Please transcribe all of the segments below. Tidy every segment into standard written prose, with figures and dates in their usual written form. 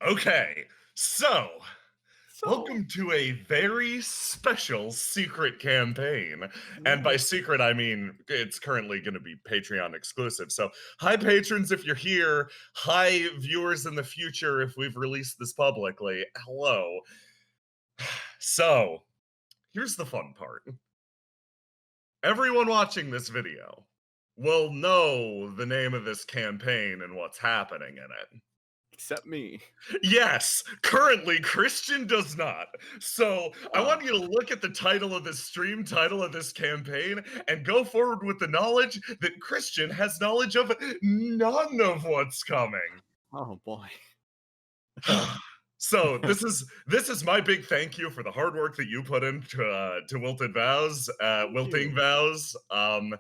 Okay, so So, welcome to a very special secret campaign. And by yes. secret, I mean it's currently going to be Patreon exclusive. So, hi, patrons, if you're here. Hi, viewers in the future, if we've released this publicly. Hello. So, here's the fun part. Everyone watching this video will know the name of this campaign and what's happening in it. Except me. Yes, currently Christian does not. So I Oh, want you to look at the title of this stream, title of this campaign, and go forward with the knowledge that Christian has knowledge of none of what's coming. oh boy. So this is my big thank you for the hard work that you put into to Wilted Vows, Thank Wilting you. Vows, Wilted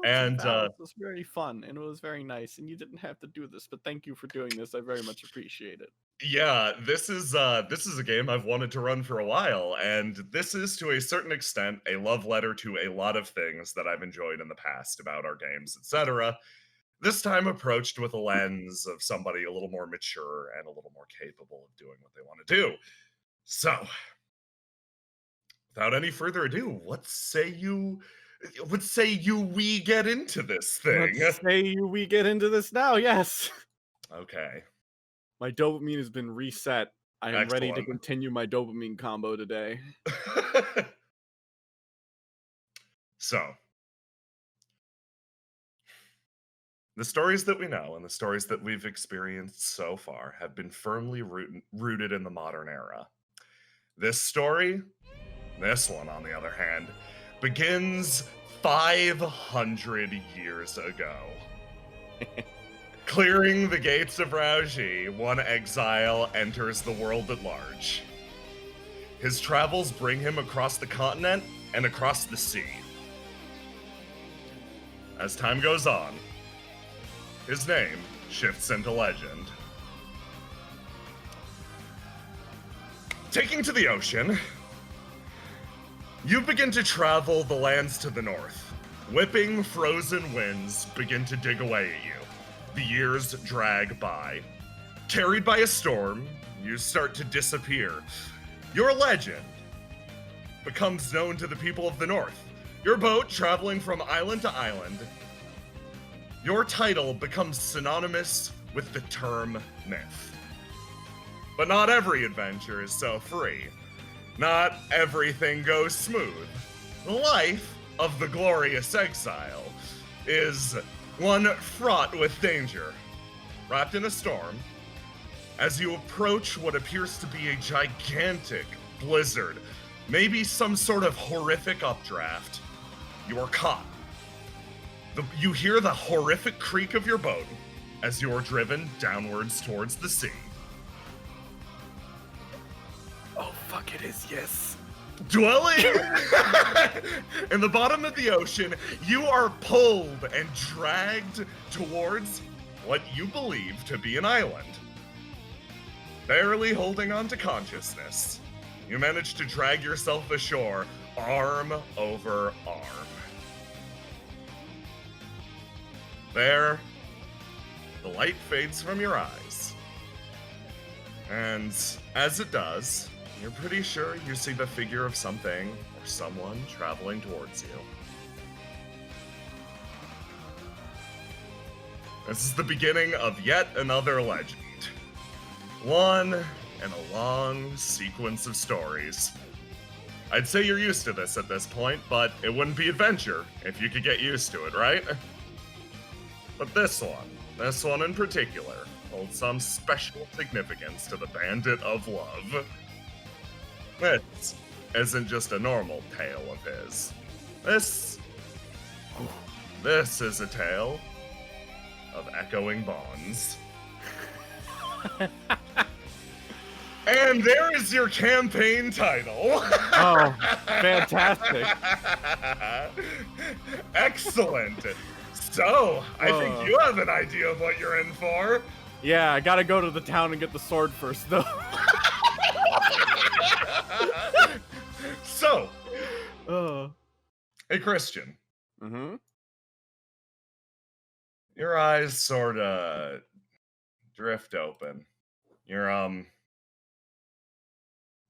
and Vows was very fun and it was very nice, and you didn't have to do this, but thank you for doing this. I very much appreciate it. yeah, this is a game I've wanted to run for a while, and this is to a certain extent a love letter to a lot of things that I've enjoyed in the past about our games, etc. This time approached with a lens of somebody a little more mature and a little more capable of doing what they want to do. So, without any further ado, what say you we get into this thing? Let's say we get into this now, yes. Okay. My dopamine has been reset. I am ready to Excellent. continue my dopamine combo today. So, the stories that we know and the stories that we've experienced so far have been firmly rooted in the modern era. This story, this one on the other hand, begins 500 years ago. Clearing the gates of Rauji, one exile enters the world at large. His travels bring him across the continent and across the sea. As time goes on, his name shifts into legend. Taking to the ocean, you begin to travel the lands to the north. Whipping frozen winds begin to dig away at you. The years drag by. Carried by a storm, you start to disappear. Your legend becomes known to the people of the north. Your boat traveling from island to island. Your title becomes synonymous with the term myth. But not every adventure is so free. Not everything goes smooth. The life of the glorious exile is one fraught with danger. Wrapped in a storm, as you approach what appears to be a gigantic blizzard, maybe some sort of horrific updraft, you are caught. You hear the horrific creak of your boat as you are driven downwards towards the sea. Oh, fuck, it is, yes. Dwelling in the bottom of the ocean, you are pulled and dragged towards what you believe to be an island. Barely holding on to consciousness, you manage to drag yourself ashore, arm over arm. There, the light fades from your eyes. And as it does, you're pretty sure you see the figure of something or someone traveling towards you. This is the beginning of yet another legend. One in a long sequence of stories. I'd say you're used to this at this point, but it wouldn't be adventure if you could get used to it, right? But this one in particular, holds some special significance to the Bandit of Love. This isn't just a normal tale of his. This is a tale of echoing bonds. And there is your campaign title. Oh, fantastic. Excellent. So, I think you have an idea of what you're in for. Yeah, I gotta go to the town and get the sword first, though. So, Oh. hey Christian, Mm-hmm. your eyes sort of drift open. You're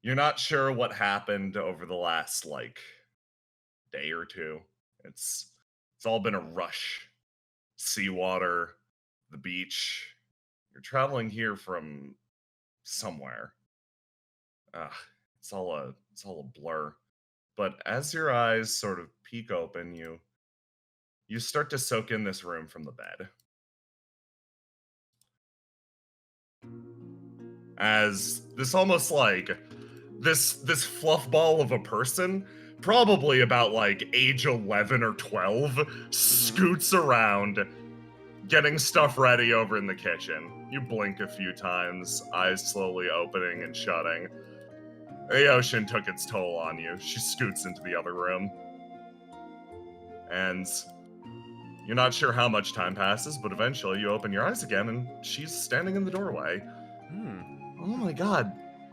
you're not sure what happened over the last like day or two. It's all been a rush. Seawater, the beach. You're traveling here from somewhere. Ugh, it's all a blur. But as your eyes sort of peek open, you start to soak in this room from the bed. As this almost like this fluff ball of a person, probably about like age 11 or 12, scoots around, getting stuff ready over in the kitchen. You blink a few times, eyes slowly opening and shutting. The ocean took its toll on you. She scoots into the other room. And you're not sure how much time passes, but eventually you open your eyes again and she's standing in the doorway. Oh my god,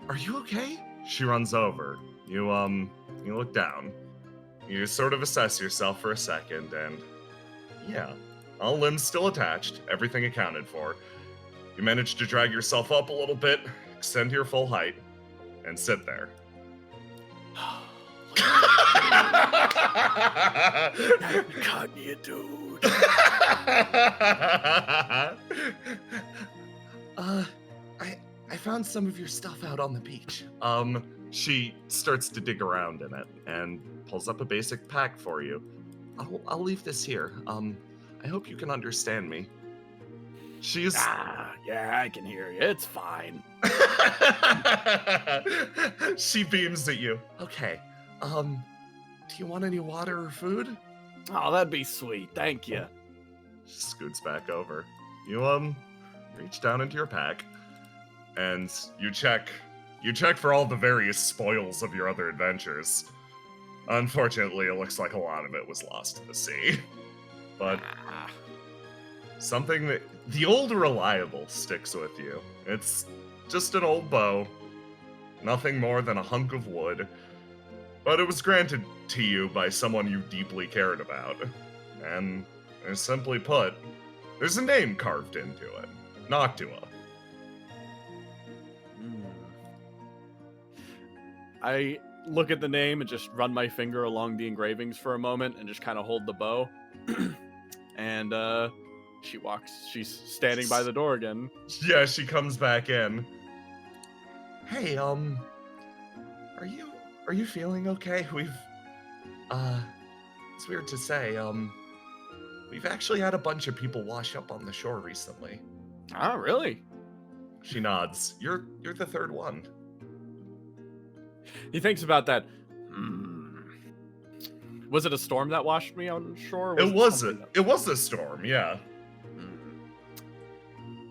are you okay? She runs over. You look down. You sort of assess yourself for a second, and yeah, all limbs still attached, everything accounted for. You manage to drag yourself up a little bit, extend to your full height, and sit there. Got me a dude. I found some of your stuff out on the beach. She starts to dig around in it and pulls up a basic pack for you. I'll leave this here. I hope you can understand me. She's Yeah, I can hear you. It's fine. She beams at you. Okay. Do you want any water or food? Oh, that'd be sweet. Thank you. She scoots back over. You reach down into your pack and you check for all the various spoils of your other adventures. Unfortunately, it looks like a lot of it was lost to the sea. But something that the old reliable sticks with you. It's just an old bow, nothing more than a hunk of wood, but it was granted to you by someone you deeply cared about. And simply put, there's a name carved into it. Noctua. I look at the name and just run my finger along the engravings for a moment and just kind of hold the bow. And she's standing by the door again. Yeah, she comes back in. Hey, are you feeling okay? It's weird to say, we've actually had a bunch of people wash up on the shore recently. Oh, really? She nods. You're the third one. He thinks about that. Was it a storm that washed me on shore? It was a storm, yeah.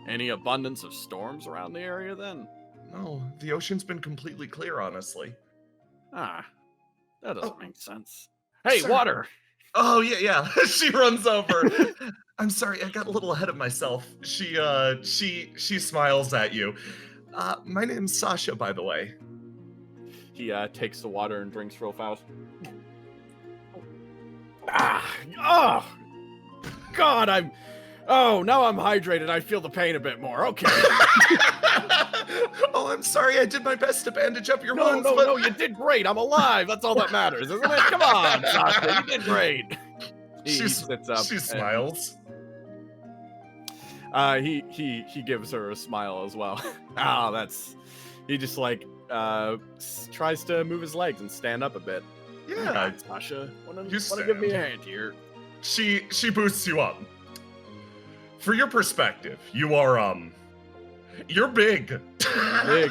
Any abundance of storms around the area then? No, the ocean's been completely clear, honestly. That doesn't make sense. Hey, sir. Water! Oh, yeah. She runs over. I'm sorry, I got a little ahead of myself. She smiles at you. My name's Sasha, by the way. He takes the water and drinks real fast. God, now I'm hydrated. I feel the pain a bit more. Okay. Oh, I'm sorry. I did my best to bandage up your wounds. No, you did great. I'm alive. That's all that matters, isn't it? Come on, Sasha, you did great. He sits up. She smiles. He gives her a smile as well. He just like tries to move his legs and stand up a bit. Yeah, right, Sasha, wanna give me a hand here? She boosts you up. For your perspective, you're big. Big.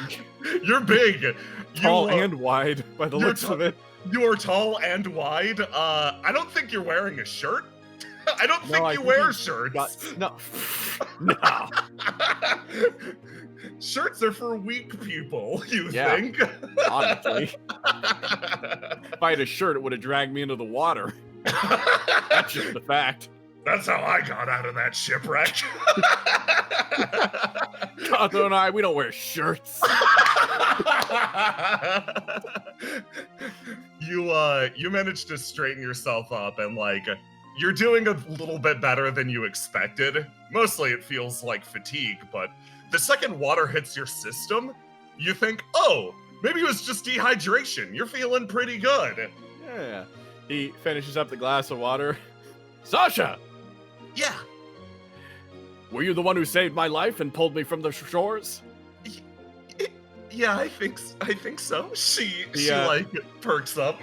You're big. Tall and wide, by the looks of it. You are tall and wide. I don't think you're wearing a shirt. I don't think you wear shirts. No. Shirts are for weak people, you think? Honestly. If I had a shirt, it would have dragged me into the water. That's just the fact. That's how I got out of that shipwreck. Tato and I, we don't wear shirts. You managed to straighten yourself up and you're doing a little bit better than you expected. Mostly it feels like fatigue, but the second water hits your system, you think, oh, maybe it was just dehydration. You're feeling pretty good. Yeah. He finishes up the glass of water. Sasha! Yeah. Were you the one who saved my life and pulled me from the shores? Yeah, I think so. She perks up.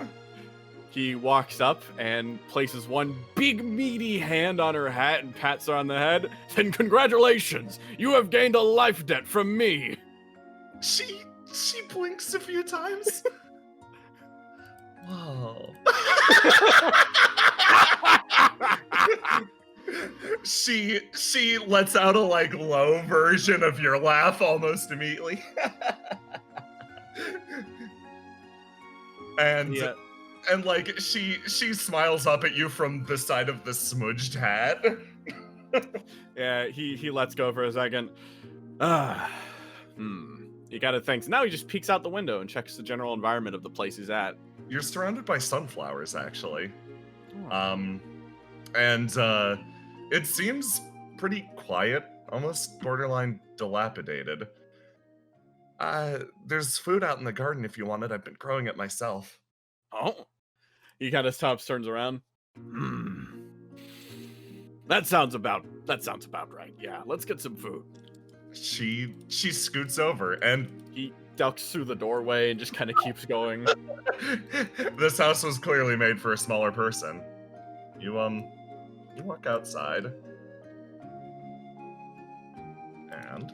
He walks up and places one big meaty hand on her hat and pats her on the head. Then congratulations, you have gained a life debt from me. She blinks a few times. Whoa. She lets out a low version of your laugh almost immediately. And she smiles up at you from the side of the smudged hat. Yeah, he lets go for a second. You gotta think. So now he just peeks out the window and checks the general environment of the place he's at. You're surrounded by sunflowers, actually. Oh. It seems pretty quiet, almost borderline dilapidated. There's food out in the garden if you want it. I've been growing it myself. Oh. He kind of stops, turns around. That sounds about right. Yeah, let's get some food. She scoots over and he ducks through the doorway and just kind of keeps going. This house was clearly made for a smaller person. You walk outside. And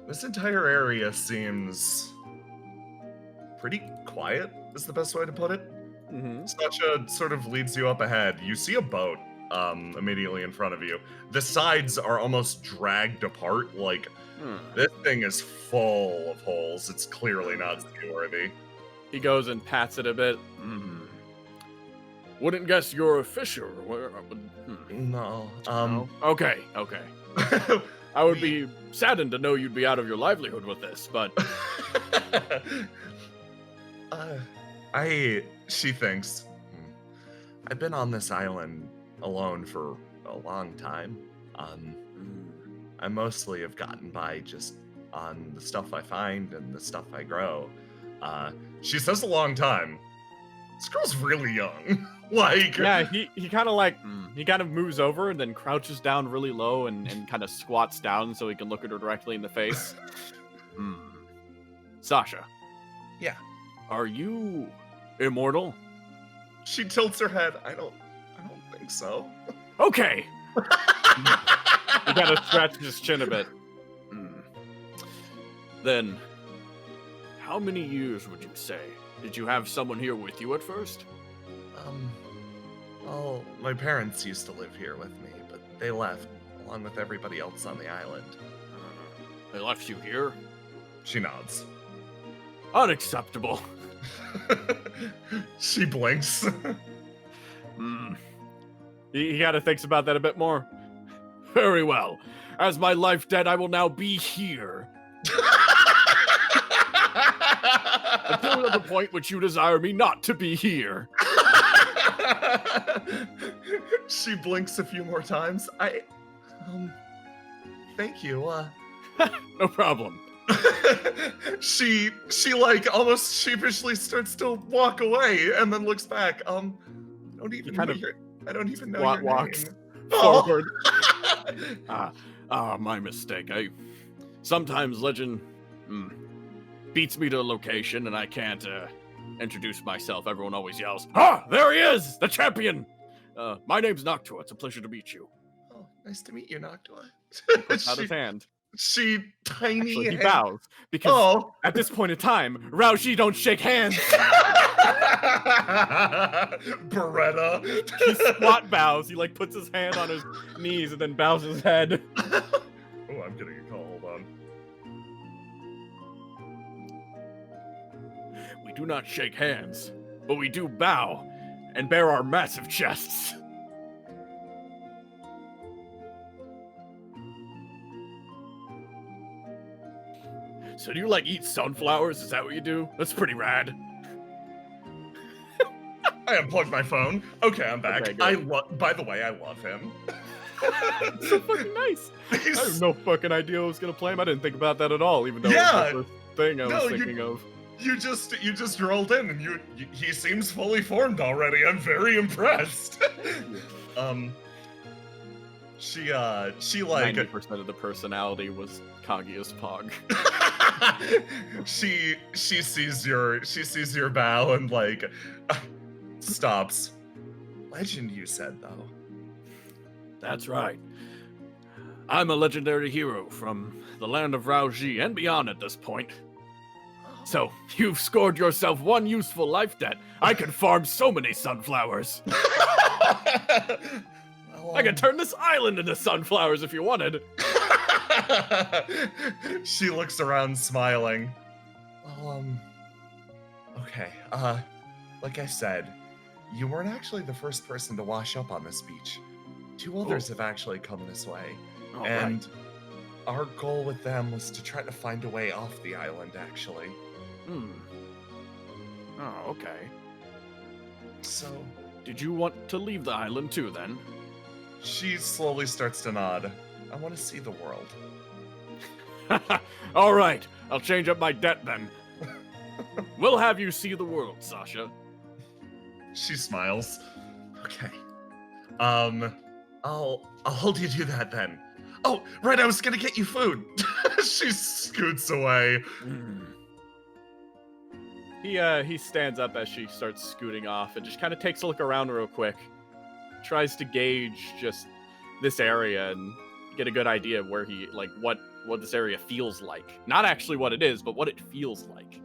this entire area seems pretty quiet, is the best way to put it. Mm-hmm. Sasha sort of leads you up ahead. You see a boat immediately in front of you. The sides are almost dragged apart. This thing is full of holes. It's clearly not seaworthy. He goes and pats it a bit. Wouldn't guess you're a fisher. No. No? Okay. I would be saddened to know you'd be out of your livelihood with this, but... She thinks, I've been on this island alone for a long time. I mostly have gotten by just on the stuff I find and the stuff I grow. She says a long time. This girl's really young. Yeah, he kind of moves over and then crouches down really low and kind of squats down so he can look at her directly in the face. Sasha. Yeah. Are you immortal? She tilts her head. I don't think so. Okay. You gotta scratch his chin a bit. Then, how many years would you say? Did you have someone here with you at first? Well, my parents used to live here with me, but they left, along with everybody else on the island. They left you here? She nods. Unacceptable. She blinks. He kind of thinks about that a bit more. Very well. As my life debt, I will now be here. Until the point which you desire me not to be here. She blinks a few more times. Thank you. No problem. She almost sheepishly starts to walk away and then looks back. I don't even know your walks name. Forward. My mistake. Sometimes legend beats me to a location and I can't introduce myself. Everyone always yells, there he is, the champion. My name's Noctua. It's a pleasure to meet you. Oh, nice to meet you, Noctua. Puts out his hand. She tiny. He bows because at this point in time, Raushi don't shake hands. Beretta. He squat bows. He puts his hand on his knees and then bows his head. Oh, I'm getting a call. Hold on. We do not shake hands, but we do bow and bare our massive chests. So do you eat sunflowers? Is that what you do? That's pretty rad. I unplugged my phone. Okay, I'm back. Okay, by the way, I love him. It's so fucking nice. I have no fucking idea what was gonna play him. I didn't think about that at all, even though Yeah. it was the first thing I was thinking of. You just rolled in, and he seems fully formed already. I'm very impressed. She like 90% of the personality was Kaguya's Pog. she sees your bow and like stops. Legend, you said, though. That's right. I'm a legendary hero from the land of Raoji and beyond at this point. So, you've scored yourself one useful life debt. I can farm so many sunflowers. I could turn this island into sunflowers if you wanted. She looks around smiling. Well, okay. Like I said, you weren't actually the first person to wash up on this beach. 2 others have actually come this way. And our goal with them was to try to find a way off the island, actually. Oh, okay. So... did you want to leave the island too, then? She slowly starts to nod. I want to see the world. All right, I'll change up my debt then. We'll have you see the world, Sasha. She smiles. Okay. I'll hold you to that then. Oh, right, I was gonna get you food. She scoots away. He stands up as she starts scooting off and just kind of takes a look around real quick. Tries to gauge just this area and get a good idea of where he, like, what this area feels like. Not actually what it is, but what it feels like.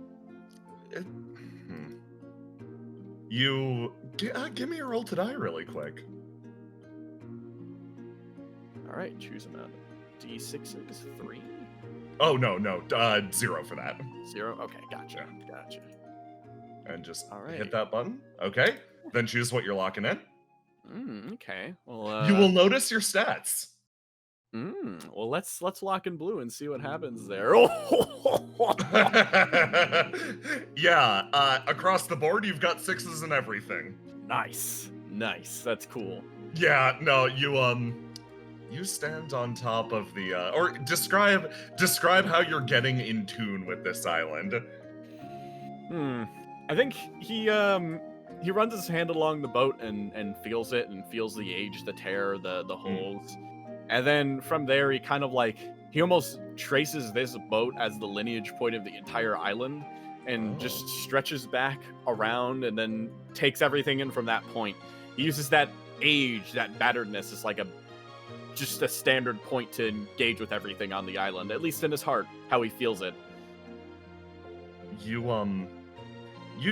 You give me a roll to die really quick. All right, choose amount. D6s, 3. Oh no, 0 for that. 0. Okay, gotcha. And just all right. Hit that button. Okay, then choose what you're locking in. Okay. Well, you will notice your stats. Well, let's lock in blue and see what happens there. Yeah. Across the board, you've got 6s and everything. Nice. That's cool. Yeah. No, you stand on top of the or describe how you're getting in tune with this island. I think he runs his hand along the boat and feels it and feels the age, the tear, the holes. And then from there he kind of like he almost traces this boat as the lineage point of the entire island and just stretches back around and then takes everything in from that point. He uses that age, that batteredness as like just a standard point to engage with everything on the island, at least in his heart, how he feels it. You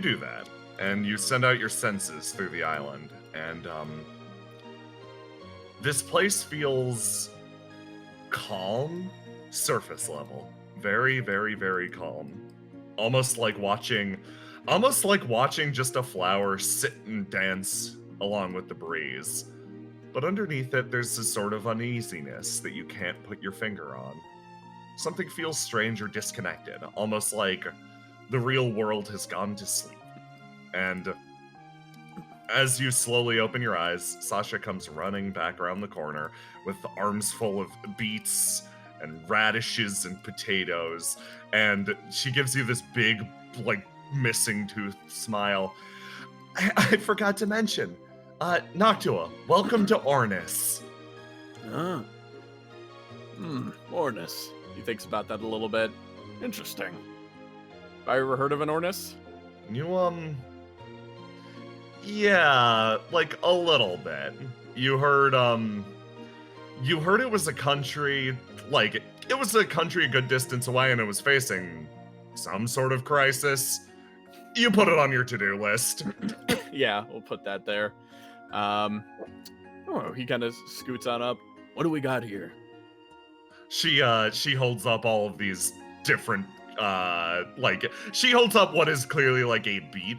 do that, and you send out your senses through the island, and this place feels calm, surface level. Very, very, very calm. Almost like watching just a flower sit and dance along with the breeze. But underneath it, there's this sort of uneasiness that you can't put your finger on. Something feels strange or disconnected, almost like the real world has gone to sleep. And as you slowly open your eyes, Sasha comes running back around the corner with arms full of beets and radishes and potatoes, and she gives you this big, like, missing tooth smile. I forgot to mention, Noctua, welcome to Ornis. Ornis. He thinks about that a little bit. Interesting. Have I ever heard of an Ornis? Yeah, like a little bit. You heard it was a country, like, it was a country a good distance away and it was facing some sort of crisis. You put it on your to-do list. Yeah, we'll put that there. He kind of scoots on up. What do we got here? She holds up all of these different, she holds up what is clearly like a beat.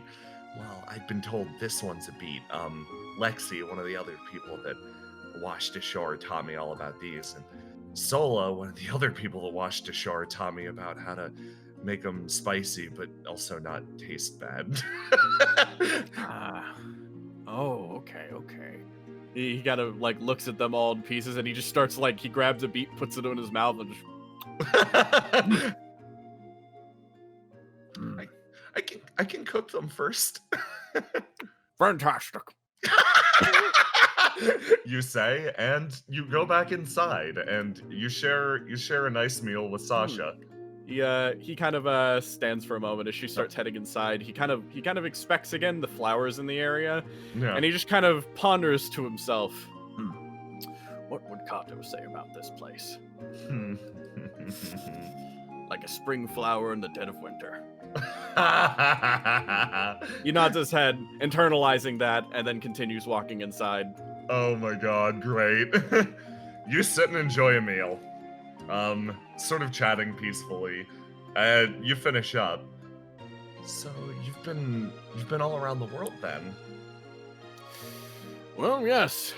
Well, I've been told this one's a beat. Lexi, one of the other people that washed ashore, taught me all about these. And Sola, one of the other people that washed ashore, taught me about how to make them spicy, but also not taste bad. Okay. He kind of like looks at them all in pieces, and he just starts like he grabs a beet, puts it in his mouth, and just. I can cook them first. Fantastic. You say, and you go back inside, and you share a nice meal with Sasha. He kind of stands for a moment as she starts heading inside. He kind of expects again the flowers in the area, Yeah. and he just kind of ponders to himself, what would Kato say about this place? Like a spring flower in the dead of winter. He nods his head, internalizing that, and then continues walking inside. Oh my god, great. You sit and enjoy a meal. Sort of chatting peacefully. You finish up. So you've been all around the world then? Well, yes.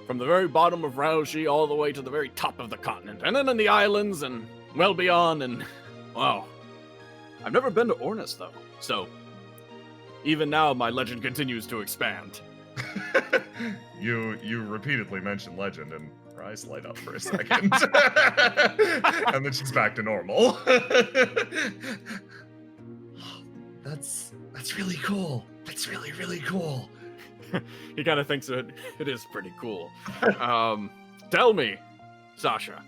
From the very bottom of Raoji all the way to the very top of the continent, and then in the islands and well beyond, and wow. I've never been to Ornis though, so even now my legend continues to expand. You repeatedly mention legend and her eyes light up for a second. And then she's back to normal. That's really cool. That's really, really cool. He kind of thinks it is pretty cool. Tell me, Sasha,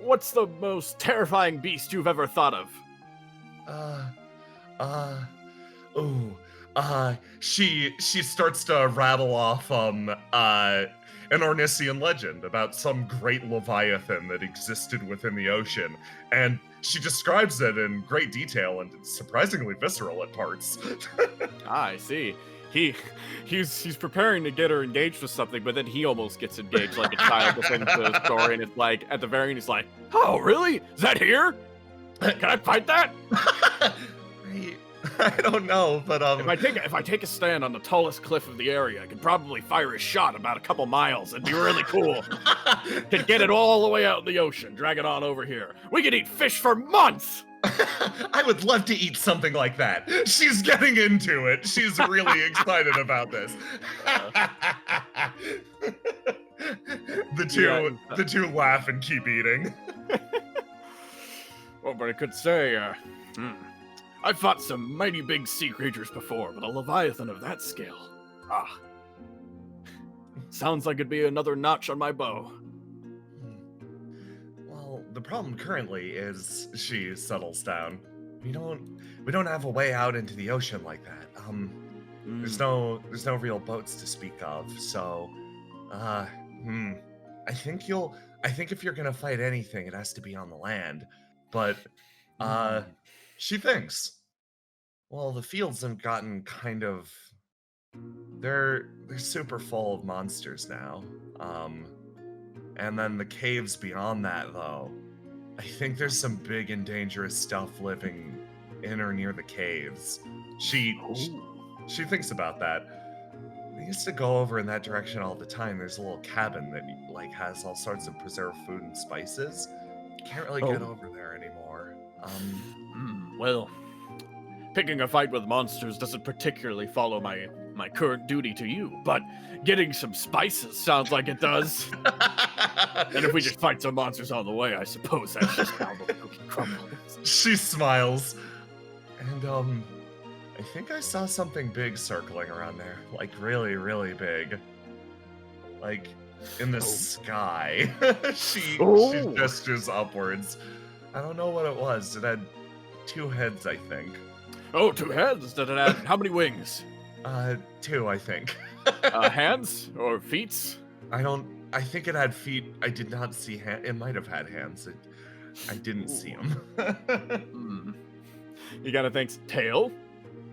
what's the most terrifying beast you've ever thought of? She starts to rattle off an Ornisian legend about some great leviathan that existed within the ocean, and she describes it in great detail and surprisingly visceral at parts. I see. He's preparing to get her engaged with something, but then he almost gets engaged like a child listening to the story, and it's like at the very end he's like, "Oh, really? Is that here? Can I fight that?" I don't know, but if I take a stand on the tallest cliff of the area, I could probably fire a shot about a couple miles. It'd be really cool. Could get it all the way out in the ocean, drag it on over here. We could eat fish for months. I would love to eat something like that. She's getting into it. She's really excited about this. The two laugh and keep eating. Well, but I could say, I've fought some mighty big sea creatures before, but a leviathan of that scale, sounds like it'd be another notch on my bow. Well, the problem currently is she settles down. We don't have a way out into the ocean like that. There's no real boats to speak of. So, I think if you're gonna fight anything, it has to be on the land. But, she thinks, well, the fields have gotten kind of, they're super full of monsters now. And then the caves beyond that, though, I think there's some big and dangerous stuff living in or near the caves. She thinks about that. I used to go over in that direction all the time. There's a little cabin that like has all sorts of preserved food and spices. Can't really get over there anymore. Well, picking a fight with monsters doesn't particularly follow my current duty to you, but getting some spices sounds like it does. And if we just fight some monsters on the way, I suppose that's just how the cookie crumbles. She smiles. And, I think I saw something big circling around there. Like, really, really big. Like, in the sky. She gestures upwards. I don't know what it was. It had 2 heads, I think. Oh, 2 heads? Did it have how many wings? 2, I think. Hands or feet? I think it had feet. I did not see hands. It might have had hands. I didn't see them. You gotta think tail?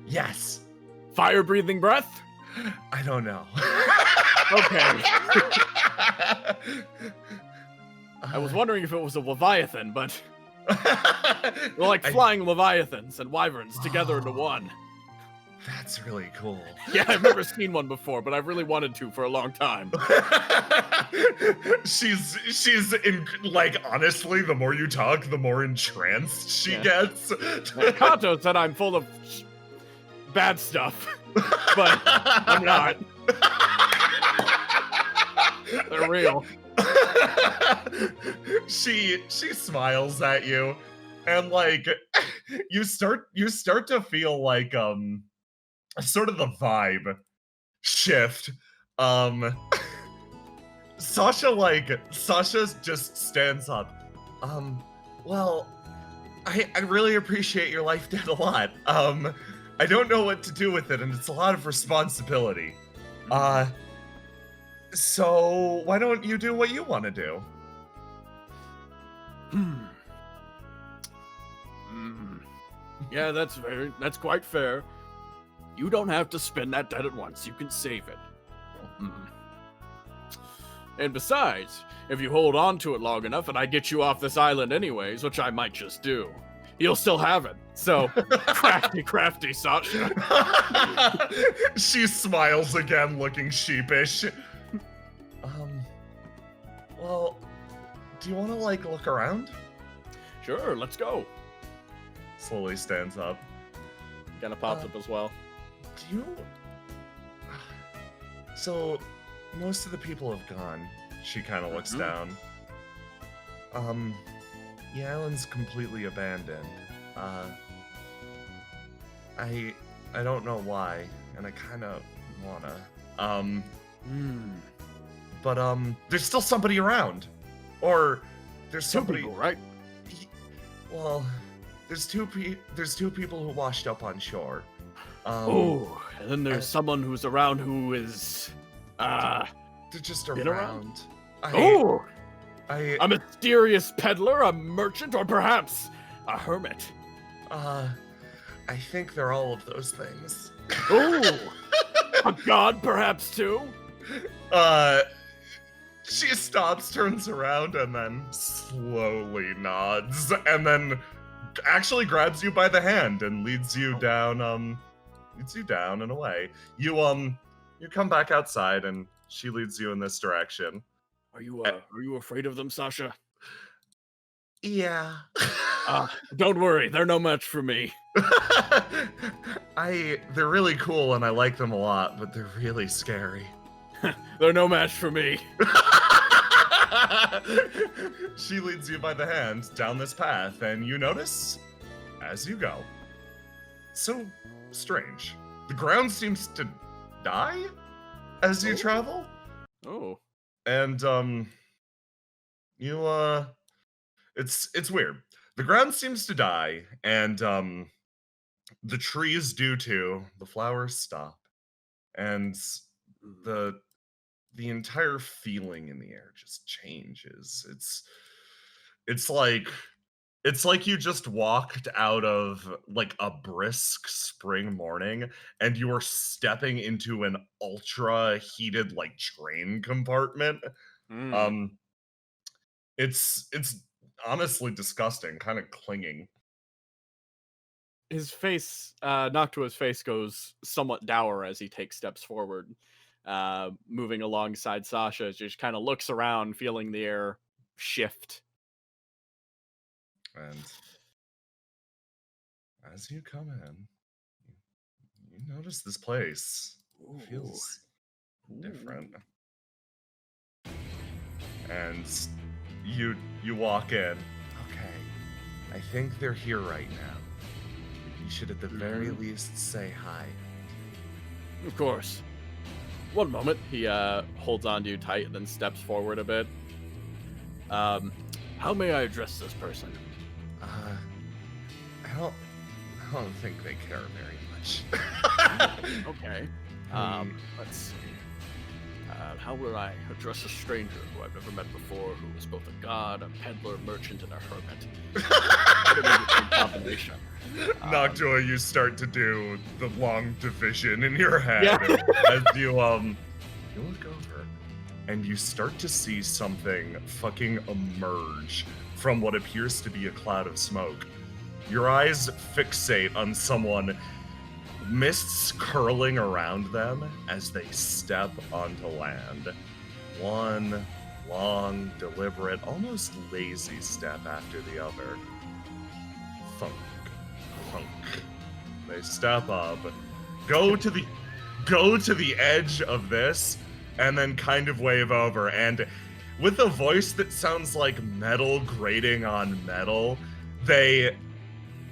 Yes. Fire-breathing breath? I don't know. Okay. I was wondering if it was a leviathan, but we're like flying leviathans and wyverns together into one. That's really cool. Yeah, I've never seen one before, but I've really wanted to for a long time. she's in, like, honestly, the more you talk, the more entranced she gets. Kato said I'm full of bad stuff, but I'm not. They're real. She smiles at you, and like you start to feel like sort of the vibe shift. Um Sasha just stands up. Well, I really appreciate your life debt a lot. I don't know what to do with it, and it's a lot of responsibility. So why don't you do what you want to do? Yeah, that's quite fair. You don't have to spend that debt at once. You can save it. And besides, if you hold on to it long enough and I get you off this island anyways, which I might just do, you'll still have it. So, crafty Sasha. She smiles again, looking sheepish. Well, do you want to, like, look around? Sure, let's go. Slowly stands up. Kind of pops up as well. Do you... So, most of the people have gone. She kind of looks down. The island's completely abandoned. I don't know why, and I kind of wanna. But there's still somebody around, or there's somebody. Two people, right? Well, there's two people who washed up on shore. And then there's someone who's around who is they're just around. A mysterious peddler, a merchant, or perhaps a hermit. I think they're all of those things. A god, perhaps, too? She stops, turns around, and then slowly nods, and then actually grabs you by the hand and leads you down and away. You come back outside, and she leads you in this direction. Are you afraid of them, Sasha? Yeah. Don't worry, they're no match for me. They're really cool and I like them a lot, but they're really scary. They're no match for me. She leads you by the hand down this path, and you notice, as you go, so strange. The ground seems to die as you travel. And it's weird. The ground seems to die, and the trees do too. The flowers stop, and the entire feeling in the air just changes. It's like you just walked out of like a brisk spring morning and you are stepping into an ultra heated like train compartment. It's honestly disgusting, kind of clinging. His face, Noctua's face goes somewhat dour as he takes steps forward, moving alongside Sasha. Just kind of looks around, feeling the air shift. And as you come in, you notice this place feels different. And you walk in. Okay, I think they're here right now. You should at the very least say hi. Of course. One moment. He holds on to you tight and then steps forward a bit. How may I address this person? I don't think they care very much. Okay. Let's see. How will I address a stranger who I've never met before, who is both a god, a peddler, merchant, and a hermit? What an interesting combination. Noctua, you start to do the long division in your head as you look over and you start to see something fucking emerge from what appears to be a cloud of smoke. Your eyes fixate on someone, mists curling around them as they step onto land. One long, deliberate, almost lazy step after the other. Thunk, thunk. They step up, go to the edge of this, and then kind of wave over, and with a voice that sounds like metal grating on metal, they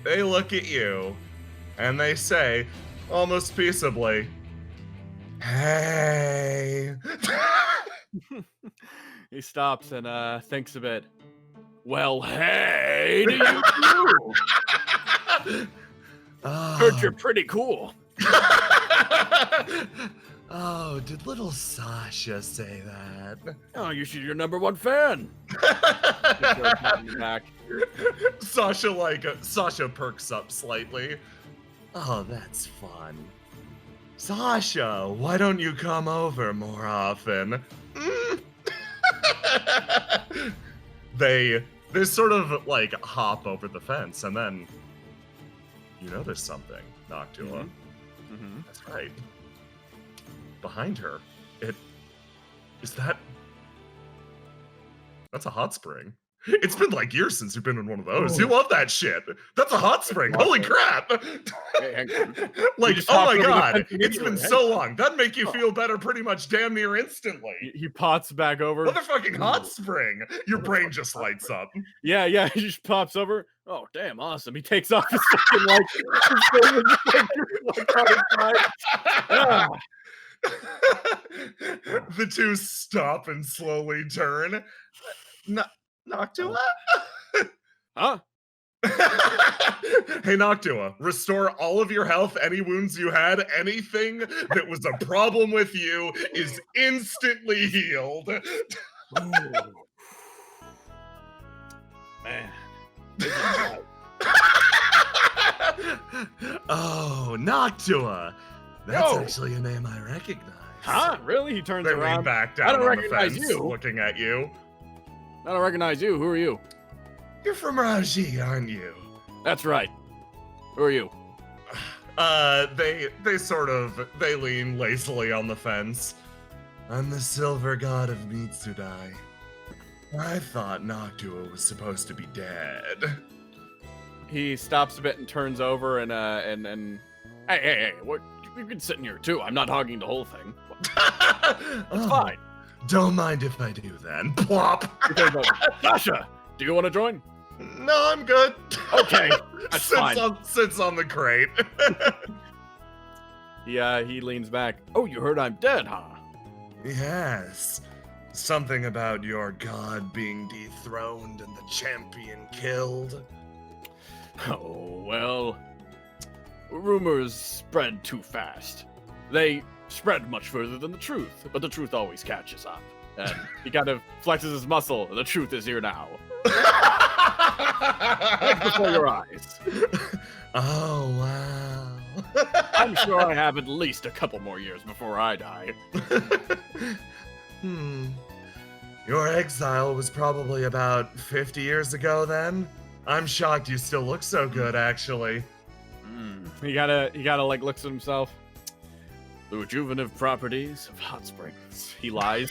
look at you and they say, almost peaceably, "Hey." He stops and thinks a bit. Well, hey to you too. Heard you're pretty cool. Oh, did little Sasha say that? Oh, you're number one fan. Back. Sasha perks up slightly. Oh, that's fun. Sasha, why don't you come over more often? They sort of like hop over the fence, and then you notice something, Noctua. Mm-hmm. That's right. Behind her, that's a hot spring. It's been like years since you've been in one of those. You love that shit. That's a hot spring. Holy crap. Hey, hang on. Like, just oh my hopped over the god, fence it's been immediately. so long. That'd make you feel better pretty much damn near instantly. He pots back over. Motherfucking hot spring. Your brain just lights up. Yeah, he just pops over. Oh, damn, awesome. He takes off his fucking like, his thing is just, like, on his side. Ah. The two stop and slowly turn. Noctua? Huh? Hey, Noctua, restore all of your health, any wounds you had, anything that was a problem with you is instantly healed. Man. Oh, Noctua. That's Yo. actually a name I recognize. Huh? Really? He turns They lean around. back I down don't on the recognize fence, you. looking at you. I don't recognize you. Who are you? You're from Raji, aren't you? That's right. Who are you? They lean lazily on the fence. I'm the silver god of Mitsudai. I thought Noctua was supposed to be dead. He stops a bit and turns over and hey, what? You can sit in here too. I'm not hogging the whole thing. It's fine. Don't mind if I do then. Plop. Sasha, do you want to join? No, I'm good. Okay, that's fine. Sits on the crate. Yeah, he leans back. Oh, you heard I'm dead, huh? Yes. Something about your god being dethroned and the champion killed. Oh, well, rumors spread too fast. They spread much further than the truth, but the truth always catches up. And he kind of flexes his muscle. The truth is here now. Right before your eyes. Oh, wow. I'm sure I have at least a couple more years before I die. Your exile was probably about 50 years ago then? I'm shocked you still look so good, actually. He gotta like looks at himself. The rejuvenative properties of hot springs. He lies.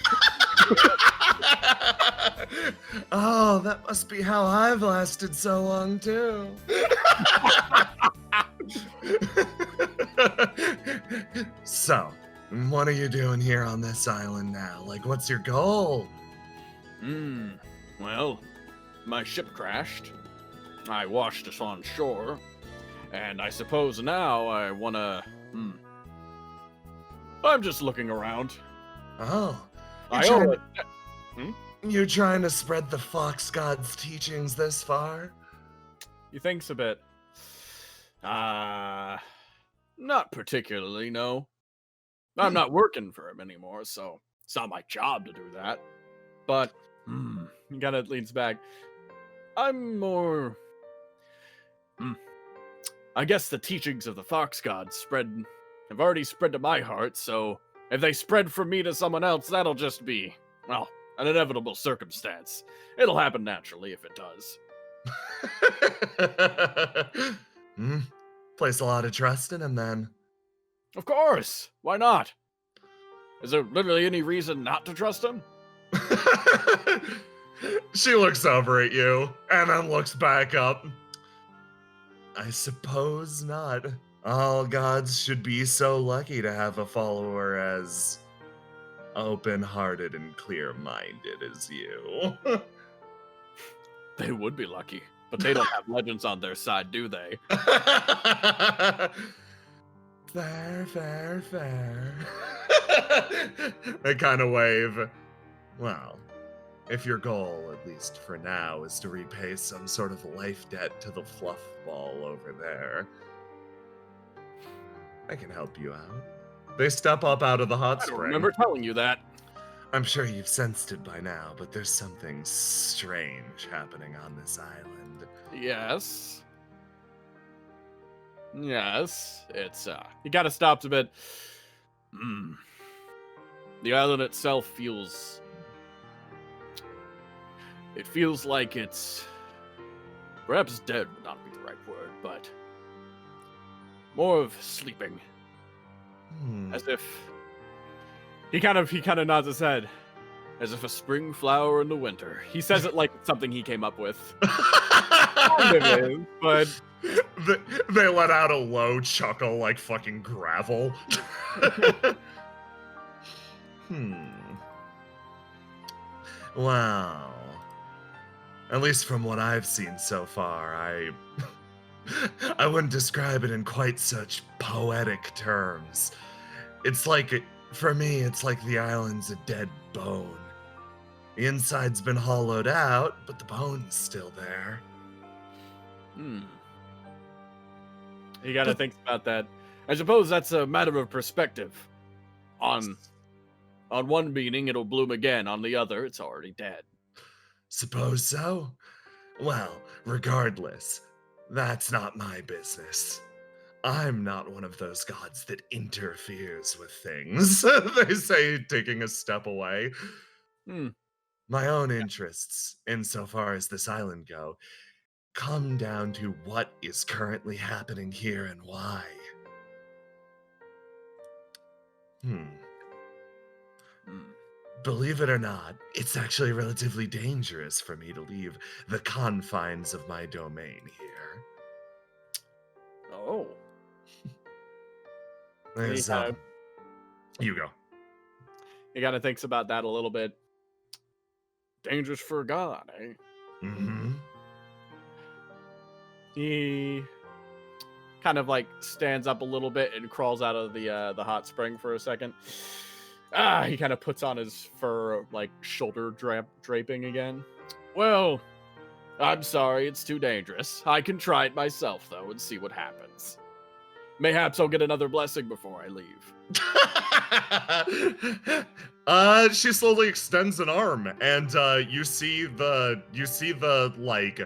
Oh, that must be how I've lasted so long, too. So, what are you doing here on this island now? Like, what's your goal? Well, my ship crashed. I washed us on shore. And I suppose now I wanna... I'm just looking around. Oh. You trying to spread the Fox God's teachings this far? He thinks a bit. Not particularly, no. I'm not working for him anymore, so it's not my job to do that. But, he kind of leans back. I'm more... I guess the teachings of the Fox Gods have already spread to my heart, so if they spread from me to someone else, that'll just be, well, an inevitable circumstance. It'll happen naturally if it does. Place a lot of trust in him, then. Of course! Why not? Is there literally any reason not to trust him? She looks over at you, and then looks back up. I suppose not. All gods should be so lucky to have a follower as open-hearted and clear-minded as you. They would be lucky, but they don't have legends on their side, do they? Fair, fair, fair. I kind of wave. Well, if your goal, at least for now, is to repay some sort of life debt to the fluff ball over there, I can help you out. They step up out of the hot I don't spring. remember telling you that. I'm sure you've sensed it by now, but there's something strange happening on this island. Yes. Yes. It's, he kind of stops a bit. The island itself feels... It feels like it's... Perhaps dead would not be the right word, but... more of sleeping. As if... He kind of nods his head. As if a spring flower in the winter. He says it like it's something he came up with. Kind of is, but... They let out a low chuckle like fucking gravel. Wow. At least from what I've seen so far, I wouldn't describe it in quite such poetic terms. It's like, for me, it's like the island's a dead bone. The inside's been hollowed out, but the bone's still there. You gotta think about that. I suppose that's a matter of perspective. On one meaning, it'll bloom again. On the other, it's already dead. Suppose so? Well, regardless, that's not my business. I'm not one of those gods that interferes with things, they say, taking a step away. My own interests, insofar as this island go, come down to what is currently happening here and why. Believe it or not, it's actually relatively dangerous for me to leave the confines of my domain here. Oh. You go. He kind of thinks about that a little bit. Dangerous for a god, eh? Mm-hmm. He kind of like stands up a little bit and crawls out of the hot spring for a second. He kind of puts on his fur, like, shoulder draping again. Well, I'm sorry, it's too dangerous. I can try it myself, though, and see what happens. Mayhaps I'll get another blessing before I leave. She slowly extends an arm, and you see the, like...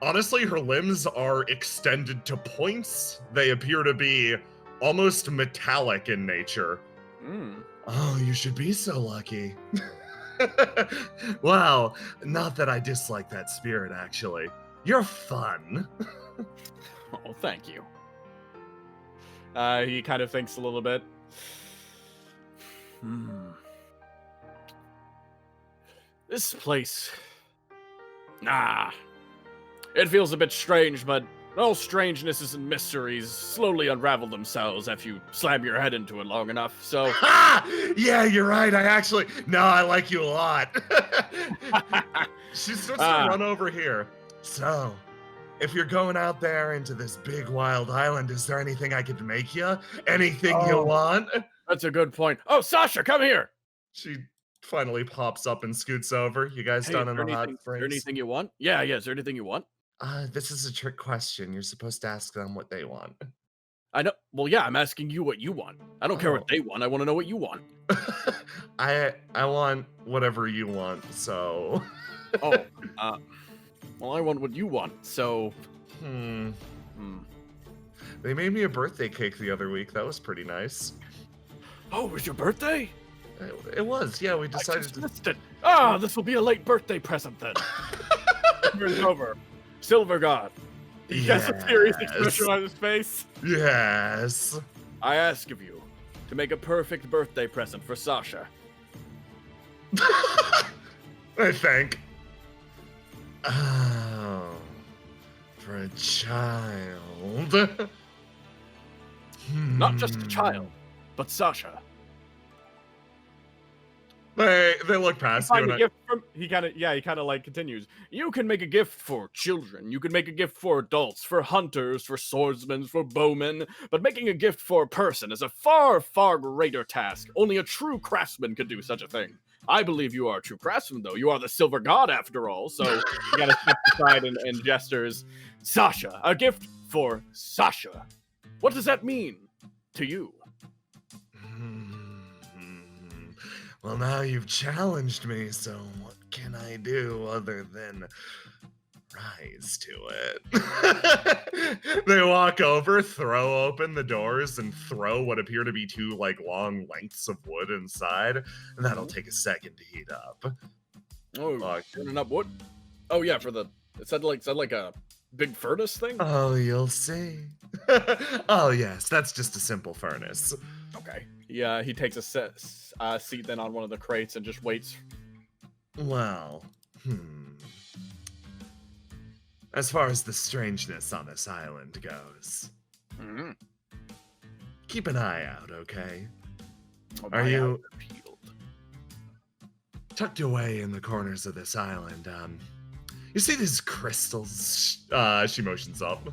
Honestly, her limbs are extended to points. They appear to be almost metallic in nature. Oh, you should be so lucky. Well, not that I dislike that spirit, actually. You're fun. Oh, thank you. He kind of thinks a little bit. This place... It feels a bit strange, but all strangenesses and mysteries slowly unravel themselves if you slam your head into it long enough, so... Yeah, you're right, I like you a lot. She starts to run over here. So, if you're going out there into this big wild island, is there anything I could make you? Anything you want? That's a good point. Oh, Sasha, come here! She finally pops up and scoots over. You guys done in the hot springs? Is there anything you want? Yeah, is there anything you want? This is a trick question. You're supposed to ask them what they want. I know. Well, yeah, I'm asking you what you want. I don't care what they want. I want to know what you want. I want whatever you want, so... Well, I want what you want, so... They made me a birthday cake the other week. That was pretty nice. Oh, it was your birthday? It was, yeah, we decided to... Missed it. This will be a late birthday present, then. Turns over. Silver God. He has a serious expression on his face. Yes. I ask of you to make a perfect birthday present for Sasha. I think. Oh, for a child. Not just a child, but Sasha. They look past you, Find and a gift from, he kind of like continues. You can make a gift for children. You can make a gift for adults, for hunters, for swordsmen, for bowmen. But making a gift for a person is a far, far greater task. Only a true craftsman could do such a thing. I believe you are a true craftsman, though. You are the silver god, after all. So you gotta step aside and gestures. Sasha, a gift for Sasha. What does that mean to you? Well, now you've challenged me, so what can I do other than rise to it? They walk over, throw open the doors, and throw what appear to be two like long lengths of wood inside, and that'll take a second to heat up. Oh, burning up wood? Oh yeah, for the it said like a big furnace thing? Oh, you'll see. Oh yes, that's just a simple furnace. Okay. Yeah, he takes a seat then on one of the crates and just waits. Well, as far as the strangeness on this island goes, keep an eye out, okay? Are you tucked away in the corners of this island? You see these crystals? She motions up.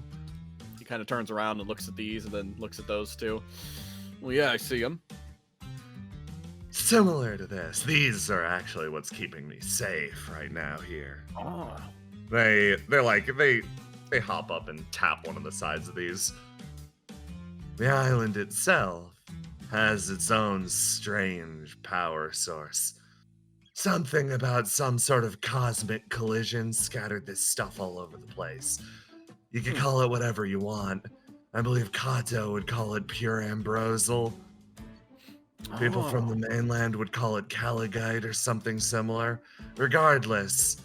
He kind of turns around and looks at these and then looks at those two. Well, yeah, I see them. Similar to this, these are actually what's keeping me safe right now here. Oh. They hop up and tap one of the sides of these. The island itself has its own strange power source. Something about some sort of cosmic collision scattered this stuff all over the place. You can call it whatever you want. I believe Kato would call it pure ambrosal. People from the mainland would call it caligite or something similar. Regardless,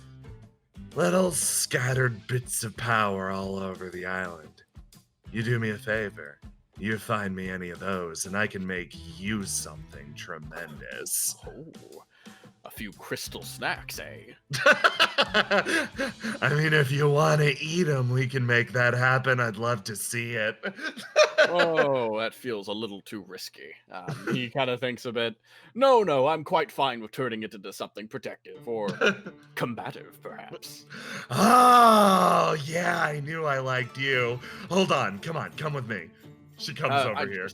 little scattered bits of power all over the island. You do me a favor. You find me any of those, and I can make you something tremendous. Oh, a few crystal snacks, eh? I mean, if you want to eat them, we can make that happen. I'd love to see it. Oh, that feels a little too risky. He kind of thinks a bit. No, I'm quite fine with turning it into something protective or combative, perhaps. Oh, yeah, I knew I liked you. Hold on, come with me. She comes over here.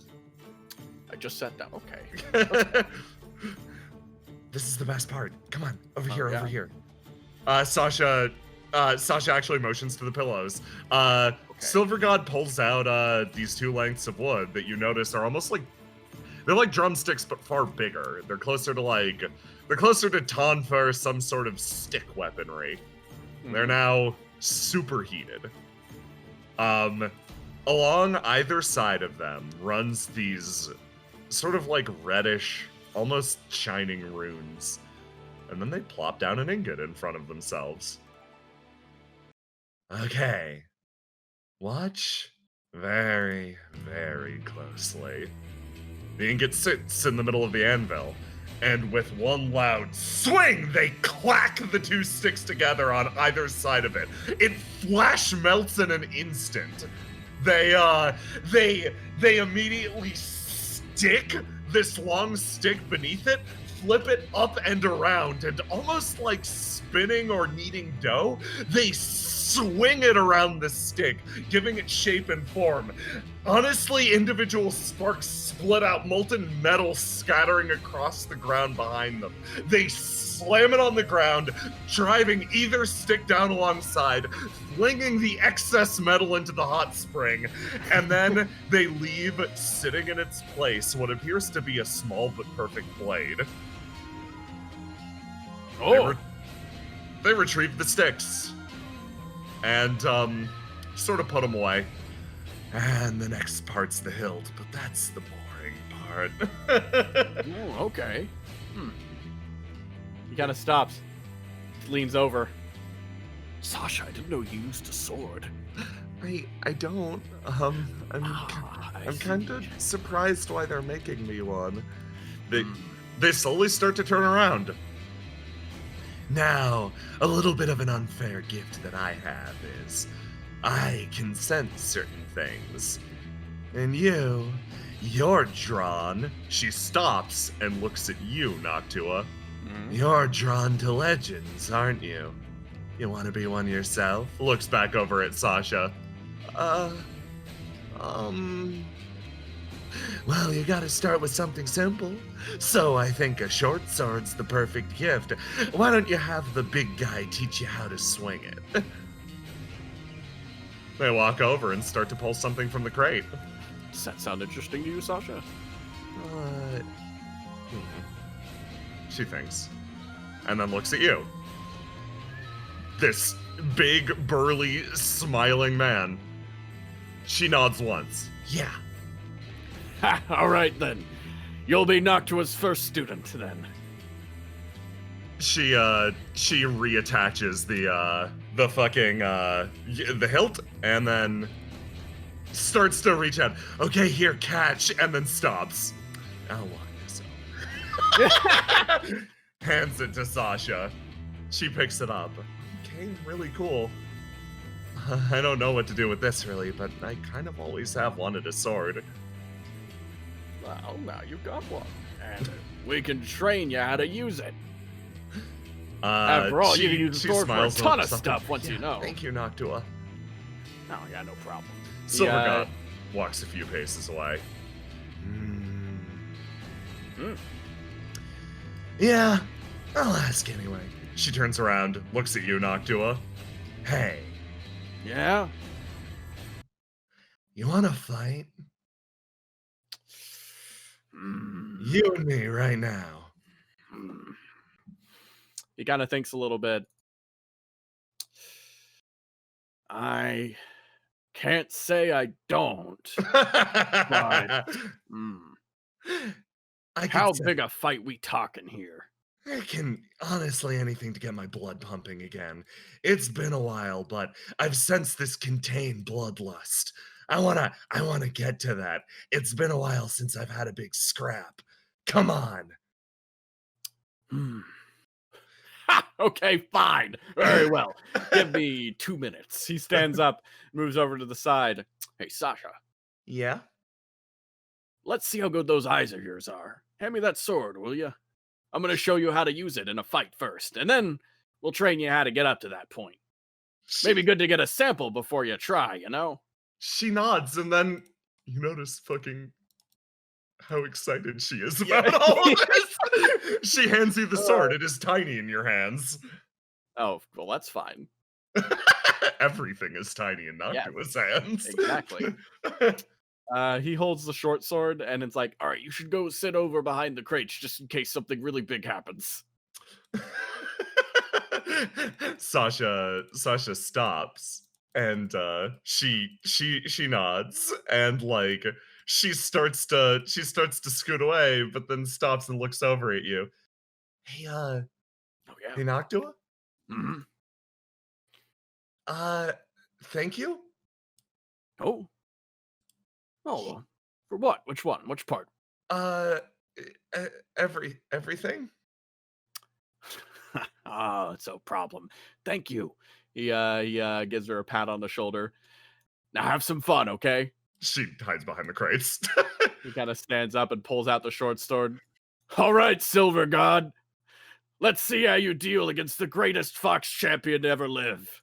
I just sat down. Okay. This is the best part. Come on, over here. Sasha actually motions to the pillows. Okay. Silver God pulls out these two lengths of wood that you notice are almost like they're like drumsticks but far bigger. They're closer to tonfa or some sort of stick weaponry. They're now superheated. Along either side of them runs these sort of like reddish, almost shining runes. And then they plop down an ingot in front of themselves. Okay. Watch very, very closely. The ingot sits in the middle of the anvil, and with one loud swing, they clack the two sticks together on either side of it. It flash melts in an instant. They immediately stick this long stick beneath it, flip it up and around, and almost like spinning or kneading dough, they swing it around the stick, giving it shape and form. Honestly, individual sparks split out, molten metal scattering across the ground behind them. They slam it on the ground, driving either stick down alongside, flinging the excess metal into the hot spring, and then they leave sitting in its place what appears to be a small but perfect blade. Oh! They retrieve the sticks and sort of put them away. And the next part's the hilt, but that's the boring part. Ooh, okay. He kind of stops, leans over. Sasha, I didn't know you used a sword. I don't. I'm kind of surprised why they're making me one. They slowly start to turn around. Now, a little bit of an unfair gift that I have is I can sense certain things. And you're drawn. She stops and looks at you, Noctua. You're drawn to legends, aren't you? You want to be one yourself? Looks back over at Sasha. Well, you gotta start with something simple. So I think a short sword's the perfect gift. Why don't you have the big guy teach you how to swing it? They walk over and start to pull something from the crate. Does that sound interesting to you, Sasha? She thinks. And then looks at you. This big, burly, smiling man. She nods once. Yeah. Ha, all right then. You'll be Noctua's first student then. She reattaches the fucking the hilt and then starts to reach out. Okay, here, catch, and then stops. I'll walk this over. Hands it to Sasha. She picks it up. Okay, really cool. I don't know what to do with this really, but I kind of always have wanted a sword. Well, now you've got one, and we can train you how to use it. After all, you can use the sword for a ton of stuff once you know. Thank you, Noctua. Oh, yeah, no problem. Silver God walks a few paces away. Yeah, I'll ask anyway. She turns around, looks at you, Noctua. Hey. Yeah? You wanna fight? You and me right now. He kind of thinks a little bit. I can't say I don't. But, how big a fight we talking here? I can honestly anything to get my blood pumping again. It's been a while, but I've sensed this contained bloodlust. I wanna get to that. It's been a while since I've had a big scrap. Come on. Ha, okay, fine. Very well. Give me 2 minutes. He stands up, moves over to the side. Hey, Sasha. Yeah? Let's see how good those eyes of yours are. Hand me that sword, will you? I'm going to show you how to use it in a fight first, and then we'll train you how to get up to that point. Maybe good to get a sample before you try, you know? She nods, and then you notice fucking how excited she is about all of this. She hands you the sword. It is tiny in your hands. Oh, well, that's fine. Everything is tiny in Noctua's hands. Exactly. He holds the short sword, and it's like, all right, you should go sit over behind the crates just in case something really big happens. Sasha stops, and she nods, and like she starts to scoot away, but then stops and looks over at you. Hey, hey, Noctua? Thank you? Oh, for what? Which one? Which part? Everything? Oh, it's no problem. Thank you. He gives her a pat on the shoulder. Now have some fun, okay? She hides behind the crates. He kind of stands up and pulls out the short sword. All right, Silver God. Let's see how you deal against the greatest fox champion to ever live.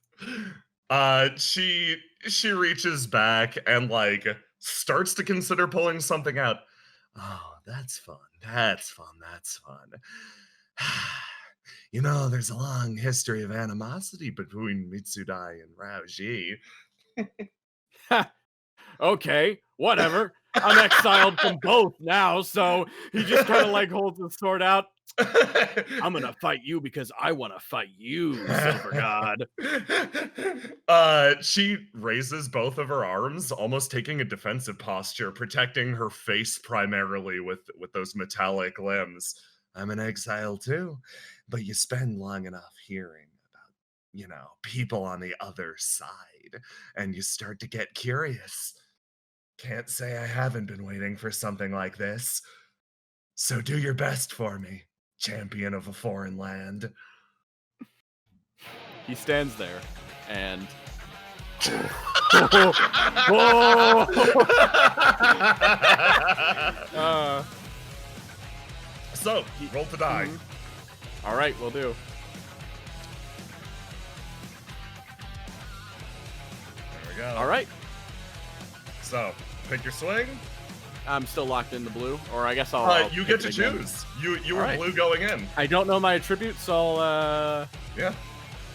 She reaches back and like starts to consider pulling something out. Oh, that's fun. That's fun. You know, there's a long history of animosity between Mitsudai and Raoji. Okay, whatever. I'm exiled from both now, so he just kind of like holds the sword out. I'm gonna fight you because I want to fight you, Silver God. She raises both of her arms, almost taking a defensive posture, protecting her face primarily with those metallic limbs. I'm an exile too, but you spend long enough hearing about, you know, people on the other side, and you start to get curious. Can't say I haven't been waiting for something like this. So do your best for me, champion of a foreign land. He stands there and So, roll the die. All right, we'll do. There we go. All right. So, pick your swing. I'm still locked in the blue, or I guess I'll You pick get to it again. choose. You were All right. blue going in. I don't know my attribute, so I'll Yeah,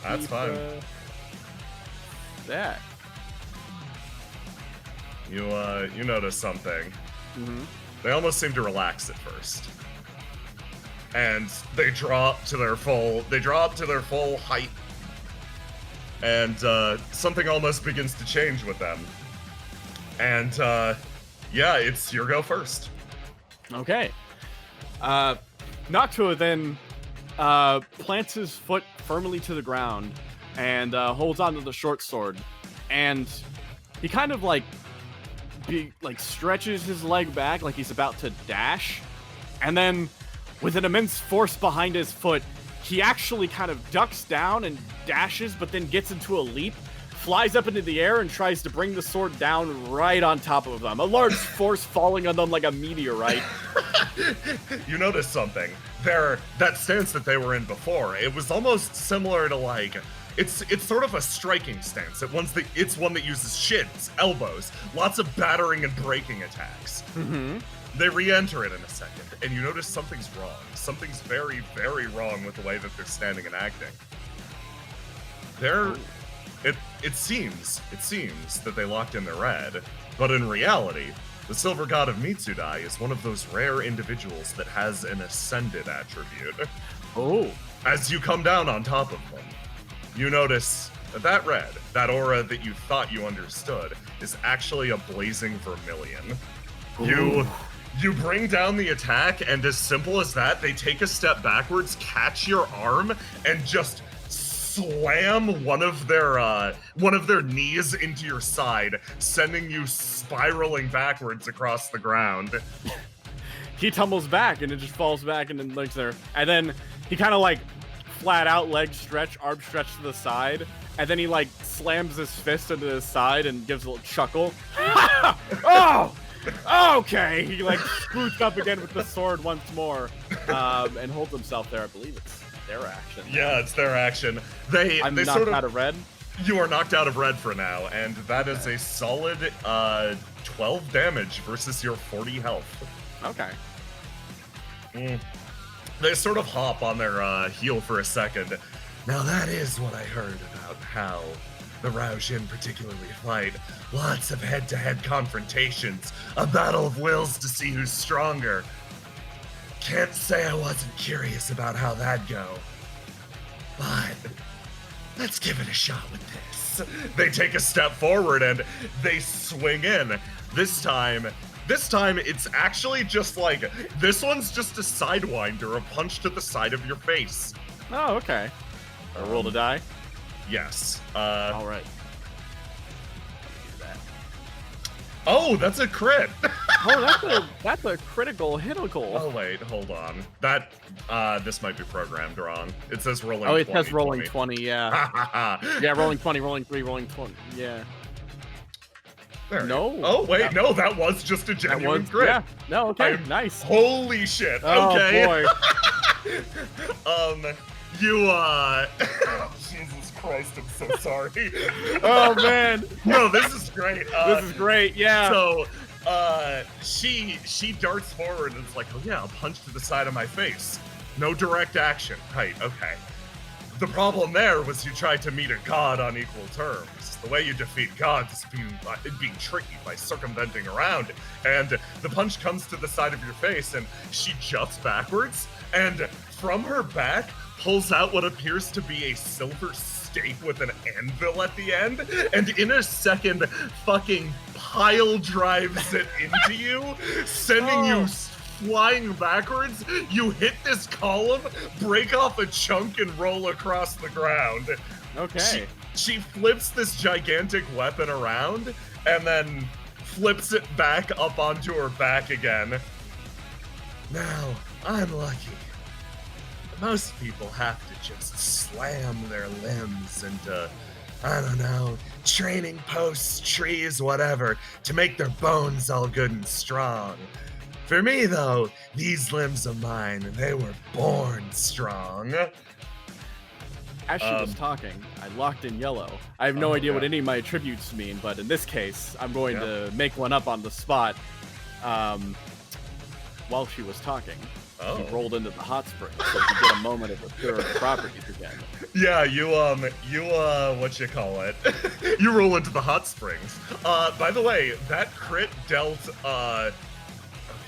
that's keep, fine. That. You notice something. Mm-hmm. They almost seem to relax at first, and they draw up to their full. They draw up to their full height, and something almost begins to change with them. And yeah, it's your go first. Okay. Noctua then plants his foot firmly to the ground and holds onto the short sword, and he kind of like stretches his leg back like he's about to dash, and then with an immense force behind his foot, he actually kind of ducks down and dashes, but then gets into a leap, flies up into the air, and tries to bring the sword down right on top of them. A large force falling on them like a meteorite. You notice something. That stance that they were in before, it was almost similar to like it's sort of a striking stance. It's one that uses shins, elbows, lots of battering and breaking attacks. Mm-hmm. They re-enter it in a second, and you notice something's wrong. Something's very, very wrong with the way that they're standing and acting. It seems that they locked in their red, but in reality, the Silver God of Mitsudai is one of those rare individuals that has an ascended attribute. Oh. As you come down on top of them, you notice that red, that aura that you thought you understood, is actually a blazing vermilion. You bring down the attack, and as simple as that, they take a step backwards, catch your arm, and just slam one of their knees into your side, sending you spiraling backwards across the ground. He tumbles back and it just falls back and then legs there. And then he kind of like flat out leg stretch, arm stretch to the side. And then he like slams his fist into his side and gives a little chuckle. Oh! Okay! He like scoots up again with the sword once more and holds himself there. I believe it's their action. Yeah, it's their action. I'm they knocked sort of, out of red. You are knocked out of red for now, and that is a solid 12 damage versus your 40 health. Okay. They sort of hop on their heel for a second. Now that is what I heard about how the Raojin particularly fight. Lots of head-to-head confrontations, a battle of wills to see who's stronger. Can't say I wasn't curious about how that'd go. But let's give it a shot with this. They take a step forward and they swing in. This time it's actually just like, this one's just a sidewinder, a punch to the side of your face. Oh, okay. A roll to die? Yes. All right. Oh, that's a crit. Oh, that's a critical hitical. Oh wait, hold on. That this might be programmed wrong. It says rolling 20. Oh, it says rolling 20, yeah. Yeah, rolling 20, rolling 3, rolling 20. Yeah. There we No. go. Oh wait, no, that was just a genuine crit. Yeah. No, okay, nice. Holy shit. Oh, Okay. boy. Jesus Christ, I'm so sorry. Oh man. No, this is great. This is great, yeah. So, she darts forward and it's like, oh yeah, a punch to the side of my face. No direct action. Right, okay. The problem there was you tried to meet a god on equal terms. The way you defeat gods is being tricky by circumventing around. And the punch comes to the side of your face and she juts backwards and from her back pulls out what appears to be a silver stake with an anvil at the end, and in a second fucking pile drives it into you, sending you flying backwards. You hit this column, break off a chunk, and roll across the ground. Okay. She flips this gigantic weapon around, and then flips it back up onto her back again. Now, I'm lucky. Most people have to just slam their limbs into, I don't know, training posts, trees, whatever, to make their bones all good and strong. For me, though, these limbs of mine, they were born strong. As she was talking, I locked in yellow. I have no idea what any of my attributes mean, but in this case, I'm going to make one up on the spot. While she was talking, he rolled into the hot springs, so you get a moment of the pure properties again. Yeah, you what you call it? You roll into the hot springs. By the way, that crit dealt.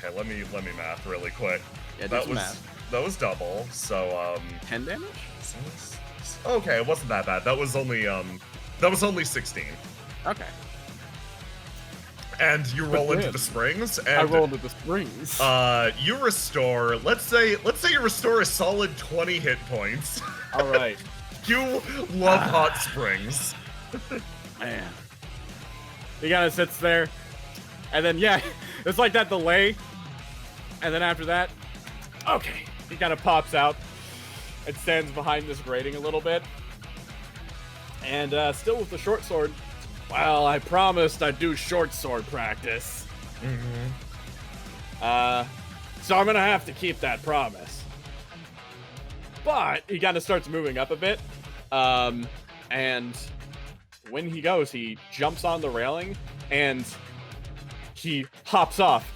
Okay, let me math really quick. Yeah, that was double. So 10 damage. Okay, it wasn't that bad. That was only 16. Okay. And you roll into the springs. And I roll into the springs. You restore. Let's say you restore a solid 20 hit points. All right. You love hot springs. Man. He kind of sits there, and then it's like that delay, and then after that, okay, he kind of pops out and stands behind this grating a little bit, and still with the short sword. Well, I promised I'd do short sword practice. So I'm gonna have to keep that promise. But he kind of starts moving up a bit, and when he goes, he jumps on the railing and he hops off.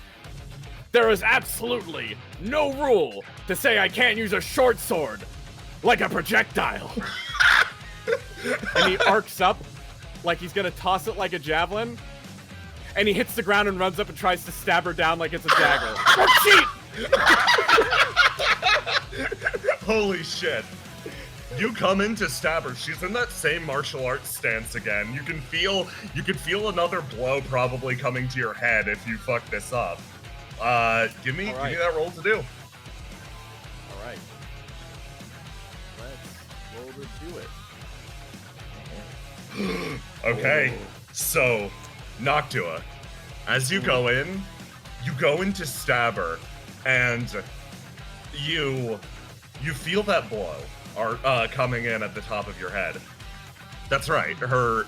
There is absolutely no rule to say I can't use a short sword like a projectile. And he arcs up like he's gonna toss it like a javelin, and he hits the ground and runs up and tries to stab her down like it's a dagger. Oh, cheat! Holy shit. You come in to stab her. She's in that same martial arts stance again. You can feel another blow probably coming to your head if you fuck this up. Give me that roll to do. All right. Let's roll to do it. Okay. So, Noctua, as you go in to stab her, and you feel that blow coming in at the top of your head. That's right. Her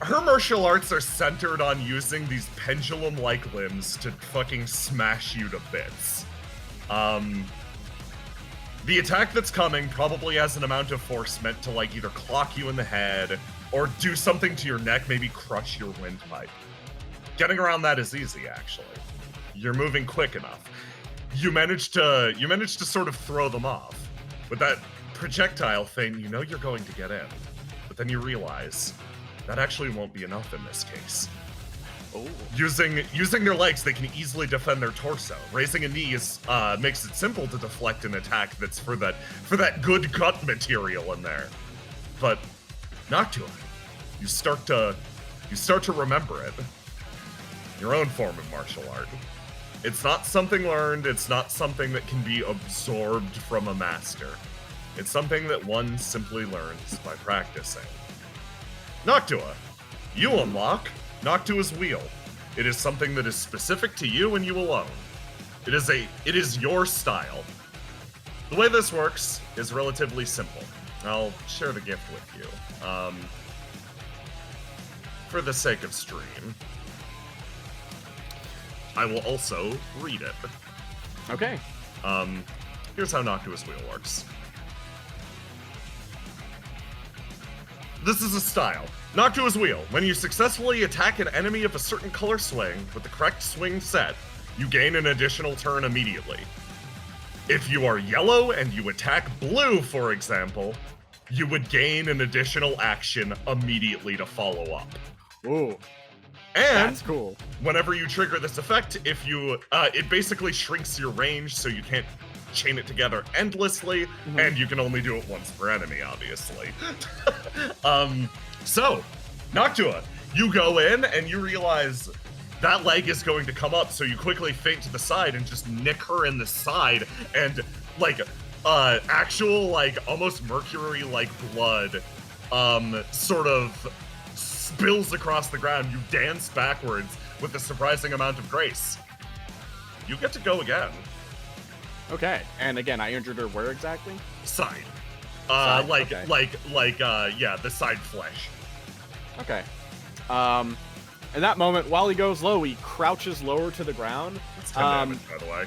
martial arts are centered on using these pendulum-like limbs to fucking smash you to bits. The attack that's coming probably has an amount of force meant to like either clock you in the head or do something to your neck, maybe crush your windpipe. Getting around that is easy, actually. You're moving quick enough. You managed to sort of throw them off. With that projectile thing, you know you're going to get in. But then you realize that actually won't be enough in this case. Oh. Using their legs, they can easily defend their torso. Raising a knee makes it simple to deflect an attack that's for that good gut material in there. But Noctua, you start to remember it. Your own form of martial art. It's not something learned, it's not something that can be absorbed from a master. It's something that one simply learns by practicing. Noctua, you unlock Noctua's Wheel. It is something that is specific to you and you alone. It is your style. The way this works is relatively simple. I'll share the gift with you. For the sake of stream, I will also read it. Okay. Here's how Noctua's Wheel works. This is a style. Noctua's Wheel. When you successfully attack an enemy of a certain color swing with the correct swing set, you gain an additional turn immediately. If you are yellow and you attack blue, for example, you would gain an additional action immediately to follow up. Ooh. And that's cool. Whenever you trigger this effect, if you it basically shrinks your range so you can't chain it together endlessly, and you can only do it once per enemy, obviously. So, Noctua, you go in and you realize that leg is going to come up, so you quickly feint to the side and just nick her in the side, and like actual like almost mercury-like blood sort of spills across the ground. You dance backwards with a surprising amount of grace. You get to go again. Okay, and again, I injured her where exactly? Side. Side? The side flesh. Okay. in that moment, while he goes low, he crouches lower to the ground. That's 10 damage, by the way.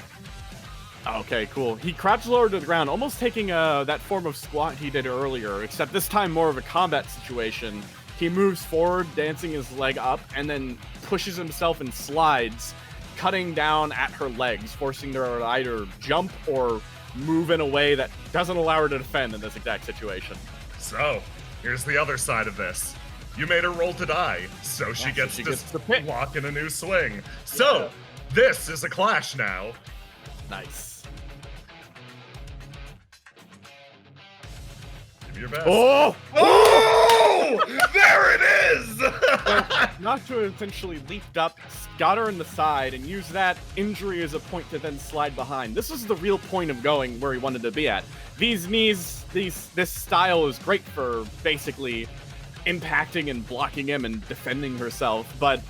Okay, cool. He crouches lower to the ground, almost taking that form of squat he did earlier, except this time more of a combat situation. He moves forward, dancing his leg up, and then pushes himself and slides, cutting down at her legs, forcing her to either jump or move in a way that doesn't allow her to defend in this exact situation. So, here's the other side of this. You made her roll to die, so she gets to walk in a new swing. So, this is a clash now. Nice. Give me your best. Oh! There it is! Noctua essentially leaped up, got her in the side, and used that injury as a point to then slide behind. This was the real point of going where he wanted to be at. These knees, this style is great for basically impacting and blocking him and defending herself, but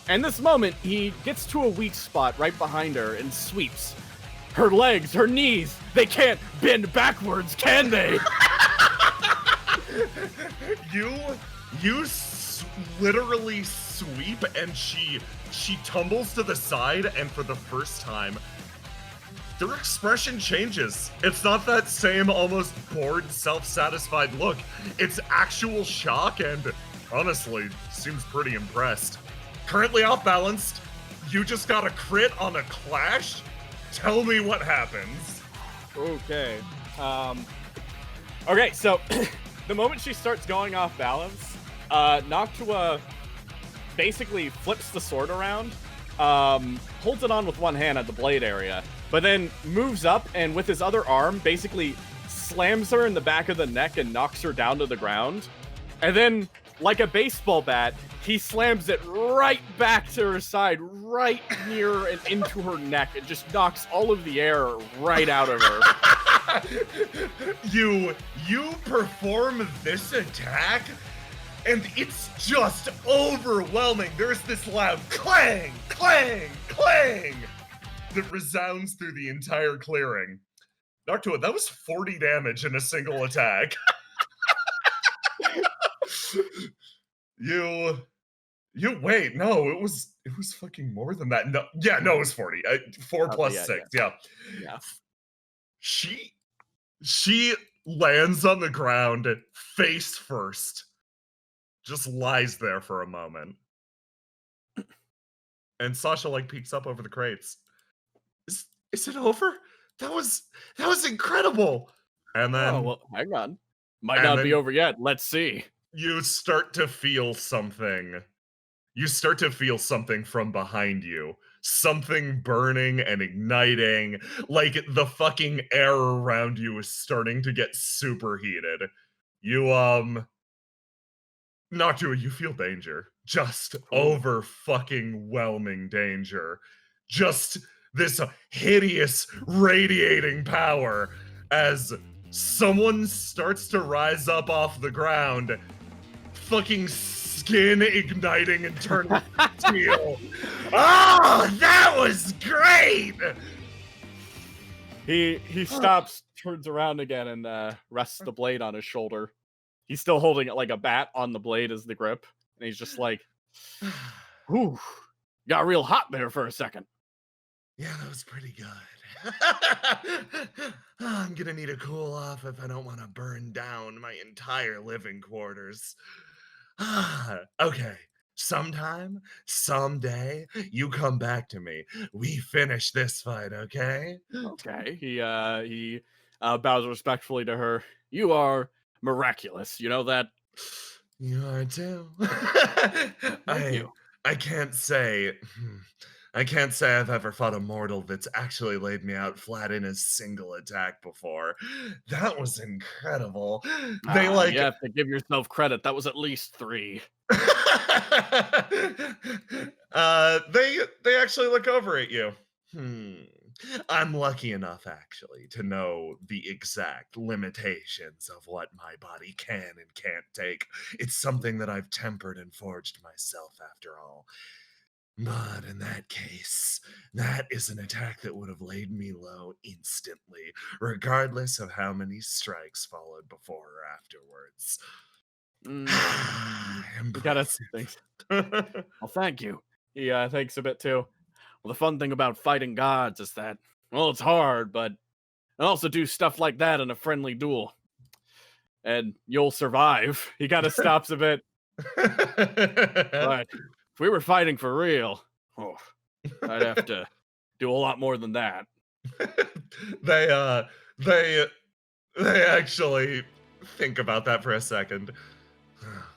in this moment, he gets to a weak spot right behind her and sweeps. Her legs, her knees, they can't bend backwards, can they? You literally sweep, and she tumbles to the side, and for the first time, their expression changes. It's not that same almost bored, self-satisfied look. It's actual shock, and honestly, seems pretty impressed. Currently off-balanced. You just got a crit on a clash? Tell me what happens. Okay. Okay, so the moment she starts going off balance, Noctua basically flips the sword around, holds it on with one hand at the blade area, but then moves up and with his other arm basically slams her in the back of the neck and knocks her down to the ground. And then, like a baseball bat, he slams it right back to her side, right near and into her neck, and just knocks all of the air right out of her. You perform this attack, and it's just overwhelming. There's this loud clang, clang, clang that resounds through the entire clearing. Noctua, that was 40 damage in a single attack. You wait, no, it was fucking more than that. No, yeah, no, it was 40. 4 plus 6, yeah. She lands on the ground face first, just lies there for a moment, and Sasha peeks up over the crates. Is it over? That was incredible. And then, oh well, hang on, might not be over yet. Let's see. You start to feel something. You start to feel something from behind you. Something burning and igniting. Like the fucking air around you is starting to get superheated. You, Noctua, you feel danger. Just over fucking whelming danger. Just this hideous radiating power as someone starts to rise up off the ground. Fucking skin igniting and turning steel. Oh, that was great! He stops, turns around again, and rests the blade on his shoulder. He's still holding it like a bat on the blade as the grip, and he's just like, "Whew, got real hot there for a second." Yeah, that was pretty good. I'm gonna need a cool off if I don't want to burn down my entire living quarters. Okay, sometime, someday, you come back to me. We finish this fight, okay? Okay. He bows respectfully to her. You are miraculous. You know that? You are too. Thank you. I can't say. I can't say I've ever fought a mortal that's actually laid me out flat in a single attack before. That was incredible. They You have to give yourself credit. That was at least 3. They actually look over at you. I'm lucky enough actually to know the exact limitations of what my body can and can't take. It's something that I've tempered and forged myself after all. But in that case, that is an attack that would have laid me low instantly, regardless of how many strikes followed before or afterwards. He kind of thinks. Well, thank you. He thinks a bit too. Well, the fun thing about fighting gods is that, well, it's hard, but I also do stuff like that in a friendly duel. And you'll survive. He kind of stops a bit. But if we were fighting for real, oh, I'd have to do a lot more than that. they they actually think about that for a second.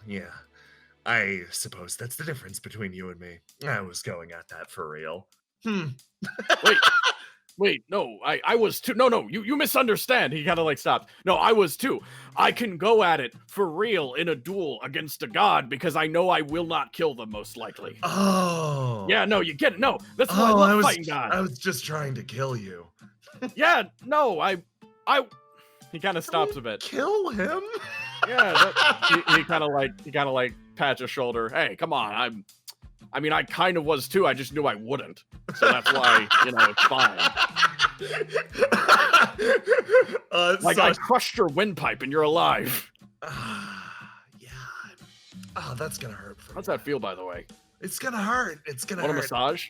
Yeah, I suppose that's the difference between you and me. I was going at that for real. Wait, no, I was too. No, you misunderstand. He kind of like stops. No, I was too. I can go at it for real in a duel against a god because I know I will not kill them most likely. Oh. Yeah, no, you get it. No, that's why I love fighting gods. I was just trying to kill you. Yeah, no, I. He kind of stops a bit. Kill him? Yeah, he kind of like pats his shoulder. Hey, come on, I mean, I kind of was too. I just knew I wouldn't, so that's why it's fine. Like I crushed your windpipe and you're alive. Yeah. Oh, that's gonna hurt. How's that feel, by the way? It's gonna hurt. It's gonna hurt. Want a massage?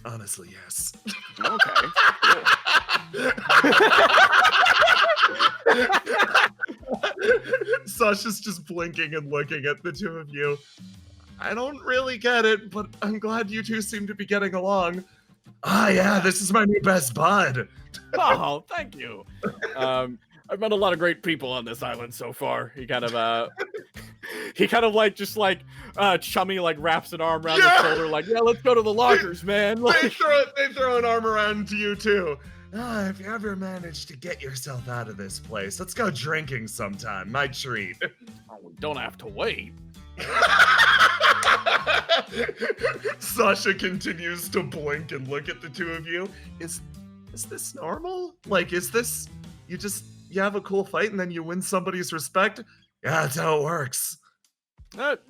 Honestly, yes. Okay. Sasha's just blinking and looking at the two of you. I don't really get it, but I'm glad you two seem to be getting along. Ah, yeah, this is my new best bud. Oh, thank you. I've met a lot of great people on this island so far. He kind of chummy like wraps an arm around his shoulder, like, yeah, let's go to the lockers, man. Like, they throw an arm around to you too. If you ever manage to get yourself out of this place, let's go drinking sometime. My treat. Oh, we don't have to wait. Sasha continues to blink and look at the two of you. Is this normal? Like, is this you have a cool fight and then you win somebody's respect? Yeah, that's how it works.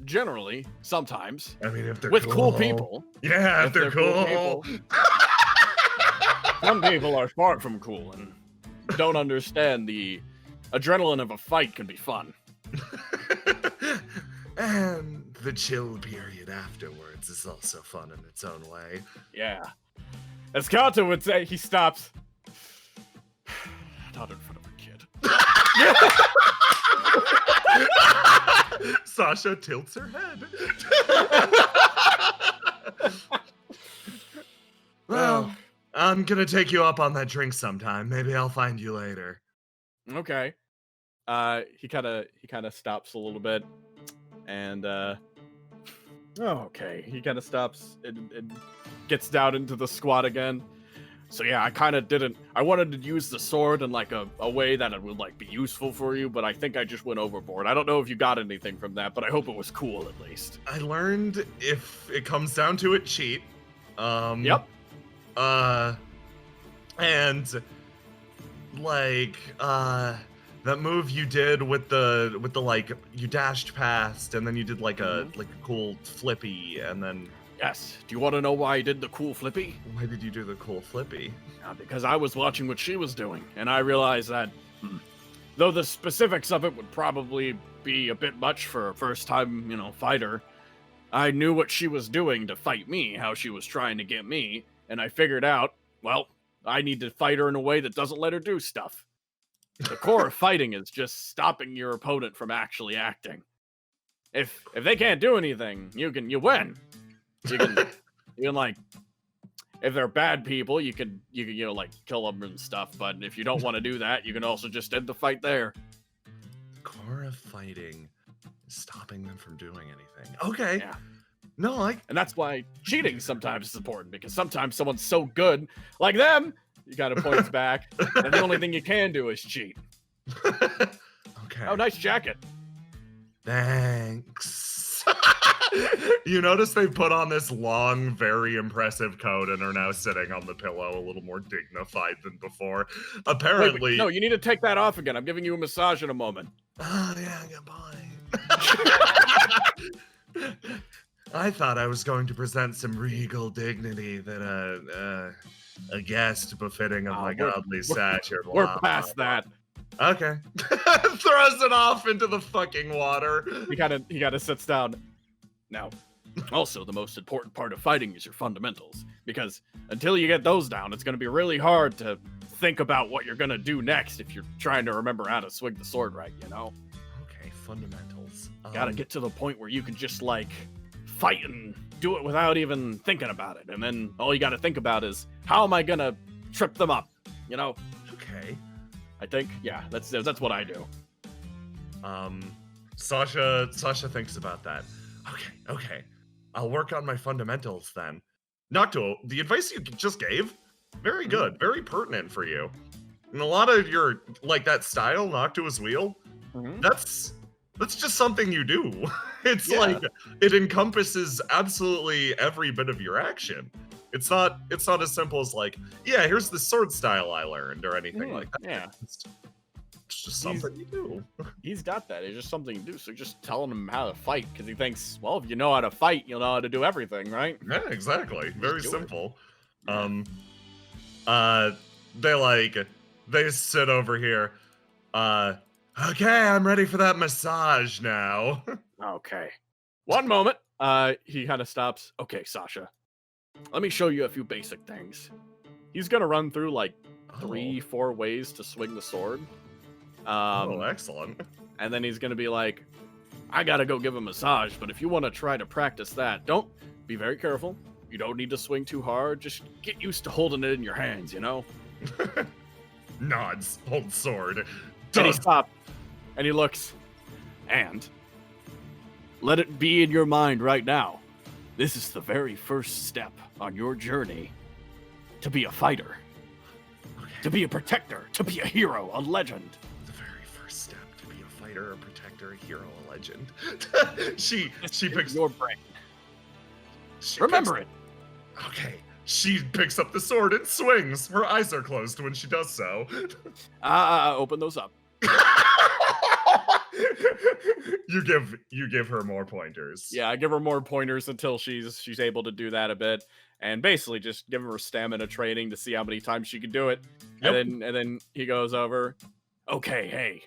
Generally, sometimes. I mean, if they're with cool people. Yeah, if they're cool. Some people are far from cool and don't understand the adrenaline of a fight can be fun. And the chill period afterwards is also fun in its own way. Yeah. As Kato would say, he stops. Not in front of a kid. Sasha tilts her head. Well, I'm gonna take you up on that drink sometime. Maybe I'll find you later. Okay. He kind of stops a little bit. And okay, he kind of stops and gets down into the squat again. So yeah, I wanted to use the sword in like a way that it would like be useful for you, but I think I just went overboard. I don't know if you got anything from that, but I hope it was cool at least. I learned, if it comes down to it, cheat. Yep. And like that move you did with the like, you dashed past and then you did like a cool flippy and then. Yes. Do you want to know why I did the cool flippy? Why did you do the cool flippy? Because I was watching what she was doing, and I realized that, though the specifics of it would probably be a bit much for a first-time, fighter, I knew what she was doing to fight me, how she was trying to get me, and I figured out, well, I need to fight her in a way that doesn't let her do stuff. The core of fighting is just stopping your opponent from actually acting. If they can't do anything, you win. You can like, if they're bad people, you can like kill them and stuff. But if you don't want to do that, you can also just end the fight there. The core of fighting is stopping them from doing anything. Okay. Yeah. No, and that's why cheating sometimes is important, because sometimes someone's so good, like them, you kind of points back, and the only thing you can do is cheat. Okay. Oh, nice jacket. Thanks. You notice they put on this long, very impressive coat and are now sitting on the pillow a little more dignified than before. Apparently... Wait, no, you need to take that off again. I'm giving you a massage in a moment. Oh, yeah, goodbye. I thought I was going to present some regal dignity that a guest befitting of my godly stature. We're past that. Okay. Throws it off into the fucking water. He kind of sits down. Now, also the most important part of fighting is your fundamentals, because until you get those down, it's going to be really hard to think about what you're going to do next if you're trying to remember how to swing the sword right, you know? Okay, fundamentals. Gotta get to the point where you can just, like, fight and do it without even thinking about it. And then all you gotta think about is, how am I gonna trip them up? You know? Okay. I think, yeah, that's what I do. Sasha thinks about that. Okay. I'll work on my fundamentals then. Noctua, the advice you just gave, very good, very pertinent for you. And a lot of your, like, that style, Noctua's wheel, that's just something you do. It's like, it encompasses absolutely every bit of your action. It's not as simple as like, yeah, here's the sword style I learned or anything like that. Yeah. It's just something you do. He's got that. It's just something to do. So just telling him how to fight, because he thinks, well, if you know how to fight, you'll know how to do everything, right? Yeah, exactly. Very simple. Yeah. They sit over here. Okay, I'm ready for that massage now. Okay. One moment. He kind of stops. Okay, Sasha. Let me show you a few basic things. He's gonna run through like 3-4 ways to swing the sword. Excellent. And then he's gonna be like, I gotta go give a massage, but if you want to try to practice that, don't be very careful. You don't need to swing too hard. Just get used to holding it in your hands, you know? Nods, hold sword. And he stops, and he looks, and let it be in your mind right now. This is the very first step on your journey to be a fighter, to be a protector, to be a hero, a legend. The very first step to be a fighter, a protector, a hero, a legend. she picks your brain. Remember it. Okay. She picks up the sword and swings. Her eyes are closed when she does so. Open those up. You give her more pointers. Yeah, I give her more pointers until she's able to do that a bit, and basically just give her stamina training to see how many times she can do it. Yep. And then he goes over. Okay, hey.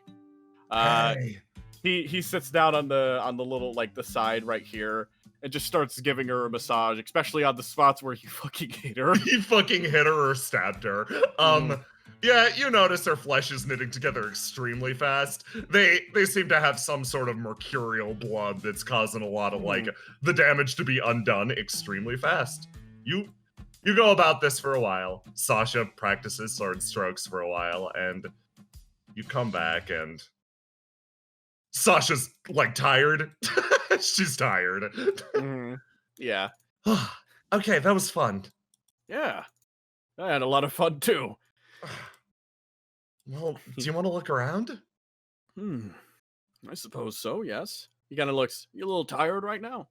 Hey. He sits down on the little, like, the side right here and just starts giving her a massage, especially on the spots where he fucking hit her. He fucking hit her or stabbed her. Yeah, you notice their flesh is knitting together extremely fast. They seem to have some sort of mercurial blood that's causing a lot of like the damage to be undone extremely fast. You go about this for a while. Sasha practices sword strokes for a while, and you come back and Sasha's like tired. She's tired. Yeah. Okay, that was fun. Yeah. I had a lot of fun too. Well, do you want to look around? I suppose so, yes. He kind of looks, you a little tired right now?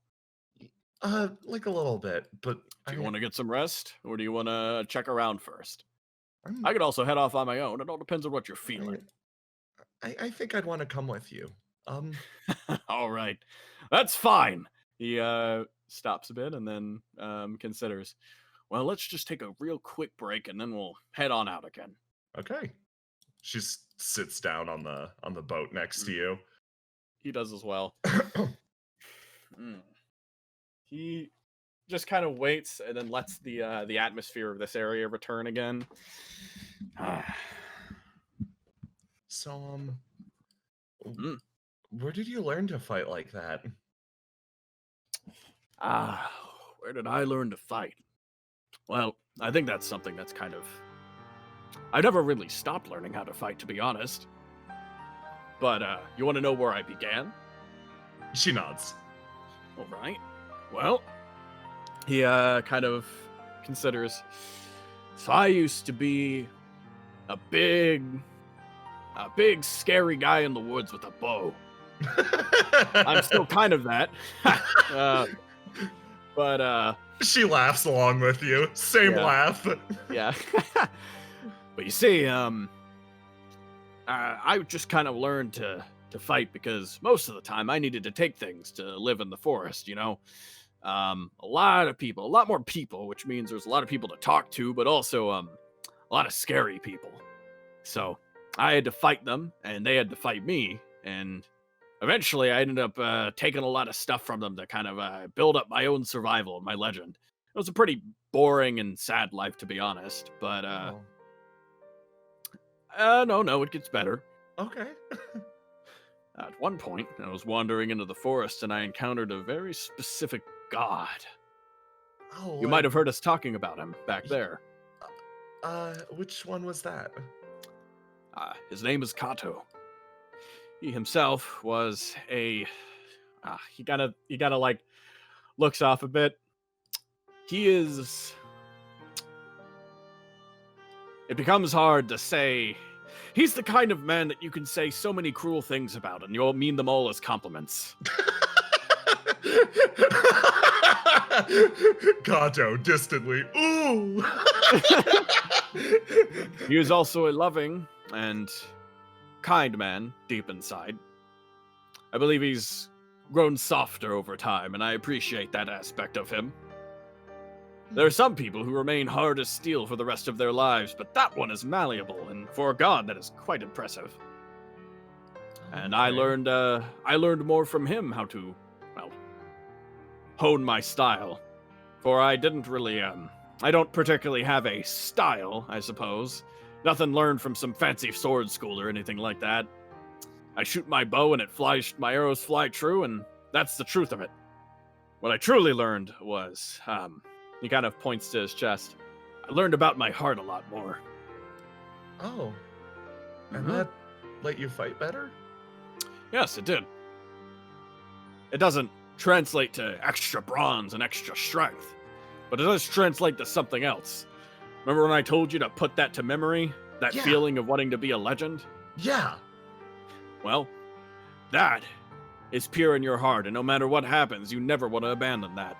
Like a little bit, but Do you want to get some rest, or do you want to check around first? I'm- I could also head off on my own. It all depends on what you're feeling. I think I'd want to come with you. All right. That's fine. He stops a bit and then considers, well, let's just take a real quick break and then we'll head on out again. Okay. She sits down on the boat next to you. He does as well. He just kind of waits and then lets the atmosphere of this area return again. So, where did you learn to fight like that? Where did I learn to fight? Well, I think that's something that's kind of... I never really stopped learning how to fight, to be honest. But, you want to know where I began? She nods. All right. Well, he kind of considers. So I used to be a big, scary guy in the woods with a bow. I'm still kind of that. But she laughs along with you. Same laugh. Yeah. But you see, I just kind of learned to fight because most of the time I needed to take things to live in the forest, you know? A lot more people, which means there's a lot of people to talk to, but also a lot of scary people. So I had to fight them, and they had to fight me, and eventually I ended up taking a lot of stuff from them to kind of build up my own survival and my legend. It was a pretty boring and sad life, to be honest, but no, it gets better. Okay. At one point, I was wandering into the forest and I encountered a very specific god. Oh, You might have heard us talking about him back there. Which one was that? His name is Kato. He himself was he kind of like looks off a bit. He is. It becomes hard to say. He's the kind of man that you can say so many cruel things about, and you'll mean them all as compliments. Kato, distantly. Ooh! He is also a loving and kind man deep inside. I believe he's grown softer over time, and I appreciate that aspect of him. There are some people who remain hard as steel for the rest of their lives, but that one is malleable, and for a god, that is quite impressive. And I learned more from him how to, well, hone my style. For I didn't really, I don't particularly have a style, I suppose. Nothing learned from some fancy sword school or anything like that. I shoot my bow and my arrows fly true, and that's the truth of it. What I truly learned was, he kind of points to his chest. I learned about my heart a lot more. Oh. And that let you fight better? Yes, it did. It doesn't translate to extra bronze and extra strength, but it does translate to something else. Remember when I told you to put that to memory? That feeling of wanting to be a legend? Yeah. Well, that is pure in your heart, and no matter what happens, you never want to abandon that.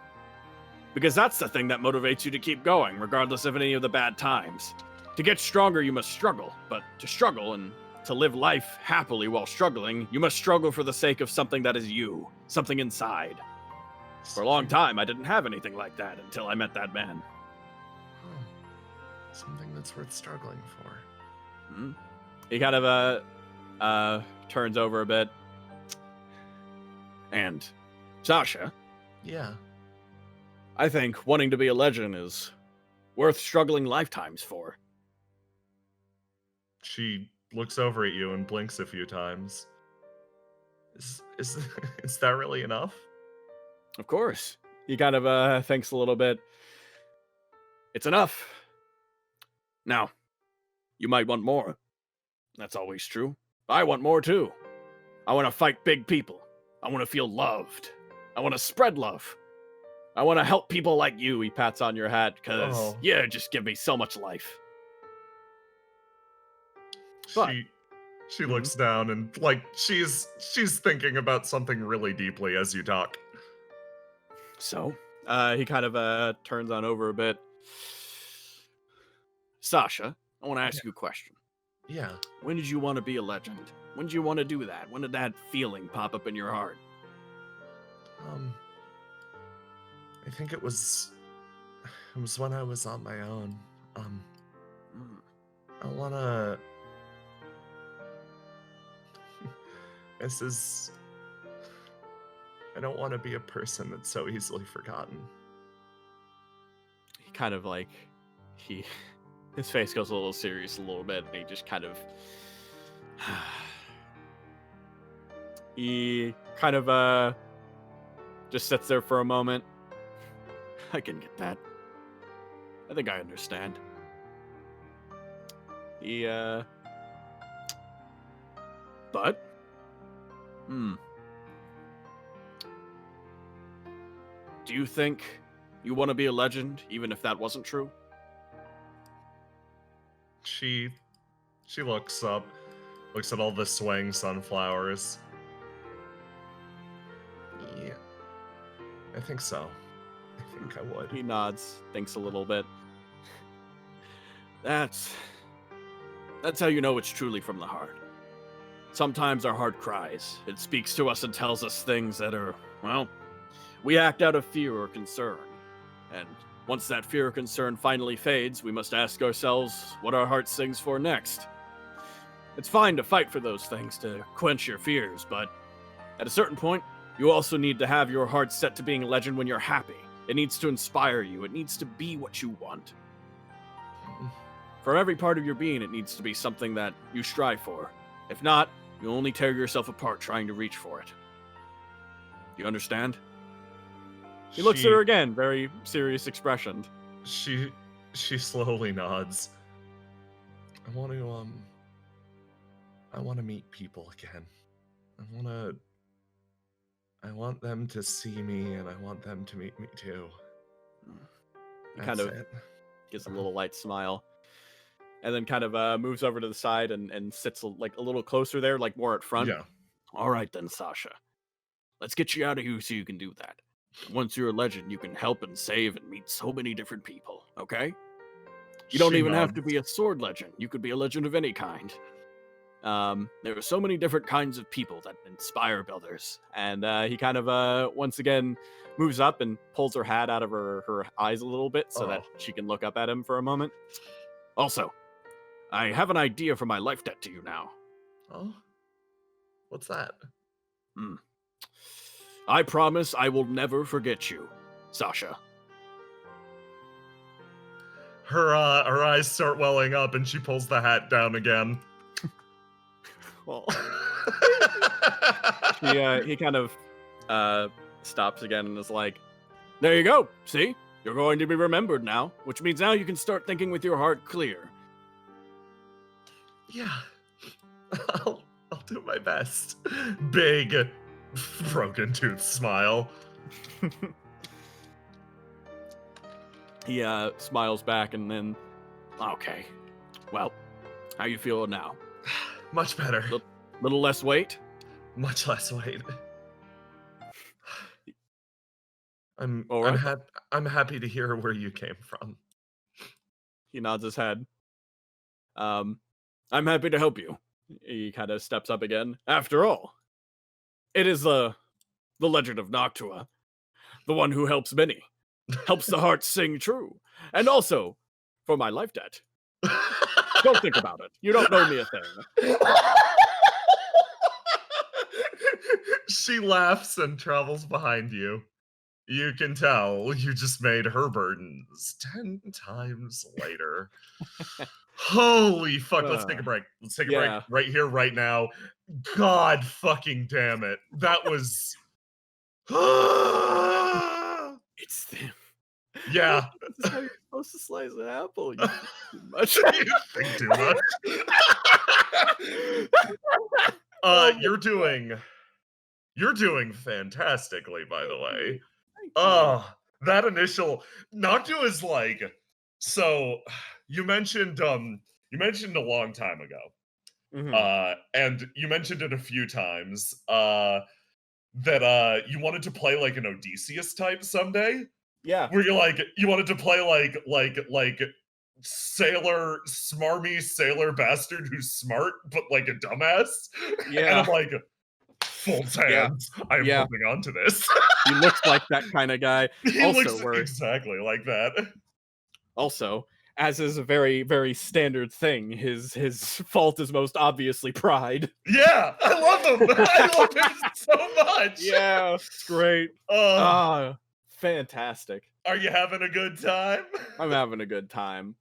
Because that's the thing that motivates you to keep going, regardless of any of the bad times. To get stronger, you must struggle, but to struggle and to live life happily while struggling, you must struggle for the sake of something that is you, something inside. For a long time, I didn't have anything like that until I met that man. Oh. Something that's worth struggling for. He kind of turns over a bit. And Sasha? Yeah. I think wanting to be a legend is worth struggling lifetimes for. She looks over at you and blinks a few times. Is that really enough? Of course. He kind of thinks a little bit. It's enough. Now, you might want more. That's always true. I want more too. I want to fight big people. I want to feel loved. I want to spread love. I want to help people like you. He pats on your hat because just give me so much life. But she looks down and like she's thinking about something really deeply as you talk. So, he kind of turns on over a bit. Sasha, I want to ask you a question. Yeah. When did you want to be a legend? When did you want to do that? When did that feeling pop up in your heart? I think it was when I was on my own. I wanna. I don't want to be a person that's so easily forgotten. He kind of like, his face goes a little serious a little bit, and he just kind of, he kind of just sits there for a moment. I can get that. I think I understand. But, do you think you want to be a legend, even if that wasn't true? She looks up, looks at all the swaying sunflowers. Yeah, I think so. I think I would. He nods, thinks a little bit. That's how you know it's truly from the heart. Sometimes our heart cries. It speaks to us and tells us things that are, well, we act out of fear or concern. And once that fear or concern finally fades, we must ask ourselves what our heart sings for next. It's fine to fight for those things to quench your fears, but at a certain point, you also need to have your heart set to being a legend when you're happy. It needs to inspire you. It needs to be what you want. From every part of your being, it needs to be something that you strive for. If not, you'll only tear yourself apart trying to reach for it. You understand? He looks at her again, very serious expression. She slowly nods. I want to meet people again. I want them to see me, and I want them to meet me too. He kind of gives a little light smile, and then kind of moves over to the side and sits like a little closer there, like more at front. Yeah. All right then, Sasha. Let's get you out of here so you can do that. Once you're a legend, you can help and save and meet so many different people, okay? You don't even have to be a sword legend. You could be a legend of any kind. There are so many different kinds of people that inspire others. And he kind of, once again, moves up and pulls her hat out of her eyes a little bit so that she can look up at him for a moment. Also, I have an idea for my life debt to you now. Oh? What's that? I promise I will never forget you, Sasha. Her eyes start welling up and she pulls the hat down again. Well, he kind of stops again and is like, there you go. See? You're going to be remembered now, which means now you can start thinking with your heart clear. Yeah. I'll do my best. Big, broken tooth smile. He smiles back and then, okay. Well, how you feeling now? Much better. Little less weight? Much less weight. I'm happy to hear where you came from. He nods his head. I'm happy to help you. He kind of steps up again. After all, it is the legend of Noctua, the one who helps many, helps the heart sing true, and also for my life debt. Don't think about it. You don't know me a thing. She laughs and travels behind you. You can tell you just made her burdens 10 times later. Holy fuck, let's take a break. Let's take a break right here, right now. God fucking damn it. That was... It's them. Yeah. This is how you're supposed to slice an apple. You think too much. You think too much. You're doing fantastically, by the way. That initial Noctua is like, so you mentioned a long time ago. Mm-hmm. And you mentioned it a few times that you wanted to play like an Odysseus type someday. Yeah. Where you wanted to play like smarmy sailor bastard who's smart but like a dumbass. Yeah. And I'm like, full hands. I am holding on to this. He looks like that kind of guy. He looks exactly like that. Also, as is a very, very standard thing, his fault is most obviously pride. Yeah, I love him. I love him so much. Yeah, it's great. Fantastic. Are you having a good time? I'm having a good time.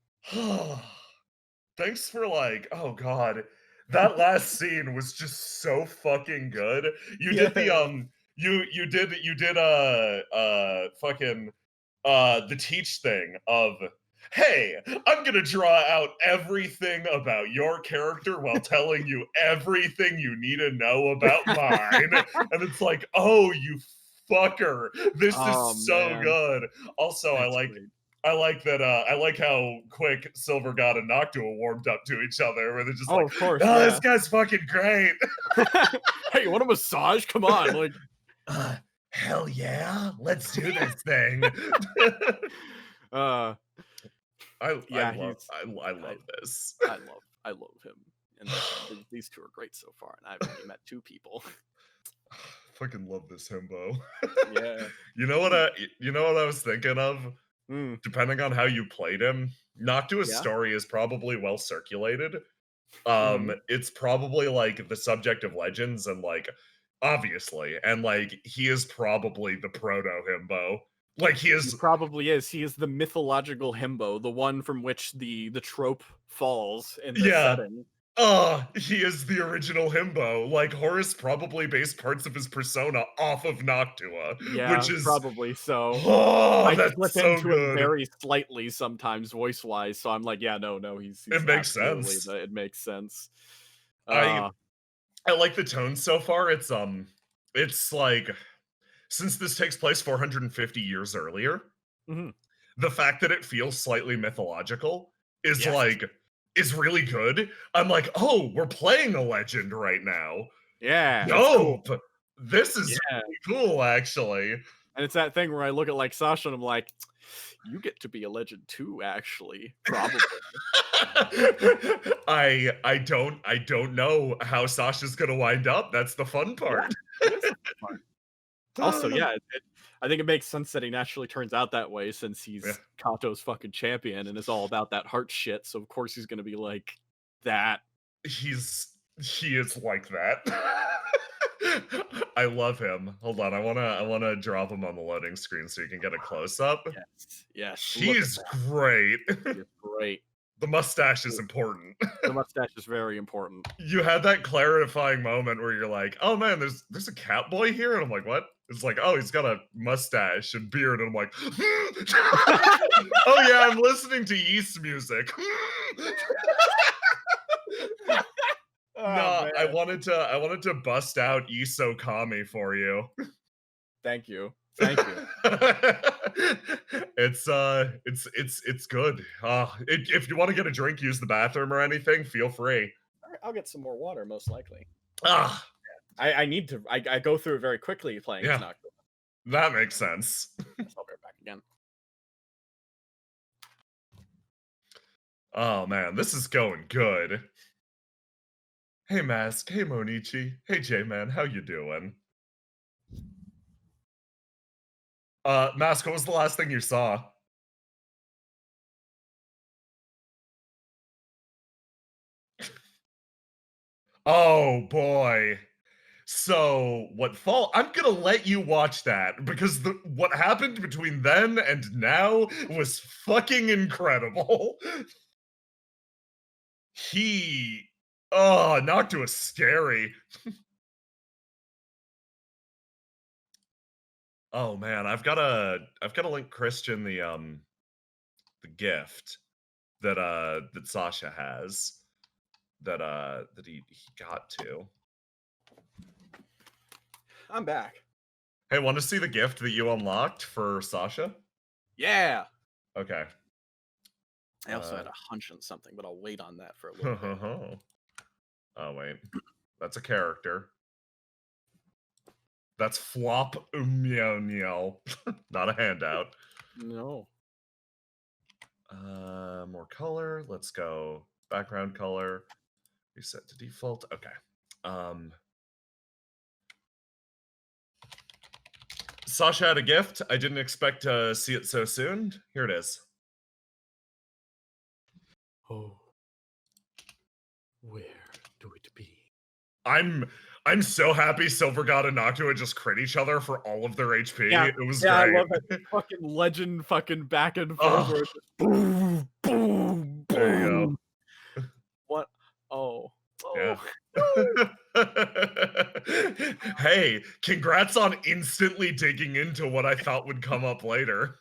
Thanks for oh god. That last scene was just so fucking good. You did the you did fucking the teach thing of, hey, I'm gonna draw out everything about your character while telling you everything you need to know about mine. And it's like, oh, you fucker. This is so good. Also, I like that. I like how quick Silver God and Noctua warmed up to each other. Where they're just of course, this guy's fucking great. Hey, you want a massage? Come on, like, hell yeah, let's do this thing. I love this. I love him, and these two are great so far. And I've only met two people. Fucking love this himbo. Yeah. You know what I was thinking of? Depending on how you played him, Noctua's story is probably well circulated. It's probably like the subject of legends and like obviously, and like he is probably the proto himbo. Like he He is probably is. He is the mythological himbo, the one from which the trope falls in this yeah. setting. He is the original himbo. Like Horace probably based parts of his persona off of Noctua, Yeah, which is probably so. I that's slip so into it good. very slightly sometimes voice-wise, so I'm like, yeah, no, It he's makes absolutely sense. it makes sense. I Uh, I like the tone so far. It's like since this takes place 450 years earlier, mhm. the fact that it feels slightly mythological is Yes. like is really good. I'm like, "Oh, we're playing a legend right now. Yeah, it's cool. Dope. This is Yeah, really cool actually." and it's that thing where I look at, like, Sasha and I'm like, "You get to be a legend too, actually, probably." I don't know how Sasha's gonna wind up. That's the fun Yeah, part. it is the fun part. Also, yeah, I think it makes sense that he naturally turns out that way since Yeah, he's Kato's fucking champion and is all about that heart shit, so of course he's gonna be like that. he is like that. I love him. Hold on, I wanna drop him on the loading screen so you can get a close up. Yes, look at He's that. great. You're great. The mustache is important. The mustache is very important. You had that clarifying moment where you're like, "Oh man, there's a cat boy here," and I'm like, "What?" It's like, "Oh, he's got a mustache and beard," and I'm like, "Oh yeah, I'm listening to Yeast music." Oh, No, I man. wanted to bust out Iso Kami for you. Thank you. Thank you. It's good. If you want to get a drink, use the bathroom or anything, feel free. Alright, I'll get some more water, most likely. Ah, I need to I go through it very quickly playing as yeah, Noctua. that makes sense. I'll be right back again. Oh man, this is going good. Hey Mask, hey Monichi, hey J-Man, how you doing? Mask, what was the last thing you saw? Oh boy. So what fall I'm gonna let you watch that because what happened between then and now was fucking incredible. He Noctua is scary. Oh man, I've gotta link Christian the gift that Sasha has that he got to. I'm back. Hey, want to see the gift that you unlocked for Sasha? Yeah. Okay. I also had a hunch on something, but I'll wait on that for a little bit. Oh wait. That's a character. That's Flop Meow Meow. Not a handout. No. More color. Let's go background color. Reset to default. Okay. Sasha had a gift. I didn't expect to see it so soon. Here it is. Oh. Where do it be? I'm so happy Silver God and Noctua just crit each other for all of their HP. Yeah, It was yeah, great. I love that fucking legend fucking back and forth Oh, where it's just boom, boom, there you boom. go. What? Oh. Yeah. Oh. No. Hey, congrats on instantly digging into what I thought would come up later.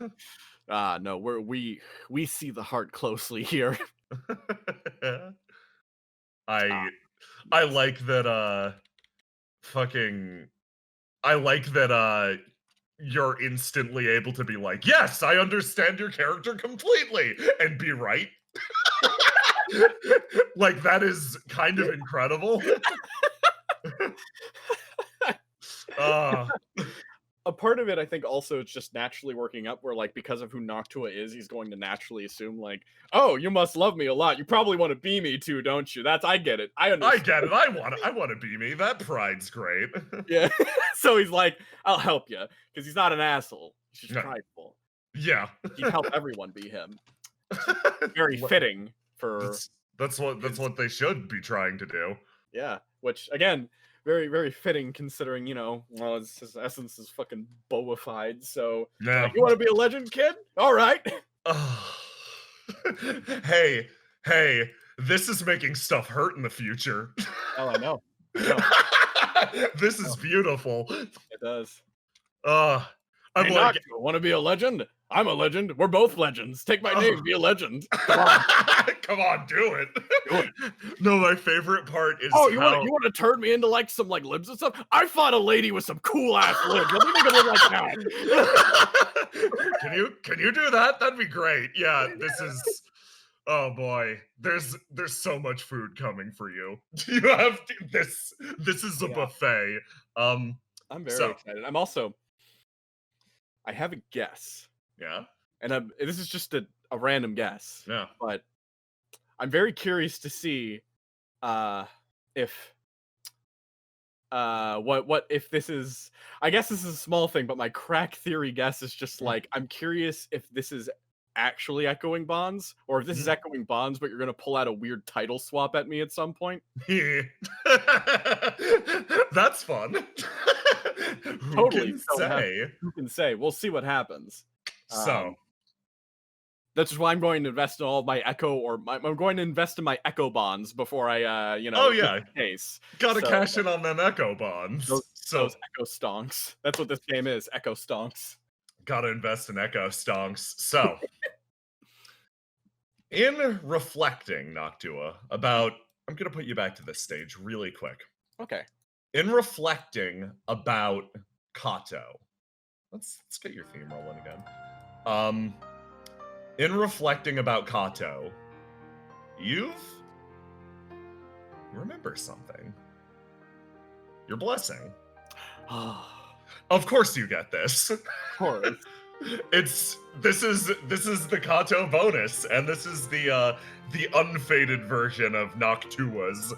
No, we see the heart closely here. I Ah, I like that fucking I like that you're instantly able to be like, "Yes, I understand your character completely," and be right. Like that is kind of incredible. Uh a part of it, I think, also it's just naturally working up where, like, because of who Noctua is, he's going to naturally assume, like, oh, you must love me a lot. You probably want to be me too, don't you? I get it. I I understand. get it. I want to be me. That pride's great. Yeah. So he's like, I'll help you because he's not an asshole. He's just No. prideful. Yeah. He'd help everyone be him. Very fitting for That's That's what they should be trying to do. Yeah, which again, very very fitting considering well his essence is fucking boified. So Yeah. like, you want to be a legend, kid? All right. Hey, this is making stuff hurt in the future. Oh, I know. No, This is beautiful. it does. I'm Hey, like, Noctua, want to be a legend? I'm a legend. We're both legends. Take my name, be a legend. Come on. come on, do it. Do it. No, my favorite part is Oh, you how... want to turn me into like some like libs and stuff? I fought a lady with some cool ass libs. What do you think I look like that? Can you do that? That'd be great. Yeah, this is... Oh boy, there's so much food coming for you. You have this is a buffet. I'm very excited. I have a guess. Yeah. And this is just a random guess. Yeah. But I'm very curious to see if what if this is, I guess this is a small thing, but my crack theory guess is just like, I'm curious if this is actually echoing Bonds, or if this is echoing Bonds, but you're gonna pull out a weird title swap at me at some point. That's fun. Totally. Who can say? We'll see what happens. So that's why I'm going to invest in all my Echo, I'm going to invest in my Echo bonds before I, Oh yeah, case. Gotta cash in on them Echo bonds. Those Echo stonks. That's what this game is. Echo stonks. Gotta invest in Echo stonks. So, in reflecting, Noctua, about, I'm gonna put you back to this stage really quick. Okay. In reflecting about Kato, let's get your theme rolling again. In reflecting about Kato, you remember something. Your blessing. Of course you get this. Of course. This is the Kato bonus, and this is the unfaded version of Noctua's.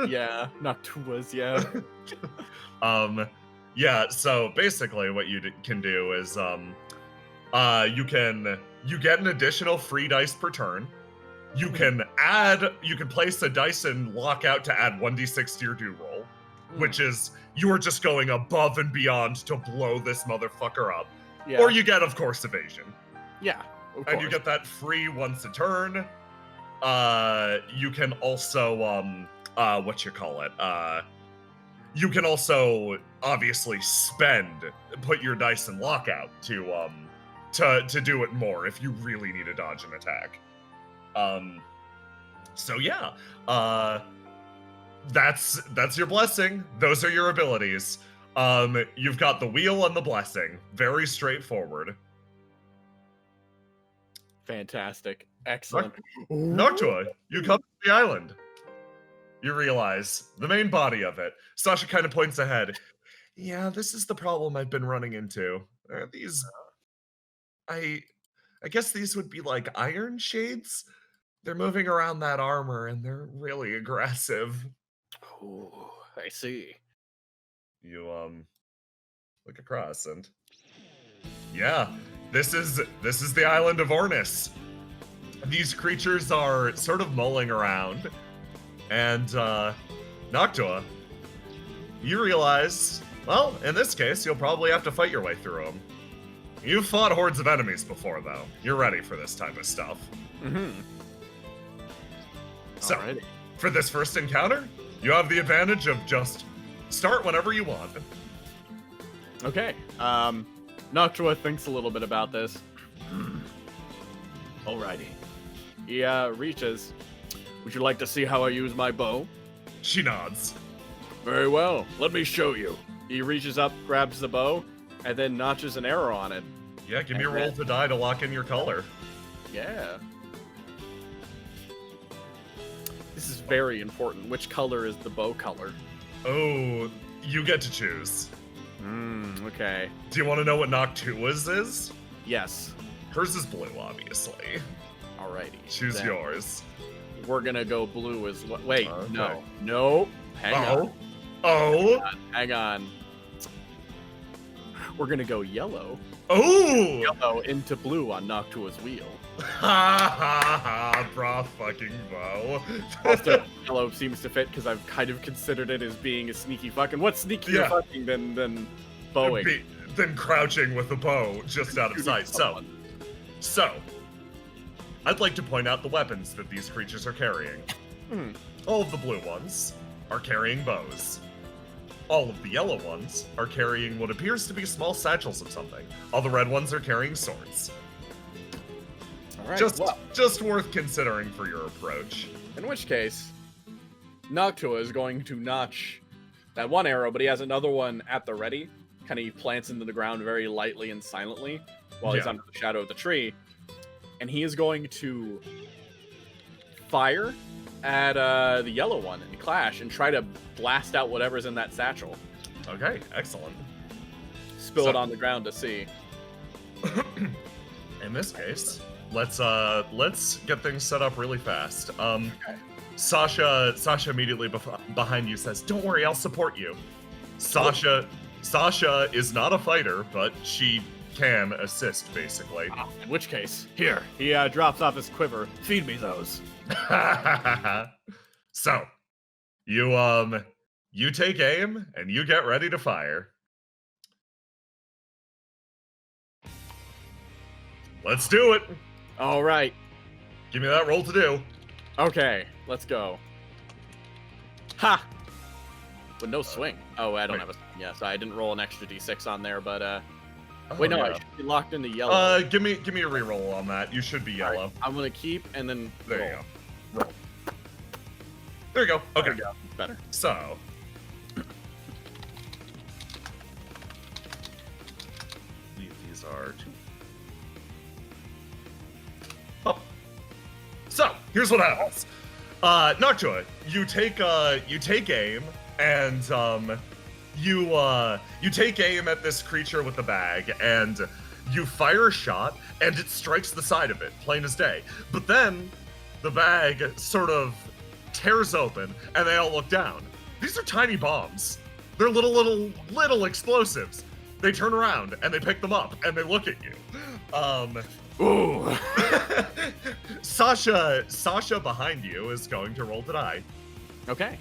Yeah, Noctua's, yeah. Yeah, so basically what you can do is you get an additional free dice per turn. You can place a dice in lockout to add 1d6 to your do roll, which is, you are just going above and beyond to blow this motherfucker up. Yeah. Or you get, of course, evasion. Yeah, of course. And you get that free once a turn. You can also, you can also obviously put your dice in lockout to do it more if you really need to dodge an attack. So yeah, that's your blessing. Those are your abilities. You've got the wheel and the blessing. Very straightforward. Fantastic. Excellent. Noctua, you come to the island. You realize the main body of it. Sasha kind of points ahead. Yeah, this is the problem I've been running into. These, I guess these would be like iron shades. They're moving around that armor and they're really aggressive. Oh, I see. You look across and yeah, this is the island of Ornis. These creatures are sort of mulling around, and Noctua, you realize, well, in this case, you'll probably have to fight your way through them. You've fought hordes of enemies before, though. You're ready for this type of stuff. Mm-hmm. So, alrighty. For this first encounter, you have the advantage of just start whenever you want. Okay. Noctua thinks a little bit about this. Alrighty. He reaches. Would you like to see how I use my bow? She nods. Very well. Let me show you. He reaches up, grabs the bow, and then notches an arrow on it. Yeah, give me a roll to die to lock in your color. Yeah. This is very important. Which color is the bow color? Oh, you get to choose. Okay. Do you want to know what Noctua's is? Yes. Hers is blue, obviously. Alrighty. Choose yours. We're gonna go blue as well. Wait, okay. no. Hang on. Oh. Hang on. we're gonna go yellow. Oh! Yellow into blue on Noctua's wheel. Ha ha ha, bra fucking bow. Also, yellow seems to fit because I've kind of considered it as being a sneaky fucking. What's sneakier fucking than bowing? Than crouching with a bow just out of sight. So, I'd like to point out the weapons that these creatures are carrying. All of the blue ones are carrying bows. All of the yellow ones are carrying what appears to be small satchels of something. All the red ones are carrying swords. All right, just worth considering for your approach. In which case, Noctua is going to notch that one arrow, but he has another one at the ready. Kind of plants into the ground very lightly and silently while he's under the shadow of the tree. And he is going to fire at the yellow one and clash and try to blast out whatever's in that satchel. Okay, excellent. Spill it on the ground to see. In this case, let's get things set up really fast. Okay. Sasha immediately behind you says, "Don't worry, I'll support you." Sasha is not a fighter, but she can assist, basically. In which case, here, he drops off his quiver. Feed me those. So, you take aim and you get ready to fire. Let's do it. All right. Give me that roll to do. Okay, let's go. Ha! With no swing. Oh, I don't have a... Yeah, so I didn't roll an extra d6 on there, but, wait, no, I should be locked into yellow. Give me a reroll on that. You should be yellow. Right, I'm gonna keep, and then There roll. you go. Roll. There you go. Okay. There you go. Better. So... these are two. Oh. So, here's what happens. Noctua, you take aim, and you take aim at this creature with the bag, and you fire a shot, and it strikes the side of it, plain as day. But then the bag sort of tears open, and they all look down. These are tiny bombs. They're little explosives. They turn around and they pick them up and they look at you. Ooh. Sasha behind you is going to roll to die. Okay.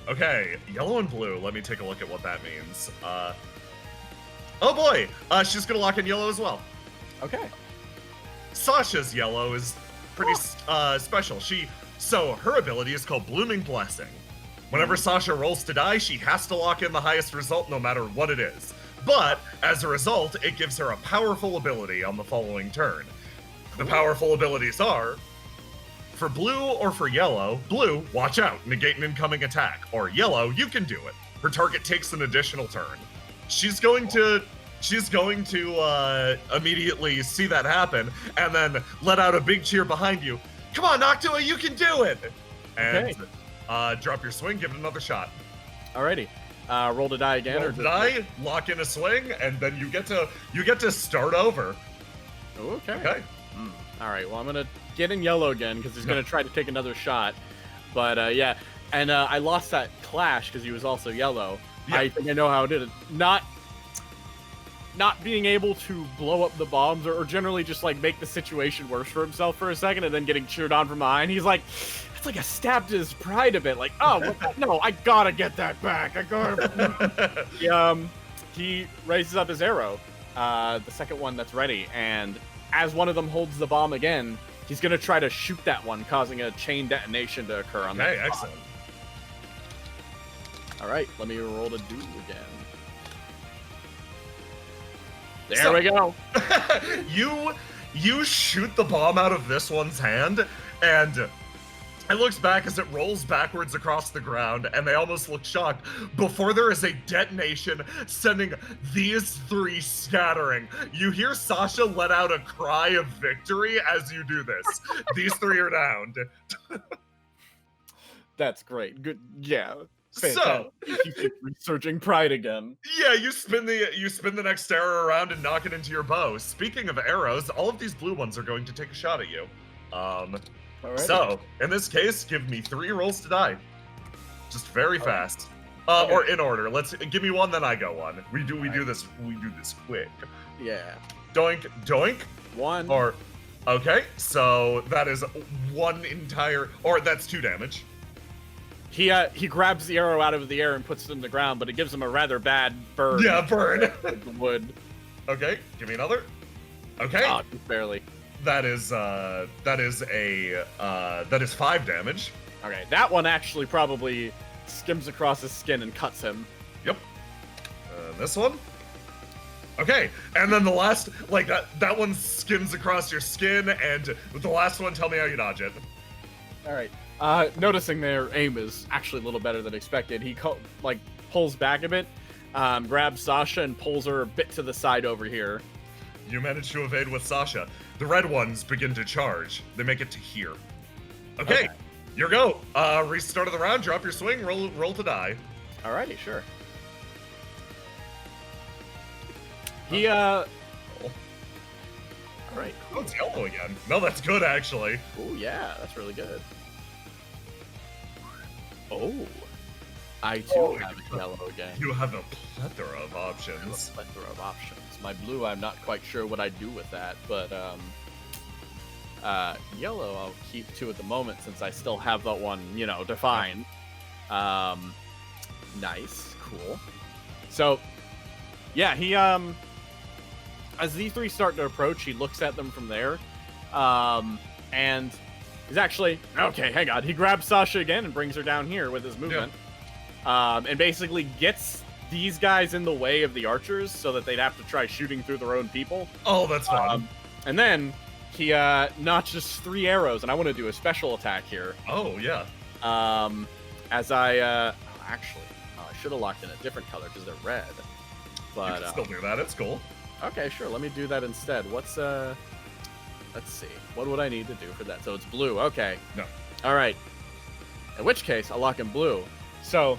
Okay, yellow and blue. Let me take a look at what that means. Oh boy, she's gonna lock in yellow as well. Okay. Sasha's yellow is pretty special. So her ability is called Blooming Blessing. Whenever Sasha rolls to die, she has to lock in the highest result no matter what it is. But, as a result, it gives her a powerful ability on the following turn. The powerful abilities are, for blue or for yellow, blue, watch out, negate an incoming attack. Or yellow, you can do it. Her target takes an additional turn. She's going to immediately see that happen, and then let out a big cheer behind you. Come on, Noctua, you can do it! And drop your swing, give it another shot. Alrighty. Roll to die again, roll to die, lock in a swing, and then you get to start over. Okay. All right. Well, I'm gonna get in yellow again because he's gonna try to take another shot. But yeah, and I lost that clash because he was also yellow. Yeah. I think I know how I did it. Not being able to blow up the bombs or generally just like make the situation worse for himself for a second and then getting cheered on from behind. He's like, it's like I stabbed his pride a bit. Like, oh, no, I gotta get that back. I gotta. He raises up his arrow, the second one that's ready, and as one of them holds the bomb again, he's gonna try to shoot that one, causing a chain detonation to occur on that. Okay, excellent. All right, let me roll to do again. There we go. You shoot the bomb out of this one's hand, and it looks back as it rolls backwards across the ground, and they almost look shocked before there is a detonation sending these three scattering. You hear Sasha let out a cry of victory as you do this. These three are downed. That's great. Good. Yeah. So, you keep researching pride again. Yeah, you spin the next arrow around and knock it into your bow. Speaking of arrows, all of these blue ones are going to take a shot at you. Alrighty. So, in this case, give me 3 rolls to die. Just very fast. Okay. Or in order. Let's give me one, then I go one. We do this quick. Yeah. Doink, doink. 1. Or okay, so that is one entire, or that's 2 damage. He grabs the arrow out of the air and puts it in the ground, but it gives him a rather bad burn. Yeah, burn. With the wood. Okay, give me another. Okay. Just barely. That is 5 damage. Okay, that one actually probably skims across his skin and cuts him. Yep. This one. Okay, and then the last, like that one skims across your skin, and with the last one, tell me how you dodge it. All right. Noticing their aim is actually a little better than expected, he pulls back a bit, grabs Sasha and pulls her a bit to the side over here. You manage to evade with Sasha. The red ones begin to charge. They make it to here. Okay. Your go. Restart of the round. Drop your swing. Roll to die. Alrighty, sure. He All right. Oh, it's yellow again. No, that's good actually. Oh yeah, that's really good. Oh, I too have a yellow again. You have a plethora of options. A plethora of options. My blue, I'm not quite sure what I'd do with that, but yellow I'll keep to at the moment since I still have that one, defined. Nice, cool. So, yeah, he as these three start to approach, he looks at them from there, and he's actually okay. Hang on, he grabs Sasha again and brings her down here with his movement, and basically gets these guys in the way of the archers so that they'd have to try shooting through their own people. Oh, that's fun. And then he notches 3 arrows, and I want to do a special attack here. Oh, yeah. As I actually, I should have locked in a different color because they're red. But you can still do that. It's cool. Okay, sure. Let me do that instead. What's let's see. What would I need to do for that? So it's blue. Okay. No. All right. In which case, I'll lock in blue. So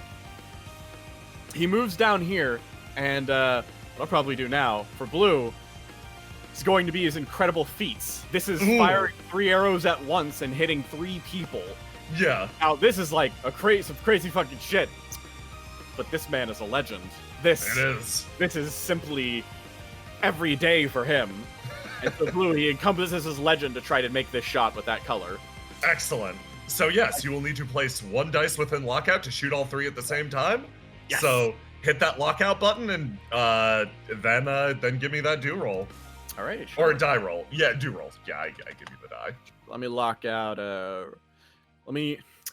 he moves down here, and what I'll probably do now for blue is going to be his incredible feats. This is firing 3 arrows at once and hitting 3 people. Yeah. Now this is like some crazy fucking shit. But this man is a legend. It is. This is simply every day for him. And for blue, he encompasses his legend to try to make this shot with that color. Excellent. So yes, you will need to place 1 dice within lockout to shoot all 3 at the same time. Yes. So hit that lockout button and then give me that do roll. All right. Sure. Or die roll. Yeah, do roll. Yeah, I give you the die. Let me lock out. I'm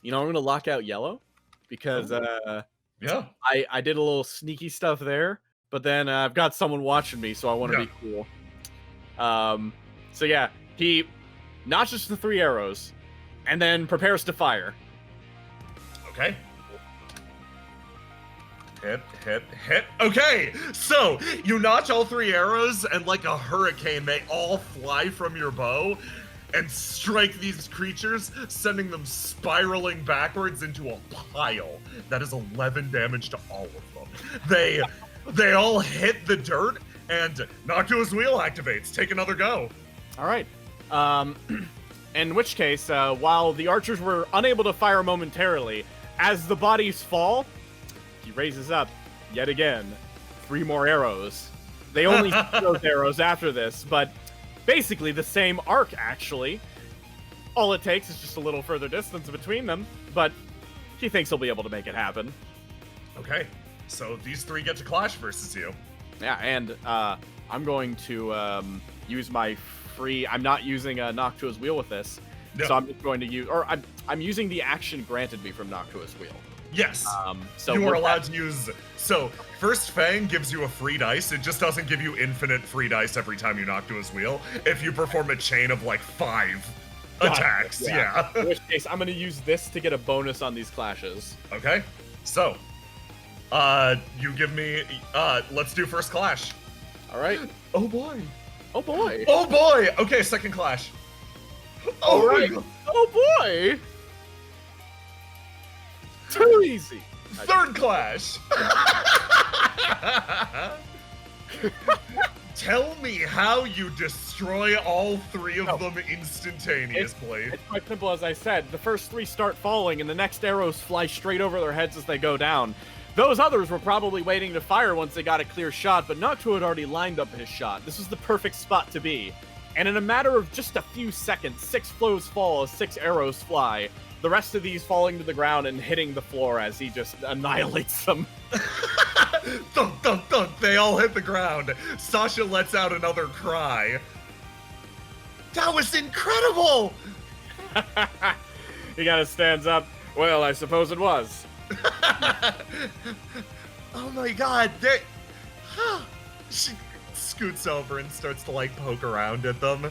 gonna lock out yellow because yeah, I did a little sneaky stuff there, but then I've got someone watching me, so I want to be cool. So yeah, he notches the 3 arrows, and then prepares to fire. Okay. Hit. Okay, so you notch all 3 arrows, and like a hurricane, they all fly from your bow and strike these creatures, sending them spiraling backwards into a pile. That is 11 damage to all of them. They all hit the dirt, and Noctua's wheel activates. Take another go. All right. In which case, while the archers were unable to fire momentarily, as the bodies fall, he raises up yet again 3 more arrows. They only shoot those arrows after this, but basically the same arc, actually. All it takes is just a little further distance between them, but he thinks he'll be able to make it happen. Okay, so these 3 get to clash versus you. Yeah, and I'm going to use my free... I'm not using Noctua's wheel with this, so I'm just going to use... Or I'm using the action granted me from Noctua's wheel. Yes. So you are allowed to use... So, First Fang gives you a free dice. It just doesn't give you infinite free dice every time you Noctua's wheel. If you perform a chain of like 5 attacks, yeah. In which case, I'm going to use this to get a bonus on these clashes. Okay. So, you give me... let's do first clash. All right. Oh boy. Oh boy. Oh boy! Okay, second clash. All right. Oh boy! Too easy. Third clash. Tell me how you destroy all 3 of them instantaneously. It's quite simple, as I said. The first 3 start falling, and the next arrows fly straight over their heads as they go down. Those others were probably waiting to fire once they got a clear shot, but Noctua had already lined up his shot. This was the perfect spot to be. And in a matter of just a few seconds, 6 flows fall as 6 arrows fly. The rest of these falling to the ground and hitting the floor as he just annihilates them. Thunk, thunk, thunk. They all hit the ground. Sasha lets out another cry. That was incredible! He kind of stands up. Well, I suppose it was. Oh my god. She scoots over and starts to, like, poke around at them.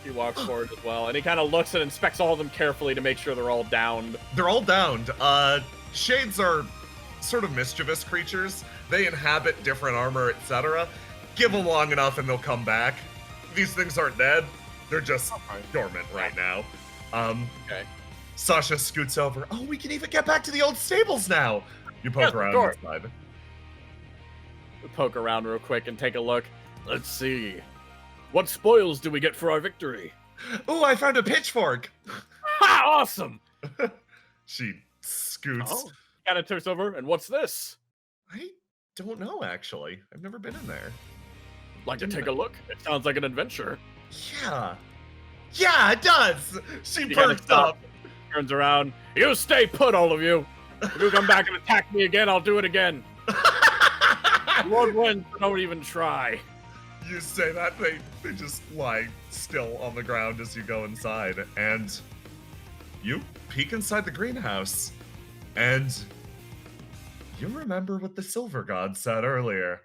He walks forward as well, and he kind of looks and inspects all of them carefully to make sure they're all downed. They're all downed. Shades are sort of mischievous creatures. They inhabit different armor, etc. Give them long enough and they'll come back. These things aren't dead. They're just dormant right now. Okay. Sasha scoots over. Oh, we can even get back to the old stables now. You poke around inside. We poke around real quick and take a look. Let's see. What spoils do we get for our victory? Oh, I found a pitchfork. Ha! Awesome! She scoots. Oh, kind of turns over, and what's this? I don't know, actually. I've never been in there. Like to take a look? It sounds like an adventure. Yeah. Yeah, it does! She perks up. Turns around. You stay put, all of you. If you come back and attack me again, I'll do it again. You won't win, so don't even try. You say that, they just lie still on the ground as you go inside, and you peek inside the greenhouse, and you remember what the Silver God said earlier.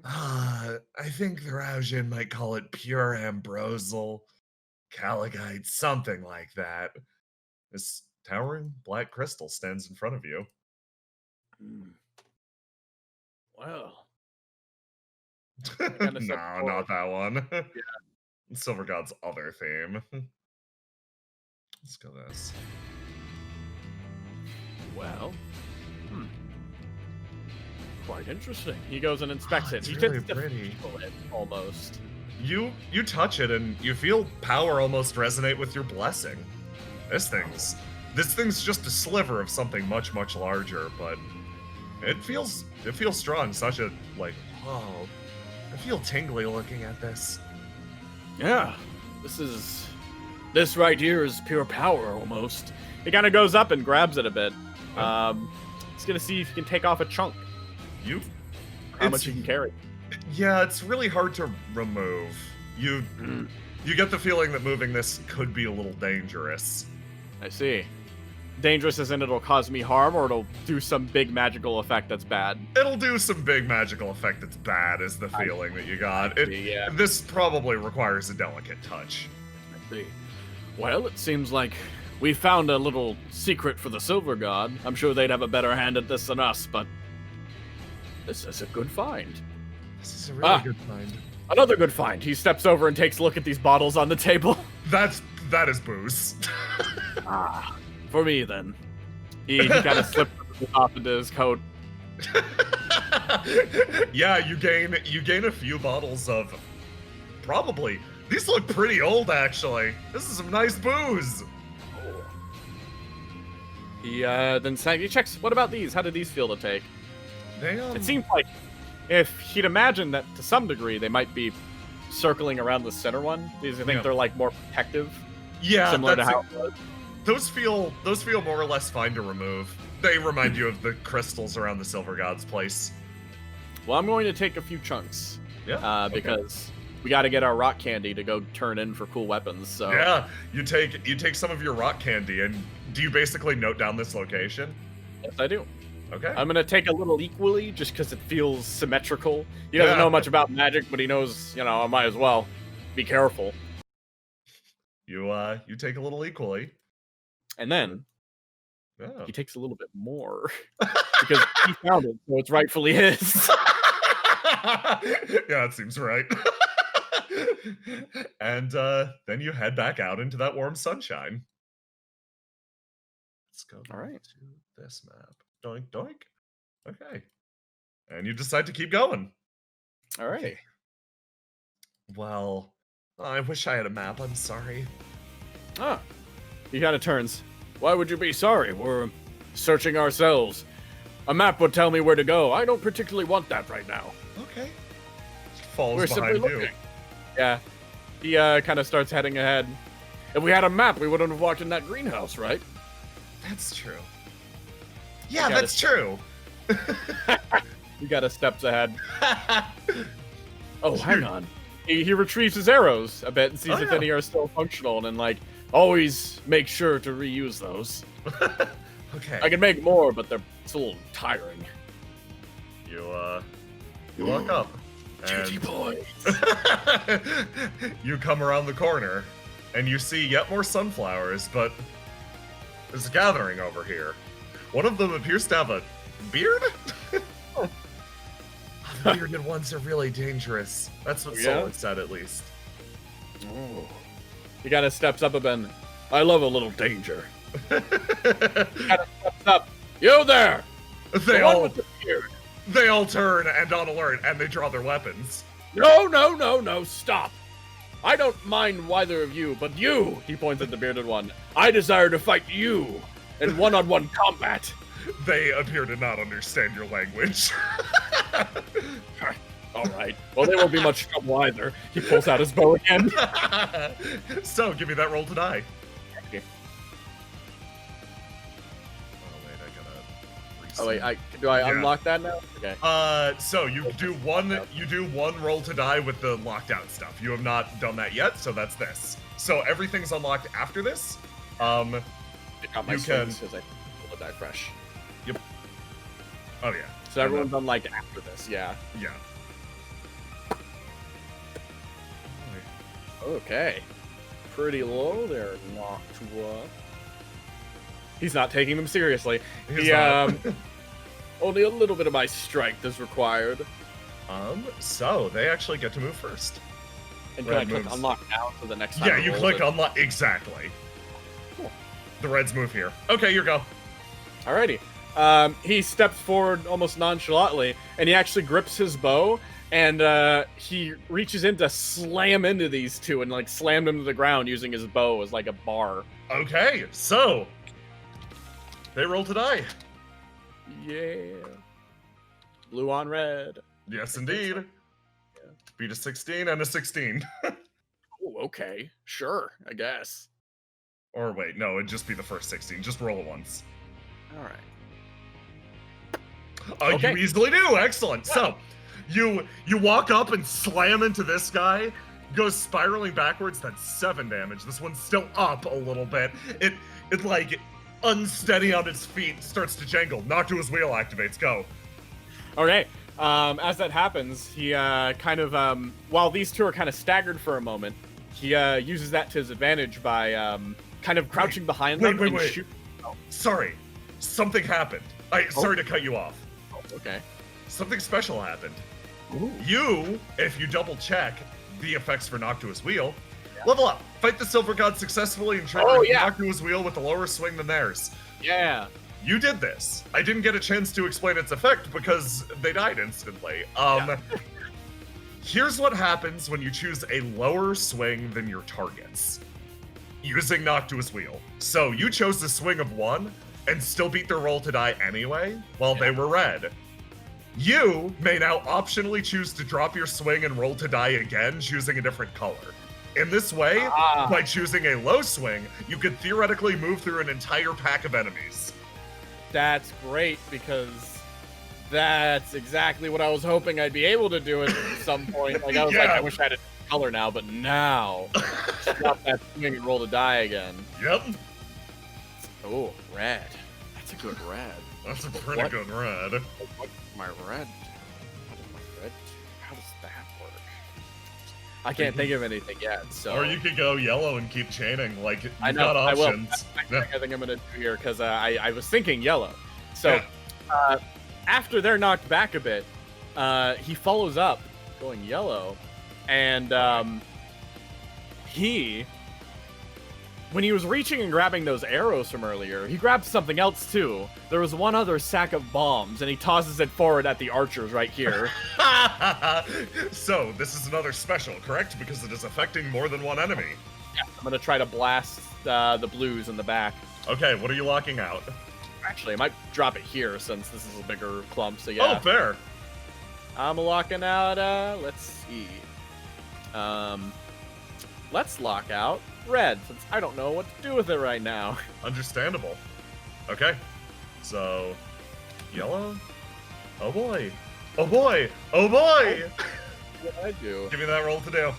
I think the Raujin might call it pure ambrosal, caligite, something like that. This towering black crystal stands in front of you. Well. No, not that one. Yeah. Silver God's other theme. Let's go this. Well. Quite interesting. He goes and inspects it. It's He really tends to pretty. feel it, almost. You touch it and you feel power almost resonate with your blessing. This thing's just a sliver of something much, much larger, but it feels strong. Sasha, like, whoa. I feel tingly looking at this. Yeah, this right here is pure power almost. He kind of goes up and grabs it a bit. He's gonna see if he can take off a chunk. How much you can carry. Yeah, it's really hard to remove. You get the feeling that moving this could be a little dangerous. I see. Dangerous as in it'll cause me harm, or it'll do some big magical effect that's bad? It'll do some big magical effect that's bad, is the feeling that you got. Yeah. This probably requires a delicate touch. I see. Well, it seems like we found a little secret for the Silver God. I'm sure they'd have a better hand at this than us, but this is a good find. This is a really good find. Another good find. He steps over and takes a look at these bottles on the table. That is booze. For me, then. He kind of slipped the top into his coat. Yeah, you gain a few bottles of probably. These look pretty old, actually. This is some nice booze. He he checks. What about these? How did these feel to take? It seems like if he'd imagine that to some degree they might be circling around the center one. These I think they're like more protective. Yeah, similar to how it was. Those feel more or less fine to remove. They remind you of the crystals around the Silver God's place. Well, I'm going to take a few chunks. Yeah. Because we got to get our rock candy to go turn in for cool weapons. So yeah, you take some of your rock candy, and do you basically note down this location? Yes, I do. Okay. I'm gonna take a little equally, just because it feels symmetrical. He doesn't know much about magic, but he knows, I might as well be careful. You take a little equally. And then Yeah. he takes a little bit more because he found it, so it's rightfully his. Yeah, it seems right. And then you head back out into that warm sunshine. Let's go All right. to this map. Doink, doink. Okay. And you decide to keep going. All right. Well, I wish I had a map. I'm sorry. He kind of turns. Why would you be sorry? We're searching ourselves. A map would tell me where to go. I don't particularly want that right now. Okay. Falls We're behind simply you. looking. Yeah. He kind of starts heading ahead. If we had a map, we wouldn't have walked in that greenhouse, right? That's true. Yeah, gotta that's true. You got a steps ahead. Oh, hang on. He retrieves his arrows a bit and sees if any are still functional, and like always make sure to reuse those. Okay. I can make more, but it's a little tiring. You walk up. Cutie boy. You come around the corner, and you see yet more sunflowers, but there's a gathering over here. One of them appears to have a beard? The bearded ones are really dangerous. That's what Solon said, at least. Oh. He kind of steps up a bit. I love a little danger. Kind of steps up. You there! They the all one with the beard. They all turn and on alert, and they draw their weapons. No, stop. I don't mind either of you, but you, he points at the bearded one, I desire to fight you in one-on-one combat. They appear to not understand your language. All right. Well, they won't be much trouble either. He pulls out his bow again. So, give me that roll to die. Okay. Oh wait, do I unlock that now? Okay. So you do one roll to die with the locked out stuff. You have not done that yet, so that's this. So everything's unlocked after this. I got my you swings because I roll to die fresh. Yep. Oh yeah. So everyone's unlocked after this, yeah. Yeah. Okay. Pretty low there, Noctua. He's not taking them seriously. He's not. Only a little bit of my strength is required. So they actually get to move first. And can I click unlock now for the next time? Yeah, you click unlock. Exactly. Cool. The Reds move here. Okay, your go. Alrighty. He steps forward almost nonchalantly, and he actually grips his bow, and he reaches in to slam into these two, and like slam them to the ground using his bow as like a bar. Okay, so they roll to die. Yeah. Blue on red. Yes, indeed. Yeah. Beat a 16 and a 16. Oh, okay. Sure, I guess. Or wait, no, it'd just be the first 16. Just roll it once. All right. You easily do. Excellent. So, you walk up and slam into this guy. Goes spiraling backwards. That's 7 damage. This one's still up a little bit. It like unsteady on its feet, starts to jangle. Noctua's wheel activates. Go. Okay. As that happens, he kind of while these two are kind of staggered for a moment, he uses that to his advantage by kind of crouching behind them and shoot. Oh, sorry, something happened. Sorry to cut you off. Oh, okay. Something special happened. Ooh. You, if you double check the effects for Noctua's wheel, level up. Fight the Silver God successfully and trigger Noctua's wheel with a lower swing than theirs. Yeah. You did this. I didn't get a chance to explain its effect because they died instantly. Here's what happens when you choose a lower swing than your targets. Using Noctua's wheel. So you chose the swing of 1 and still beat their roll to die anyway, while they were red. You may now optionally choose to drop your swing and roll to die again, choosing a different color. In this way, by choosing a low swing, you could theoretically move through an entire pack of enemies. That's great, because that's exactly what I was hoping I'd be able to do at some point. Like, I was like, I wish I had a color now, but now, drop that swing and roll to die again. Yep. Oh, red. That's a good red. That's a pretty good red. What's my red? How does that work? I can't think of anything yet, so... Or you could go yellow and keep chaining, like, you've got I options. will. I think I'm gonna do here, because I was thinking yellow. So, after they're knocked back a bit, he follows up, going yellow, and when he was reaching and grabbing those arrows from earlier, he grabbed something else too. There was one other sack of bombs, and he tosses it forward at the archers right here. So, this is another special, correct? Because it is affecting more than one enemy. Yeah, I'm gonna try to blast the blues in the back. Okay, what are you locking out? Actually, I might drop it here since this is a bigger clump. So yeah. Oh, fair. I'm locking out. Let's see. Let's lock out red since I don't know what to do with it right now. Understandable. Okay. So, yellow. Oh boy. Oh boy. Oh boy. What did I do? Give me that roll to do.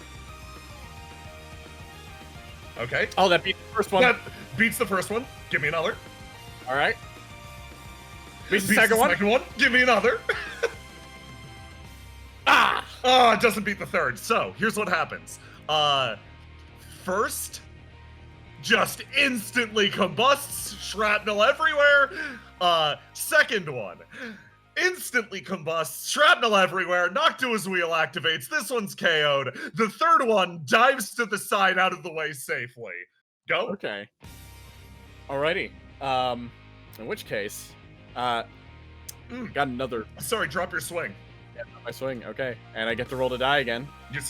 Okay. Oh, that beat the first one. That beats the first one. Give me another. All right. Beats the Beats second one. Second one. Give me another. Ah! Oh, it doesn't beat the third. So, here's what happens. First, just instantly combusts, shrapnel everywhere. Second one, instantly combusts, shrapnel everywhere, Noctua's wheel activates, this one's KO'd. The third one dives to the side out of the way safely. Go. Okay. Alrighty. In which case, got another. Sorry, drop your swing. Yeah, my swing. Okay, and I get to roll to die again.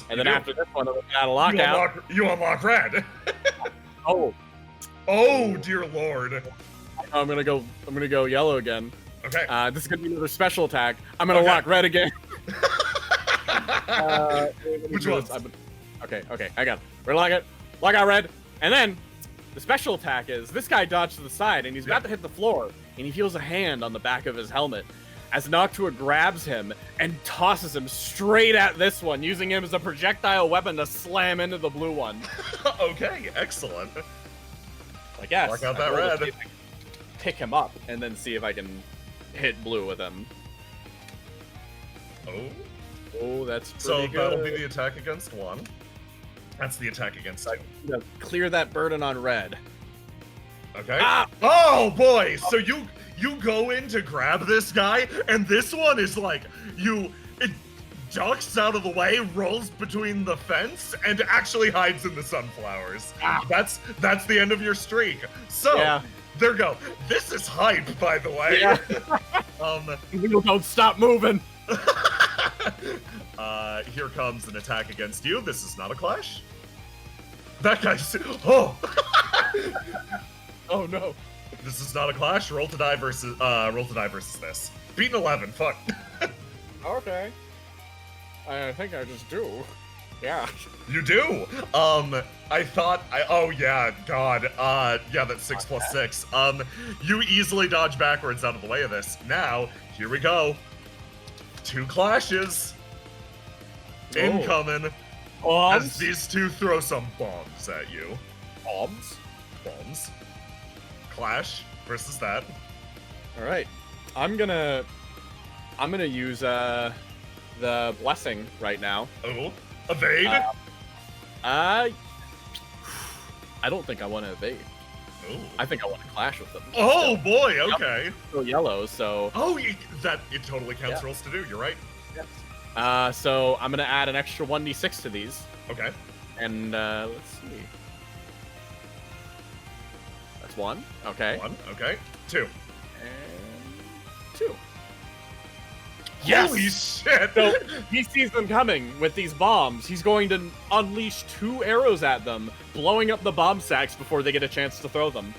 And then do. after this one, I'm got a lockout. You unlock red. Oh. Oh, dear lord. I'm gonna go yellow again. Okay. This is gonna be another special attack. I'm gonna lock red again. Which one? Okay, I got it. We're lock out red, and then the special attack is this guy dodged to the side, and he's about to hit the floor, and he feels a hand on the back of his helmet as Noctua grabs him and tosses him straight at this one, using him as a projectile weapon to slam into the blue one. Okay, excellent. I guess. Lock out that red. Pick him up and then see if I can hit blue with him. Oh, that's pretty So good. that'll be the attack against one. That's the attack against two. Clear that burden on red. Okay. Ah! Oh boy! So you go in to grab this guy, and this one is like it ducks out of the way, rolls between the fence, and actually hides in the sunflowers. Ah. That's the end of your streak. So there you go. This is hype, by the way. Yeah. Wheel don't stop moving. Here comes an attack against you. This is not a clash. That guy's oh. Oh no. This is not a clash. Roll to die versus this. Beat an 11. Fuck. Okay. I think I just do. Yeah. You do. I thought oh yeah, God. Yeah, that's 6 plus 6. You easily dodge backwards out of the way of this. Now, here we go. 2 clashes. Incoming. Bombs? As these two throw some bombs at you. Bombs? Bombs. Clash versus that. All right. I'm gonna use the blessing right now. Oh, evade. I don't think I want to evade. Ooh. I think I want to clash with them. Oh boy. Okay. Still yellow, so. Oh, it totally counts rolls to do. You're right. Yes. So I'm gonna add an extra 1d6 to these. Okay. And let's see. That's 1. Okay. 1. Okay. 2. And 2. Yes! Holy shit! So he sees them coming with these bombs. He's going to unleash 2 arrows at them, blowing up the bomb sacks before they get a chance to throw them.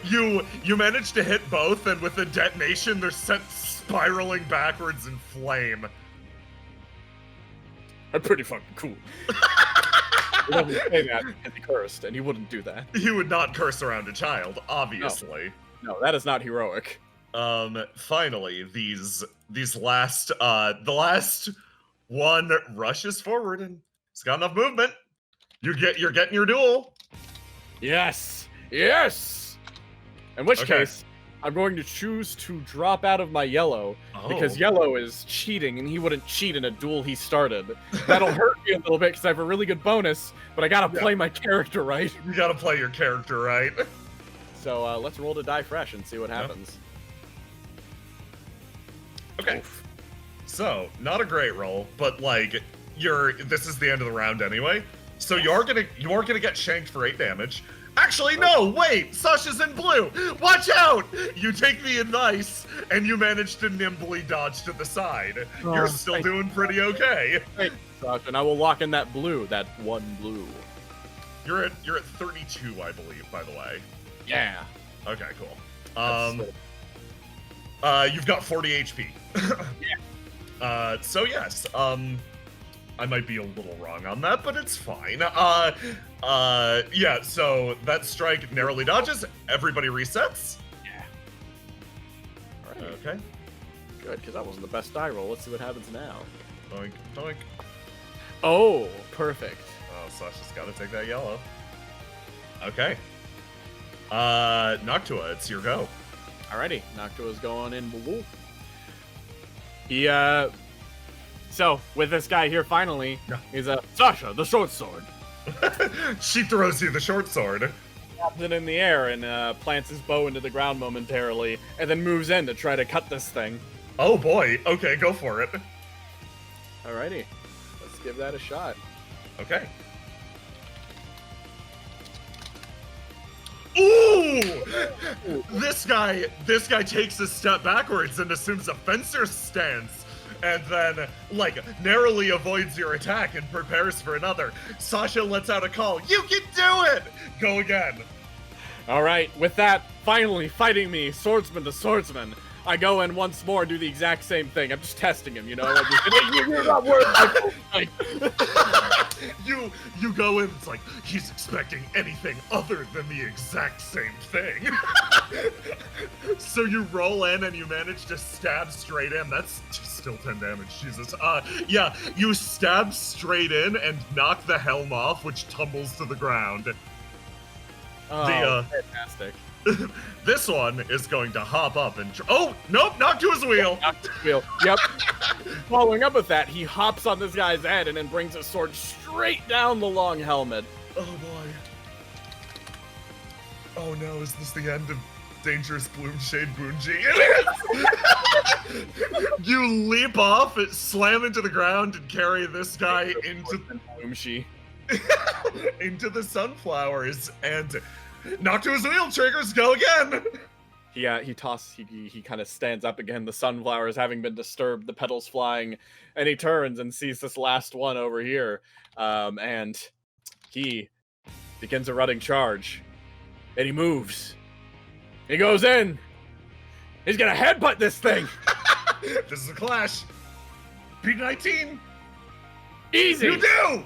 You managed to hit both, and with the detonation, they're sent spiraling backwards in flame. I'm pretty fucking cool. He doesn't say that because he cursed, and he wouldn't do that. He would not curse around a child, obviously. No, that is not heroic. Finally, these last, the last one rushes forward, and it's got enough movement. You're getting your duel. Yes! Yes! In which case, I'm going to choose to drop out of my yellow, because yellow is cheating, and he wouldn't cheat in a duel he started. That'll hurt me a little bit, because I have a really good bonus, but I gotta play my character right. You gotta play your character right. So, let's roll to die fresh and see what happens. Okay. Oof. So, not a great roll, but like this is the end of the round anyway. So you are gonna get shanked for 8 damage. Actually, no, wait! Sasha's in blue! Watch out! You take the advice, and you manage to nimbly dodge to the side. You're still doing pretty okay. Thanks, Sasha, and I will lock in that blue, that 1 blue. You're at 32, I believe, by the way. Yeah. Okay, cool. You've got 40 HP. Yeah. So yes, I might be a little wrong on that, but it's fine. Yeah, so that strike narrowly dodges. Everybody resets. Yeah. All right. Okay. Good, because that wasn't the best die roll. Let's see what happens now. Doink, doink. Oh, perfect. Oh, Sasha's got to take that yellow. Okay. Noctua, it's your go. Alrighty, Noctua's going in. Woo-woo. He, so, with this guy here, finally, Yeah. he's Sasha, the short sword. She throws you the short sword. Drops it in the air and plants his bow into the ground momentarily, and then moves in to try to cut this thing. Oh boy. Okay, go for it. Alrighty, let's give that a shot. Okay. Ooh! This guy takes a step backwards and assumes a fencer's stance, and then, like, narrowly avoids your attack and prepares for another. Sasha lets out a call. You can do it! Go again. Alright, with that, finally fighting me, swordsman to swordsman. I go in once more, do the exact same thing. I'm just testing him, you know? You're not worth my You go in, it's like, he's expecting anything other than the exact same thing. So you roll in and you manage to stab straight in. That's just still 10 damage, Jesus. Yeah, you stab straight in and knock the helm off, which tumbles to the ground. Oh, fantastic. This one is going to hop up and... Oh, nope, knocked to his wheel. Knocked to his wheel. Yep. Following up with that, he hops on this guy's head and then brings his sword straight down the long helmet. Oh, boy. Oh, no, is this the end of Dangerous Bloomshade Boonji? It is! You leap off, slam into the ground, and carry this guy into... Bloomshi. into the sunflowers, and... Knock to his wheel, triggers, go again! He kind of stands up again, the sunflowers having been disturbed, the petals flying, and he turns and sees this last one over here. And he begins a running charge. And he moves. He goes in. He's gonna headbutt this thing! This is a clash. Beat 19. Easy! You do!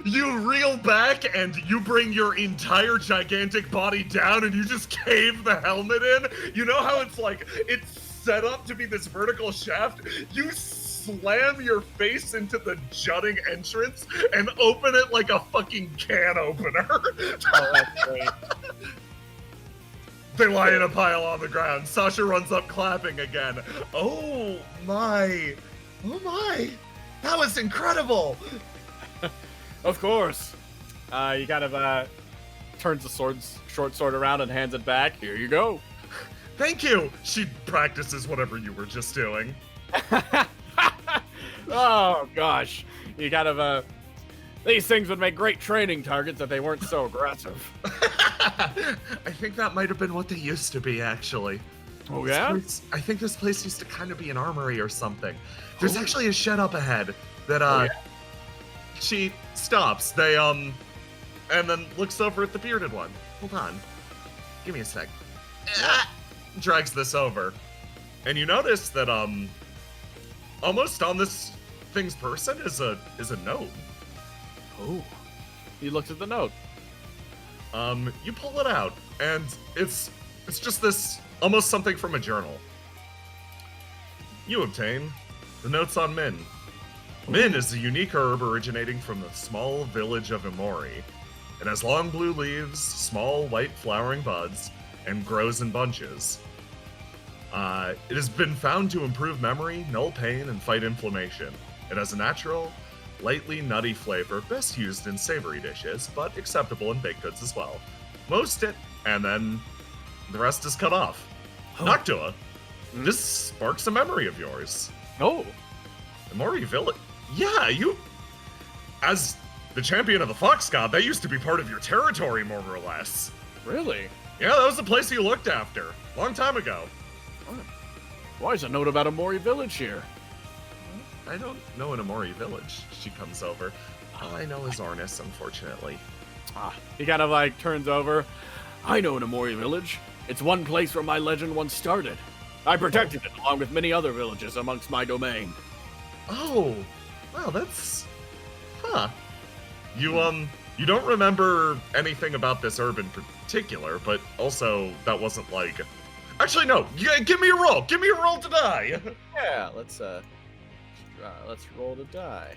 You reel back and you bring your entire gigantic body down and you just cave the helmet in. You know how it's like, it's set up to be this vertical shaft? You slam your face into the jutting entrance and open it like a fucking can opener. Oh, that's great. They lie in a pile on the ground. Sasha runs up clapping again. Oh my. Oh my. That was incredible. Of course. He kind of turns the short sword around and hands it back. Here you go. Thank you. She practices whatever you were just doing. Oh gosh. You kind of these things would make great training targets if they weren't so aggressive. I think that might have been what they used to be, actually. Oh yeah? I think this place used to kind of be an armory or something. There's actually a shed up ahead that she stops. They and then looks over at the bearded one. Hold on. Give me a sec. Drags this over. And you notice that almost on this thing's person is a note. Oh. He looks at the note. You pull it out, and it's just this almost something from a journal. You obtain the notes on Min. Min is a unique herb originating from the small village of Imori. It has long blue leaves, small white flowering buds, and grows in bunches. It has been found to improve memory, null pain, and fight inflammation. It has a natural, lightly nutty flavor, best used in savory dishes, but acceptable in baked goods as well. Most it, and then the rest is cut off. Noctua, this sparks a memory of yours. Oh. Imori Village. Yeah, you... As the champion of the Fox God, that used to be part of your territory, more or less. Really? Yeah, that was the place you looked after. Long time ago. Why is a note about a Mori village here? I don't know an Imori Village. She comes over. All I know is Ornis, unfortunately. He kind of like turns over. I know Namori Village. It's one place where my legend once started. I protected it along with many other villages amongst my domain. Oh, wow, that's... Huh. You don't remember anything about this herb in particular, but also that wasn't like... Actually, no, give me a roll! Give me a roll to die! Yeah, let's roll to die.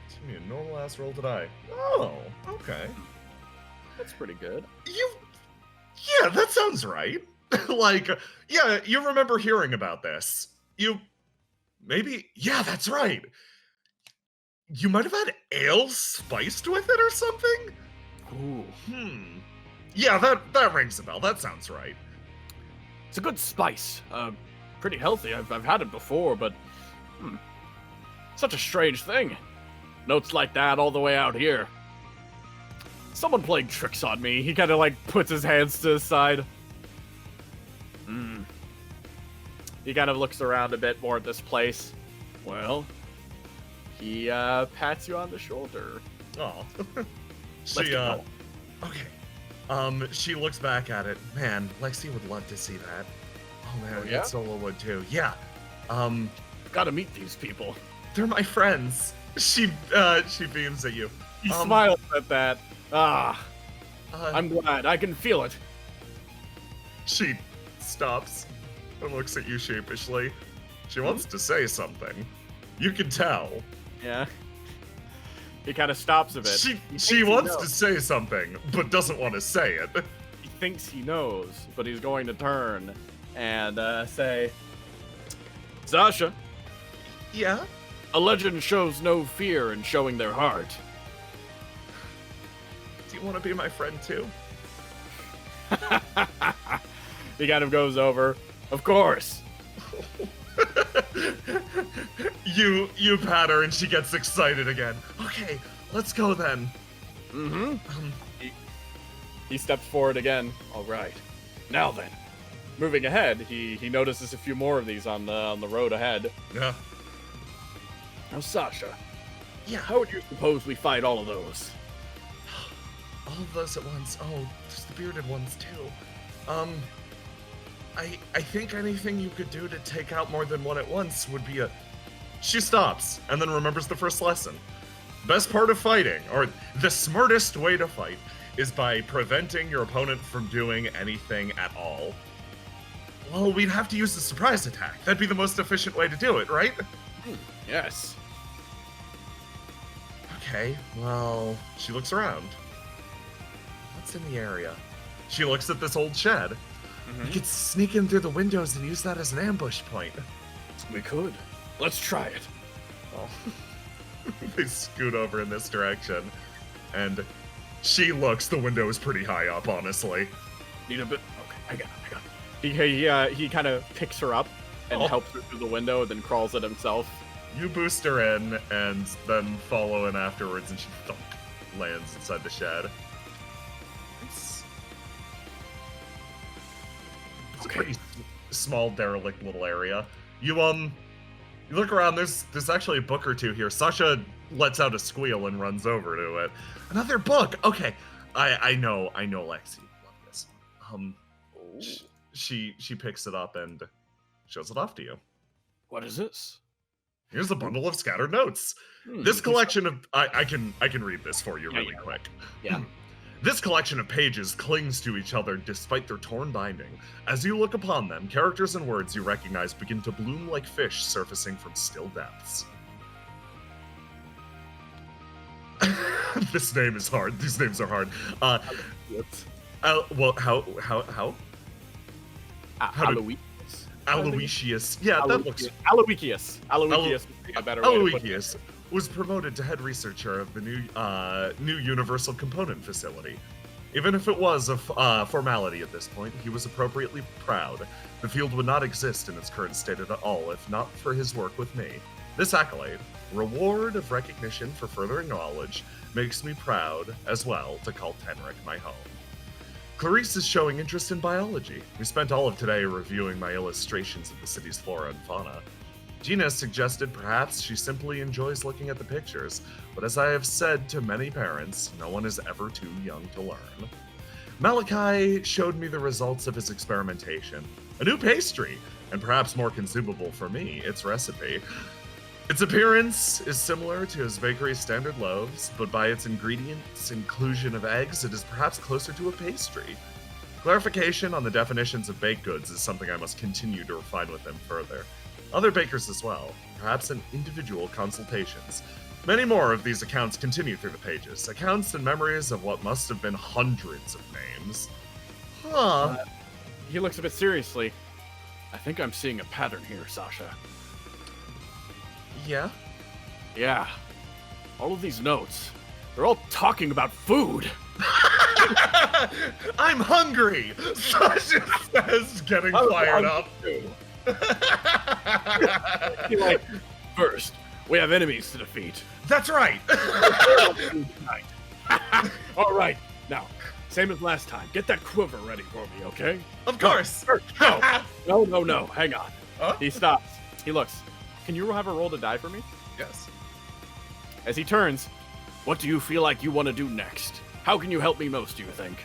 Give me a normal-ass roll to die. Oh, okay. That's pretty good. Yeah, that sounds right. Like, yeah, you remember hearing about this. Yeah, that's right. You might have had ale spiced with it or something? Ooh. Yeah, that rings a bell. That sounds right. It's a good spice. Pretty healthy. I've had it before, but such a strange thing. Notes like that all the way out here. Someone played tricks on me. He kind of like puts his hands to his side. He kind of looks around a bit more at this place. Well, he pats you on the shoulder. Oh. Let's go. Okay. She looks back at it. Man, Lexi would love to see that. Oh man, yeah? Solo would too. Yeah. Gotta meet these people. They're my friends. She beams at you. He smiles at that. I'm glad. I can feel it. She stops and looks at you sheepishly. She wants to say something. You can tell. Yeah. He kind of stops a bit. She wants to say something, but doesn't want to say it. He thinks he knows, but he's going to turn and say, Sasha. Yeah? A legend shows no fear in showing their heart. Do you want to be my friend too? He kind of goes over. Of course. You pat her and she gets excited again. Okay, let's go then. He steps forward again. All right. Now then. Moving ahead, he notices a few more of these on the road ahead. Yeah. Now, Sasha. Yeah. How would you suppose we fight all of those? All of those at once. Oh, there's the bearded ones too. I think anything you could do to take out more than one at once would be a... She stops, and then remembers the first lesson. Best part of fighting, or the smartest way to fight, is by preventing your opponent from doing anything at all. Well, we'd have to use the surprise attack. That'd be the most efficient way to do it, right? Yes. Okay, well, she looks around. What's in the area? She looks at this old shed. We could sneak in through the windows and use that as an ambush point. We could. Let's try it. Oh. They scoot over in this direction, and she looks. The window is pretty high up, honestly. Need a bit. Okay, I got it. He kind of picks her up and helps her through the window, and then crawls it himself. You boost her in, and then follow in afterwards, and she thunk, lands inside the shed. It's a pretty small, derelict little area. You look around. There's actually a book or two here. Sasha lets out a squeal and runs over to it. Another book. Okay, I know Lexi would love this. She picks it up and shows it off to you. What is this? Here's a bundle of scattered notes. This collection of I can read this for you really quick. Yeah. This collection of pages clings to each other despite their torn binding. As you look upon them, characters and words you recognize begin to bloom like fish surfacing from still depths. This name is hard. These names are hard. Well, how? Aloysius. Yeah, that looks... Aloysius. Aloysius would be a better way to put it. Aloysius was promoted to head researcher of the new Universal Component Facility. Even if it was a formality at this point, he was appropriately proud. The field would not exist in its current state at all if not for his work with me. This accolade, reward of recognition for furthering knowledge, makes me proud, as well, to call Tenric my home. Clarice is showing interest in biology. We spent all of today reviewing my illustrations of the city's flora and fauna. Gina suggested perhaps she simply enjoys looking at the pictures, but as I have said to many parents, no one is ever too young to learn. Malachi showed me the results of his experimentation. A new pastry, and perhaps more consumable for me, its recipe. Its appearance is similar to his bakery's standard loaves, but by its ingredients inclusion of eggs, it is perhaps closer to a pastry. Clarification on the definitions of baked goods is something I must continue to refine with him further. Other bakers as well, perhaps in individual consultations. Many more of these accounts continue through the pages, accounts and memories of what must have been hundreds of names. Huh. He looks a bit seriously. I think I'm seeing a pattern here, Sasha. Yeah? Yeah. All of these notes, they're all talking about food. I'm hungry! Sasha says, getting fired up. Like, first, we have enemies to defeat. That's right! All right, now, same as last time. Get that quiver ready for me, okay? Of course! No, hang on. Huh? He stops. He looks. Can you have a roll to die for me? Yes. As he turns, what do you feel like you want to do next? How can you help me most, do you think?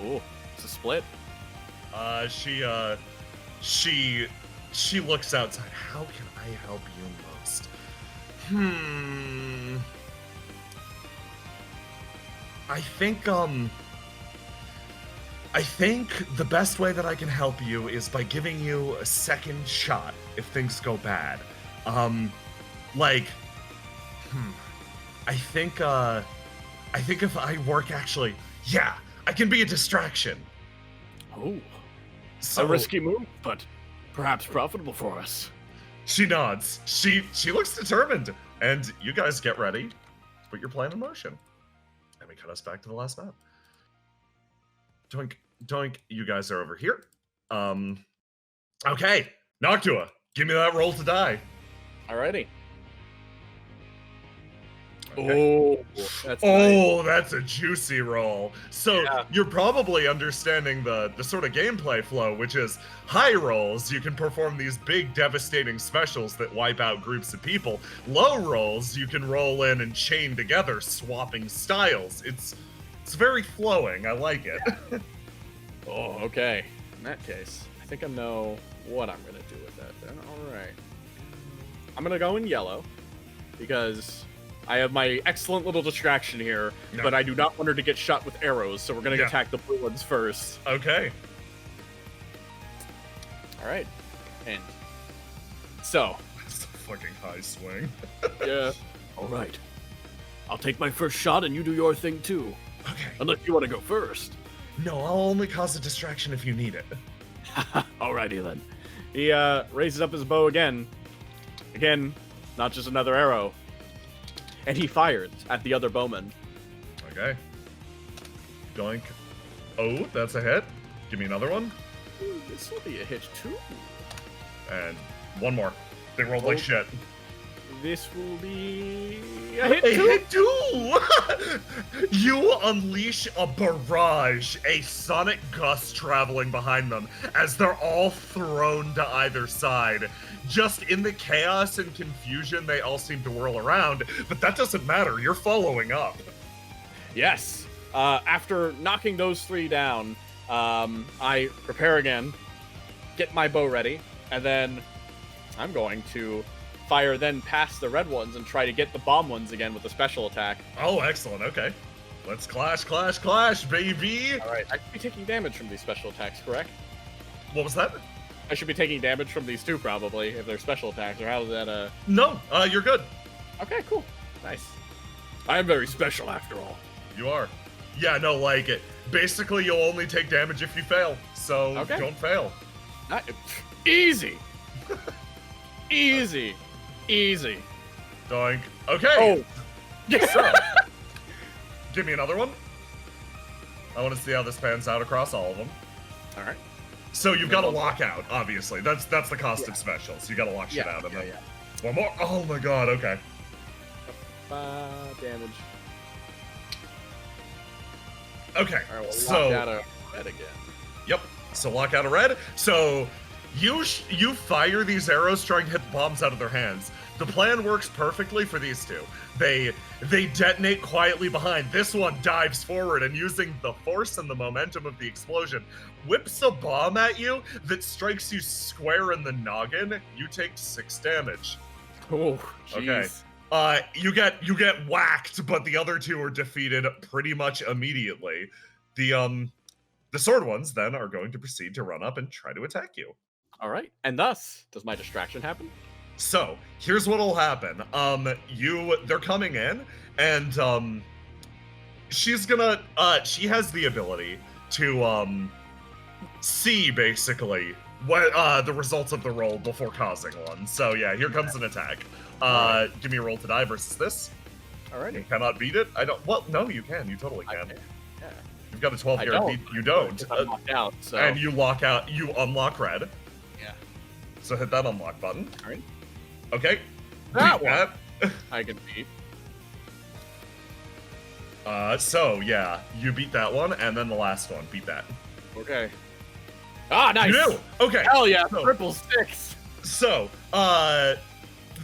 Oh, it's a split. She looks outside. How can I help you most? I think the best way that I can help you is by giving you a second shot if things go bad. I think if I work actually, yeah, I can be a distraction. Oh, So a risky move, but perhaps profitable for us. She nods. She looks determined. And you guys get ready to put your plan in motion. And we cut us back to the last map. Doink, doink, you guys are over here. Okay, Noctua, give me that roll to die. Alrighty. Okay. Oh, that's Oh, that's a juicy roll. So Yeah. you're probably understanding the sort of gameplay flow, which is high rolls, you can perform these big devastating specials that wipe out groups of people. Low rolls, you can roll in and chain together, swapping styles. It's very flowing. I like it. Oh, okay. In that case, I think I know what I'm gonna do with that then. Alright. I'm gonna go in yellow, because I have my excellent little distraction here, No. but I do not want her to get shot with arrows, so we're gonna Yeah. attack the blue ones first. Okay. Alright. And so, That's a fucking high swing. yeah. Alright. I'll take my first shot and you do your thing too. Okay. Unless you want to go first. No, I'll only cause a distraction if you need it. Alrighty then. He raises up his bow again. Again, not just another arrow. And he fires at the other bowman. Okay. Doink. Oh, that's a hit. Give me another one. Ooh, this will be a hit too. And one more. They rolled like shit. This will be a hit A too. hit too! You unleash a barrage, a sonic gust traveling behind them as they're all thrown to either side. Just in the chaos and confusion, they all seem to whirl around, but that doesn't matter. You're following up. Yes. After knocking those three down, I prepare again, get my bow ready, and then I'm going to fire then past the red ones and try to get the bomb ones again with a special attack. Oh, excellent. Okay. Let's clash, clash, clash, baby! Alright, I should be taking damage from these special attacks, correct? What was that? I should be taking damage from these two, probably, if they're special attacks, or how's that, No, you're good. Okay, cool. Nice. I am very special, after all. You are. Yeah, no, like it. Basically, you'll only take damage if you fail, so Okay. don't fail. Not, easy! Easy! Easy. Doink. Okay. Oh! Yes! So, give me another one. I want to see how this pans out across all of them. Alright. So you've got a lockout, obviously. That's the cost of specials. You got to lock shit out of them. One more. Oh my god. Okay. Damage. Okay. Alright, we'll So. lock out a red again. Yep. So lock out a red. So you fire these arrows trying to hit the bombs out of their hands. The plan works perfectly for these two. They detonate quietly behind. This one dives forward and using the force and the momentum of the explosion, whips a bomb at you that strikes you square in the noggin. You take 6 damage. Oh, jeez. Okay. You get whacked, but the other two are defeated pretty much immediately. The sword ones then are going to proceed to run up and try to attack you. All right. And thus, does my distraction happen? So here's what'll happen. They're coming in, and she's gonna. She has the ability to see basically what the results of the roll before causing one. So yeah, here comes an attack. Give me a roll to die versus this. Alrighty. You cannot beat it. I don't. Well, no, you can. You totally can. Yeah. You've got a 12 guarantee. You don't. I'm locked out. So. And you lock out. You unlock red. Yeah. So hit that unlock button. All right. Okay. That one. I can beat. So yeah, you beat that one, and then the last one, beat that. Okay. Ah, nice. You do. Okay. Hell yeah, so, triple 6. So,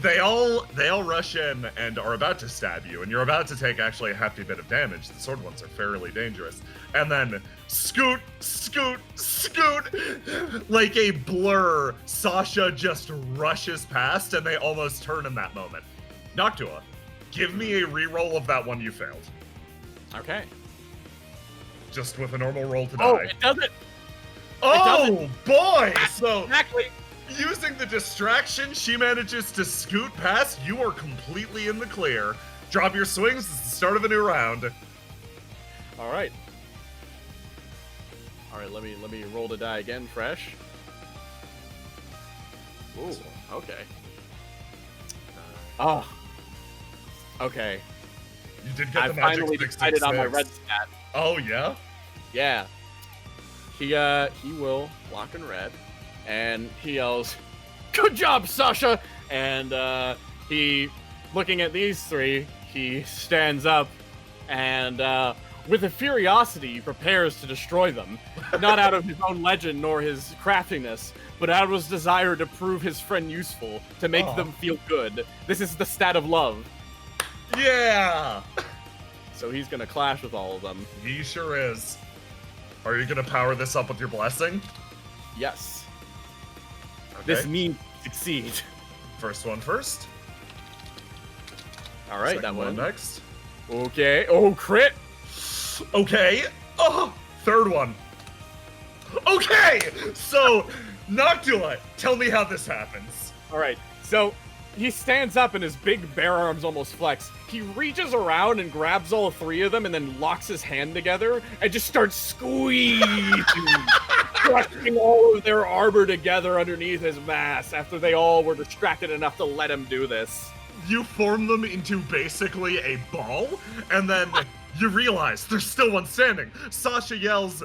they all rush in and are about to stab you, and you're about to take actually a hefty bit of damage. The sword ones are fairly dangerous. And then scoot, scoot, scoot, like a blur. Sasha just rushes past, and they almost turn in that moment. Noctua, give me a reroll of that one you failed. Okay. Just with a normal roll to die. Oh, it doesn't. Oh, boy! So, Exactly. using the distraction, she manages to scoot past. You are completely in the clear. Drop your swings. It's the start of a new round. All right. All right, let me roll the die again, fresh. Ooh, okay. Oh. Okay. You did get I the magic finally 666. decided on my red stat. Oh, yeah? Yeah. He will lock in red, and he yells, "Good job, Sasha!" And he, looking at these three, he stands up and with a furiosity prepares to destroy them, not out of his own legend nor his craftiness, but out of his desire to prove his friend useful, to make them feel good. This is the stat of love. Yeah! So he's gonna clash with all of them. He sure is. Are you gonna power this up with your blessing? Yes. Okay. This means succeed. First one first. All right, Second that one. next. Okay. Oh, crit. Okay. Oh, third one. Okay! So, Noctua, tell me how this happens. All right. So he stands up and his big bare arms almost flex. He reaches around and grabs all three of them and then locks his hand together and just starts squeezing, crushing all of their armor together underneath his mass after they all were distracted enough to let him do this. You form them into basically a ball, and then you realize there's still one standing. Sasha yells,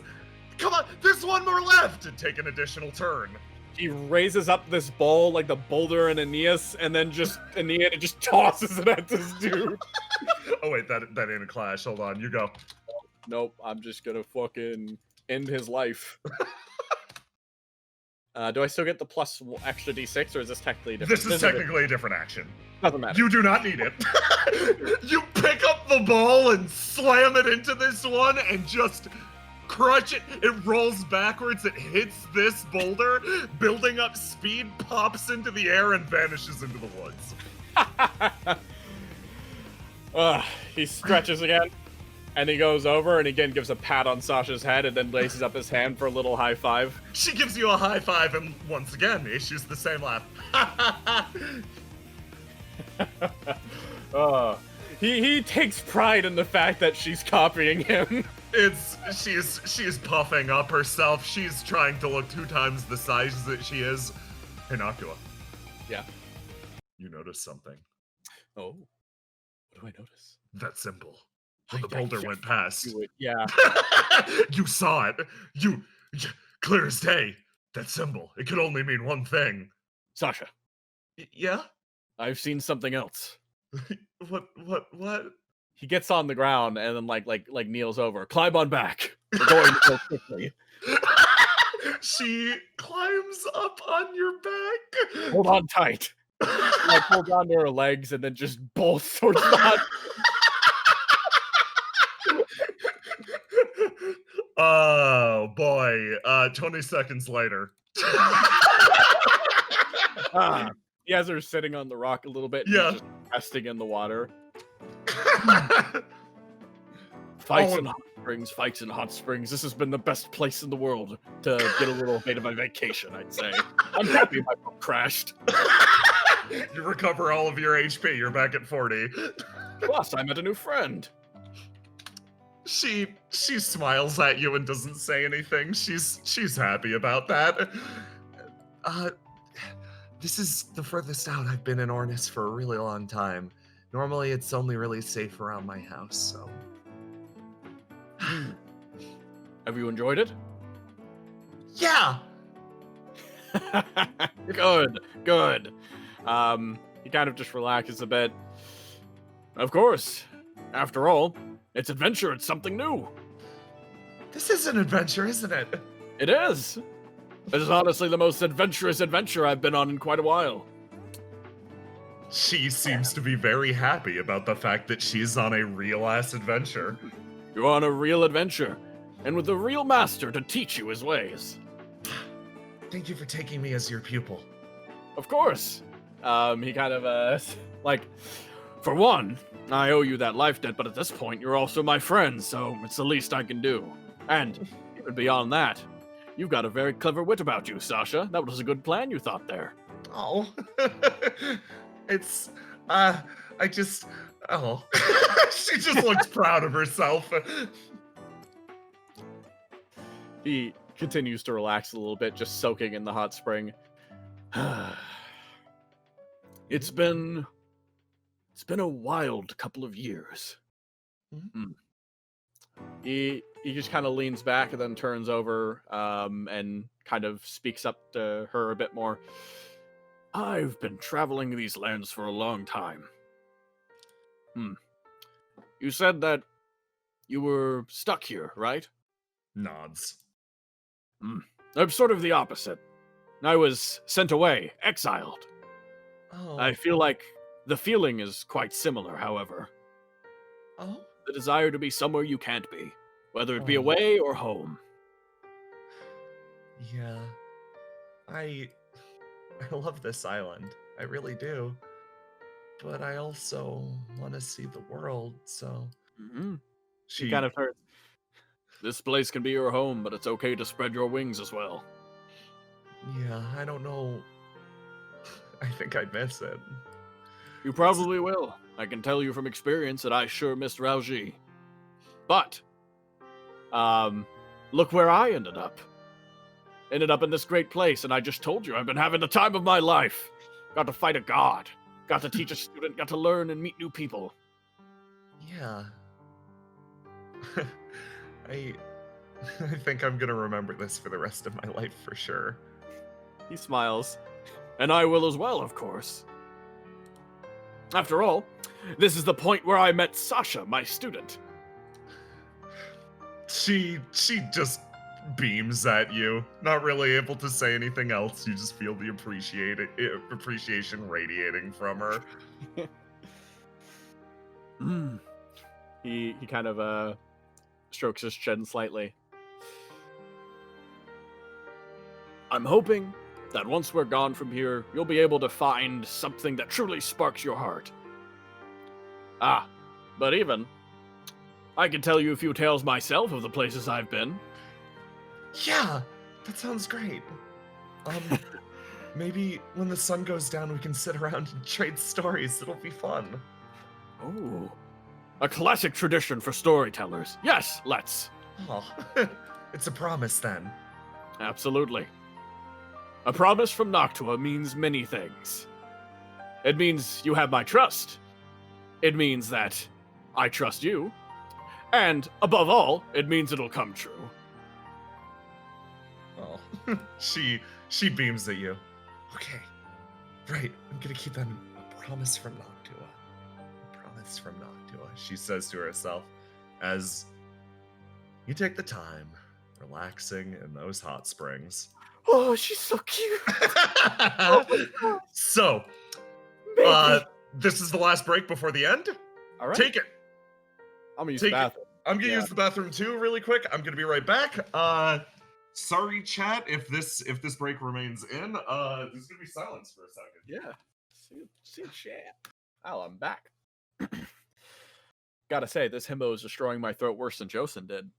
"Come on, there's one more left!" and take an additional turn. He raises up this ball like the boulder in Aeneas, and then just Aeneas just tosses it at this dude. Oh wait, that ain't a clash. Hold on, you go. Nope, I'm just gonna fucking end his life. Do I still get the plus extra d6, or is this technically different? This is technically a different action. Doesn't matter. You do not need it. You pick up the ball and slam it into this one and just crush it. It rolls backwards. It hits this boulder, building up speed, pops into the air, and vanishes into the woods. He stretches again, and he goes over and again gives a pat on Sasha's head and then laces up his hand for a little high five. She gives you a high five and once again issues the same laugh. He takes pride in the fact that she's copying him. She's puffing up herself. She's trying to look 2 times the size that she is. Hey, Noctua. Yeah. You notice something. Oh. What do I notice? That symbol. When the boulder went past. Yeah. You saw it. You clear as day. That symbol. It could only mean one thing. Sasha. Yeah? I've seen something else. What? He gets on the ground and then like kneels over. Climb on back. We're going to go quickly. She climbs up on your back. Hold on tight. Like holds onto her legs and then just bolts towards the hot. Oh boy. 20 seconds later. He has her sitting on the rock a little bit and Yeah. he's just resting in the water. Oh, Fights in hot springs, fights in hot springs. This has been the best place in the world to get a little bit of a vacation, I'd say. I'm happy my boat crashed. you recover all of your HP. You're back at 40. Plus, I met a new friend. She smiles at you and doesn't say anything. She's happy about that. This is the furthest out I've been in Ornis for a really long time. Normally, it's only really safe around my house, so. Have you enjoyed it? Yeah! Good, good. He kind of just relaxes a bit. Of course. After all, it's adventure, it's something new. This is an adventure, isn't it? It is. This is honestly the most adventurous adventure I've been on in quite a while. She seems to be very happy about the fact that she's on a real-ass adventure. You're on a real adventure, and with a real master to teach you his ways. Thank you for taking me as your pupil. Of course. He kind of, like, for one, I owe you that life debt, but at this point, you're also my friend, so it's the least I can do. And even beyond that, you've got a very clever wit about you, Sasha. That was a good plan you thought there. Oh. It's, oh. She just looks proud of herself. He continues to relax a little bit, just soaking in the hot spring. It's been a wild couple of years. He just kind of leans back and then turns over and kind of speaks up to her a bit more. I've been traveling these lands for a long time. You said that you were stuck here, right? Nods. I'm sort of the opposite. I was sent away, exiled. Oh. I feel like the feeling is quite similar, however. Oh? The desire to be somewhere you can't be, whether it be Oh. away or home. Yeah. I love this island. I really do. But I also want to see the world, so... She kind of hurts. This place can be your home, but it's okay to spread your wings as well. Yeah, I don't know. I think I'd miss it. You probably will. I can tell you from experience that I sure missed Rauji. But, look where I ended up. Ended up in this great place, and I just told you I've been having the time of my life. Got to fight a god. Got to teach a student. Got to learn and meet new people. Yeah. I think I'm gonna remember this for the rest of my life for sure. He smiles. And I will as well, of course. After all, this is the point where I met Sasha, my student. She just beams at you, not really able to say anything else. You just feel the appreciation radiating from her. He kind of strokes his chin slightly. I'm hoping that once we're gone from here, you'll be able to find something that truly sparks your heart. But even, I can tell you a few tales myself of the places I've been. Yeah, that sounds great. Maybe when the sun goes down, we can sit around and trade stories. It'll be fun. Oh, a classic tradition for storytellers. Yes, let's. Oh, it's a promise then. Absolutely. A promise from Noctua means many things. It means you have my trust. It means that I trust you. And, above all, it means it'll come true. Oh, she beams at you. Okay, right, I'm gonna keep that a promise from Noctua. A promise from Noctua, she says to herself as you take the time relaxing in those hot springs. Oh, she's so cute. So, This is the last break before the end. All right. Take it. I'm gonna use Take the it. bathroom. I'm gonna Yeah. use the bathroom too, really quick. I'm gonna be right back. Sorry, chat, if this break remains in. There's gonna be silence for a second. Yeah. See chat. Oh, I'm back. Gotta say, this himbo is destroying my throat worse than Josen did.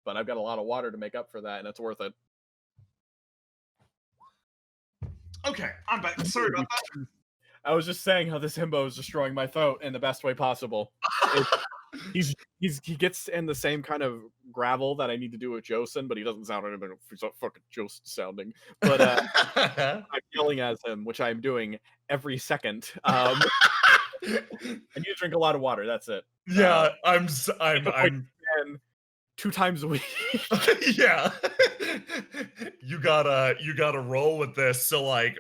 But I've got a lot of water to make up for that, and it's worth it. Okay, I'm back. Sorry about that. I was just saying how this himbo is destroying my throat in the best way possible. He gets in the same kind of gravel that I need to do with Josen, but he doesn't sound anything. He's not fucking Josen sounding. But I'm yelling at him, which I'm doing every second. I need to drink a lot of water. That's it. Yeah, I'm 2 times a week. Yeah. You gotta roll with this. So like,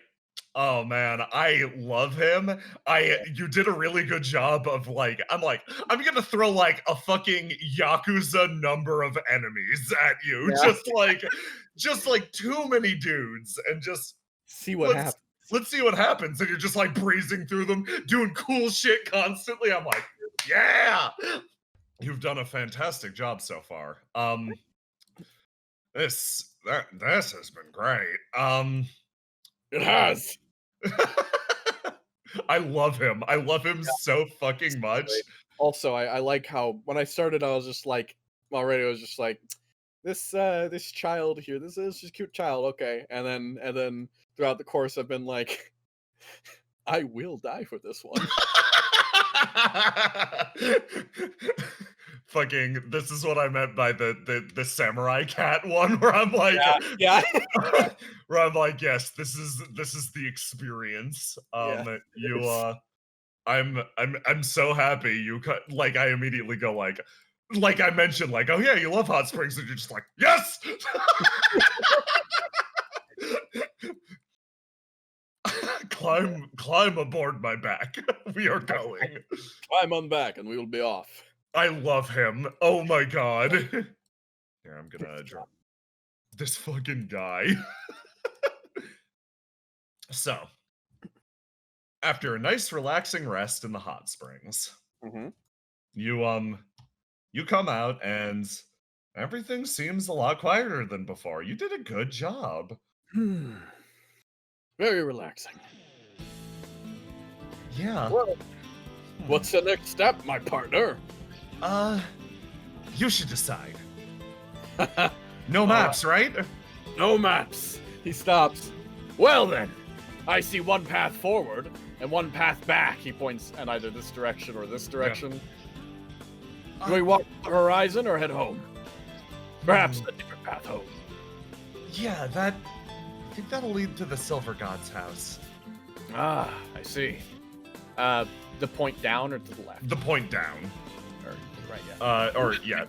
oh man, I love him. You did a really good job of like, I'm gonna throw like a fucking Yakuza number of enemies at you. Yeah. Just like too many dudes, and just see what happens. Let's see what happens. And you're just like breezing through them, doing cool shit constantly. I'm like, yeah. You've done a fantastic job so far. This has been great. It has. I love him. I love him so fucking much. Also, I like how when I started, I was just like, already I was just like, this child here, this is just a cute child, okay. And then throughout the course, I've been like, I will die for this one. Fucking, this is what I meant by the samurai cat one, where I'm like, yeah. Where I'm like, yes, this is the experience. I'm so happy you cut. Like, I immediately go like I mentioned, like, oh yeah, you love hot springs, and you're just like, yes. Climb aboard my back. We are going. Climb on back, and we will be off. I love him. Oh my god. Here, I'm gonna drop this fucking guy. So, after a nice relaxing rest in the hot springs, you come out and everything seems a lot quieter than before. You did a good job. Very relaxing. Yeah. Well, what's the next step, my partner? You should decide. No maps, right? No maps. He stops. Well then, I see one path forward and one path back. He points in either this direction or this direction. Yeah. Do we walk the horizon or head home? Perhaps a different path home. Yeah, I think that'll lead to the Silver God's house. Ah, I see. The point down or to the left? The point down. Or right, yeah.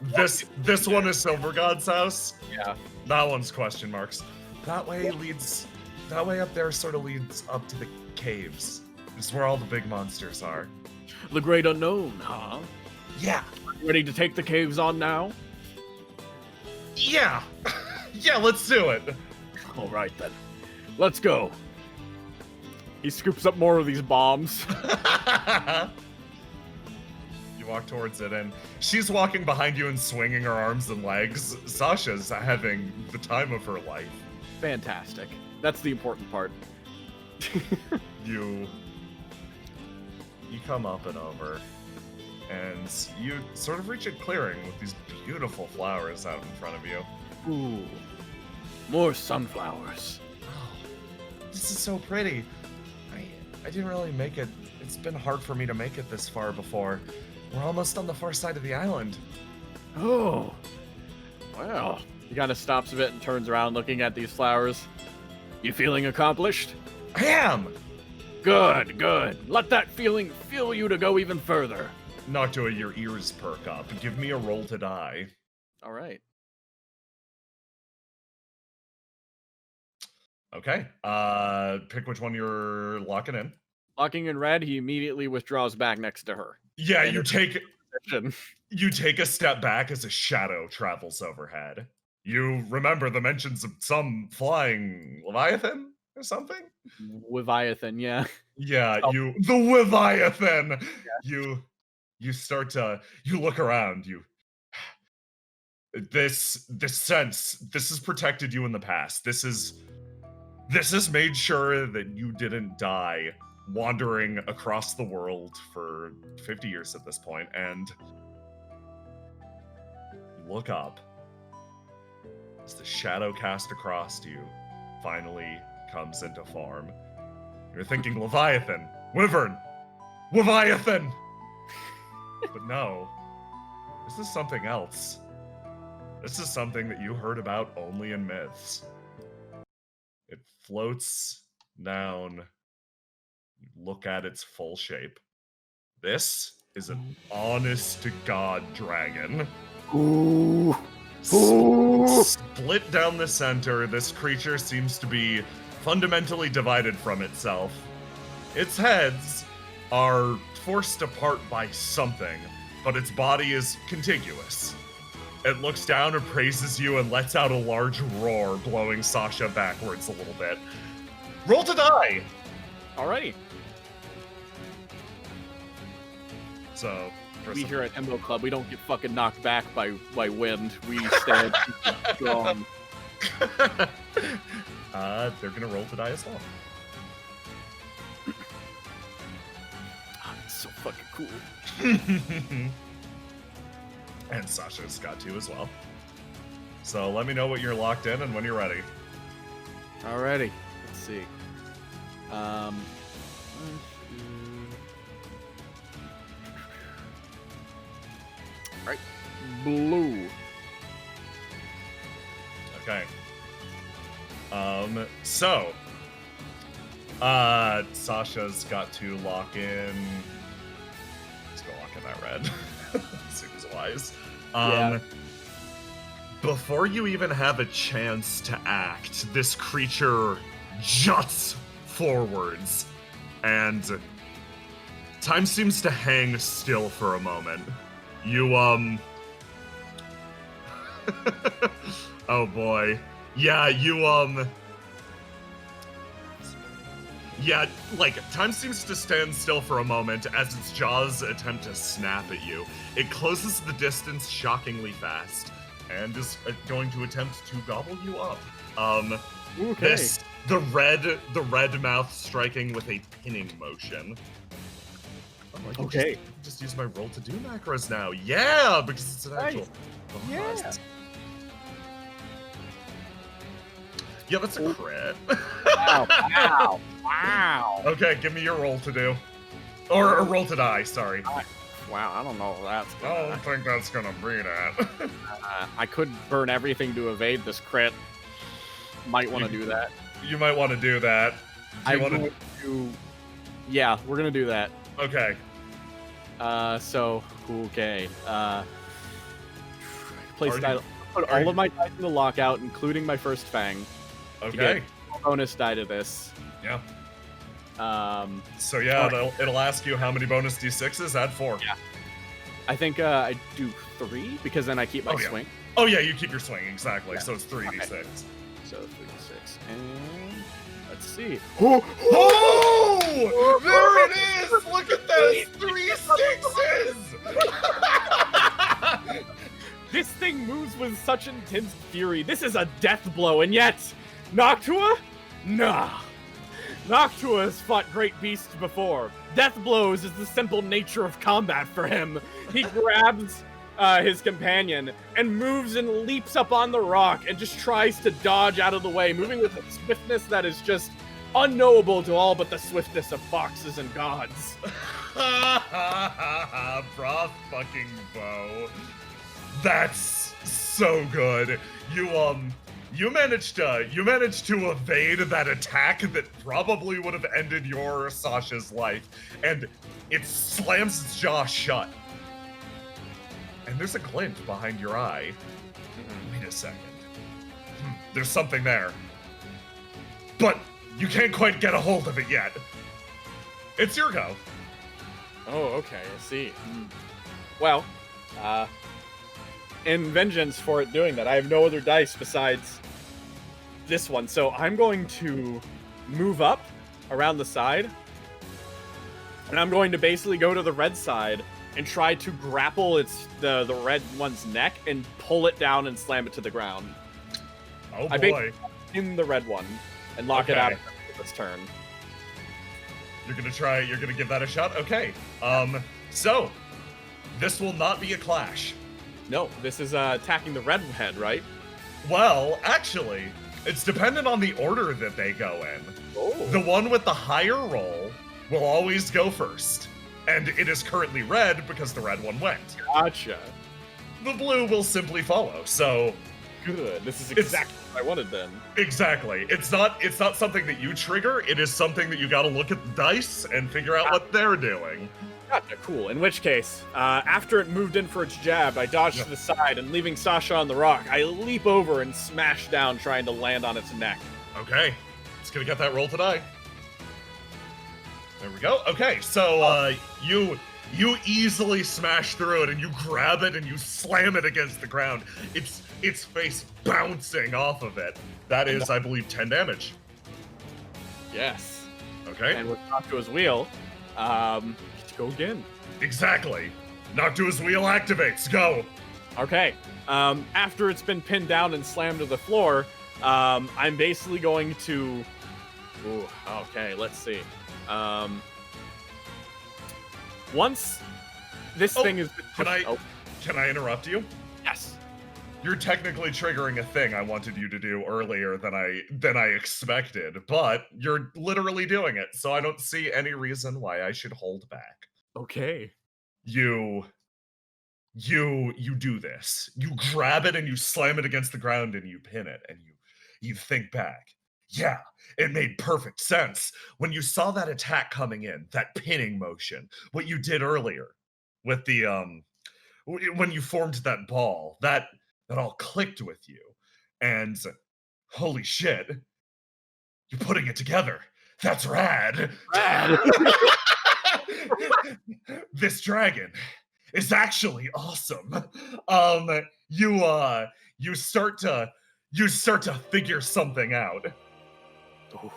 This one is Silver God's house. Yeah. That one's question marks. That way up there sort of leads up to the caves. This is where all the big monsters are. The great unknown, huh? Yeah. Ready to take the caves on now? Yeah. Yeah, let's do it. All right then. Let's go. He scoops up more of these bombs. You walk towards it, and she's walking behind you and swinging her arms and legs. Sasha's having the time of her life. Fantastic. That's the important part. You come up and over, and you sort of reach a clearing with these beautiful flowers out in front of you. Ooh, more sunflowers. Oh, this is so pretty. I didn't really make it. It's been hard for me to make it this far before. We're almost on the far side of the island. Oh, well. He kind of stops a bit and turns around looking at these flowers. You feeling accomplished? I am! Good, good. Let that feeling fuel you to go even further. Noctua, your ears perk up. Give me a roll to die. All right. Okay. Pick which one you're locking in. Locking in red, he immediately withdraws back next to her. Yeah, you take a step back as a shadow travels overhead. You remember the mentions of some flying Leviathan or something? Leviathan, yeah. Yeah, Oh, the Leviathan. yes. You start to you look around. This has protected you in the past. This has made sure that you didn't die wandering across the world for 50 years at this point, and you look up as the shadow cast across you finally comes into form. You're thinking Leviathan, Wyvern, Leviathan! But no, this is something else. This is something that you heard about only in myths. It floats down. You look at its full shape. This is an honest to God dragon. Ooh. Ooh. Split down the center, this creature seems to be fundamentally divided from itself. Its heads are forced apart by something, but its body is contiguous. It looks down and praises you and lets out a large roar, blowing Sasha backwards a little bit. Roll to die! Alrighty. So, We here at Embo Club, we don't get fucking knocked back by wind. We stand strong. They're gonna roll to die as well. Oh, it's so fucking cool. And Sasha's got to as well. So let me know what you're locked in and when you're ready. Alrighty. Let's see. Right. Blue. Okay. Sasha's got to lock in. Let's go lock in that red. Seems wise. Yeah. Before you even have a chance to act, this creature juts forwards, and time seems to hang still for a moment. You, oh boy. Yeah, yeah, like, time seems to stand still for a moment as its jaws attempt to snap at you. It closes the distance shockingly fast, and is going to attempt to gobble you up. Okay. The red mouth striking with a pinning motion. Oh, I can Okay. just use my roll to do macros now. Yeah, because it's an actual. Yeah. Yeah, that's a crit. Wow. Wow. Okay, give me your roll to do. Or a roll to die, sorry. Wow, I don't know if that's I gonna... don't think that's gonna be that. I could burn everything to evade this crit. Might want to do that. You might want to do that. Yeah, we're gonna do that. Okay. So okay. Place Are die. you- Put are all you- of my dice in the lockout, including my first fang. To Okay. get a bonus die to this. Yeah. So Alright. it'll ask you how many bonus d6s. Add 4. Yeah. I think I do 3 because then I keep my Oh, yeah. swing. Oh yeah, you keep your swing exactly. Yeah. So it's 3d6. Okay. So 3d6 and let's see. Oh! There it is! Look at those 3 6s! This thing moves with such intense fury. This is a death blow, and yet Noctua? Nah. Noctua has fought great beasts before. Death blows is the simple nature of combat for him. He grabs his companion and moves and leaps up on the rock and just tries to dodge out of the way, moving with a swiftness that is just unknowable to all but the swiftness of foxes and gods. Bra fucking bow. That's so good. You managed to evade that attack that probably would have ended your Sasha's life, and it slams its jaw shut. And there's a glint behind your eye. Wait a second. There's something there. But you can't quite get a hold of it yet. It's your go. Oh, okay, I see. Well, in vengeance for it doing that, I have no other dice besides this one, so I'm going to move up around the side And I'm going to basically go to the red side and try to grapple the red one's neck and pull it down and slam it to the ground. Oh I boy. In the red one and lock it out this turn. You're gonna give that a shot? Okay. So this will not be a clash. No, this is attacking the red head, right? Well, actually, it's dependent on the order that they go in. Oh. The one with the higher roll will always go first. And it is currently red because the red one went. Gotcha. The blue will simply follow, so... Good. This is exactly what I wanted then. Exactly. It's not something that you trigger, it is something that you gotta look at the dice and figure out what they're doing. Gotcha, cool. In which case, after it moved in for its jab, I dodged to the side, and leaving Sasha on the rock, I leap over and smash down, trying to land on its neck. Okay. Just gonna get that roll to die. There we go. Okay, so you easily smash through it and you grab it and you slam it against the ground. Its face bouncing off of it. That is, I believe, 10 damage. Yes. Okay. And with Noctua's wheel, get to go again. Exactly. Noctua's wheel activates. Go. Okay. After it's been pinned down and slammed to the floor, I'm basically going to... Ooh, okay, let's see. Once this thing is... Can I interrupt you? Yes. You're technically triggering a thing I wanted you to do earlier than I expected, but you're literally doing it, so I don't see any reason why I should hold back. Okay. You do this. You grab it and you slam it against the ground and you pin it and you think back. Yeah, it made perfect sense. When you saw that attack coming in, that pinning motion, what you did earlier with the when you formed that ball, that all clicked with you. And holy shit, you're putting it together. That's rad. Rad. This dragon is actually awesome. You start to figure something out. Ooh.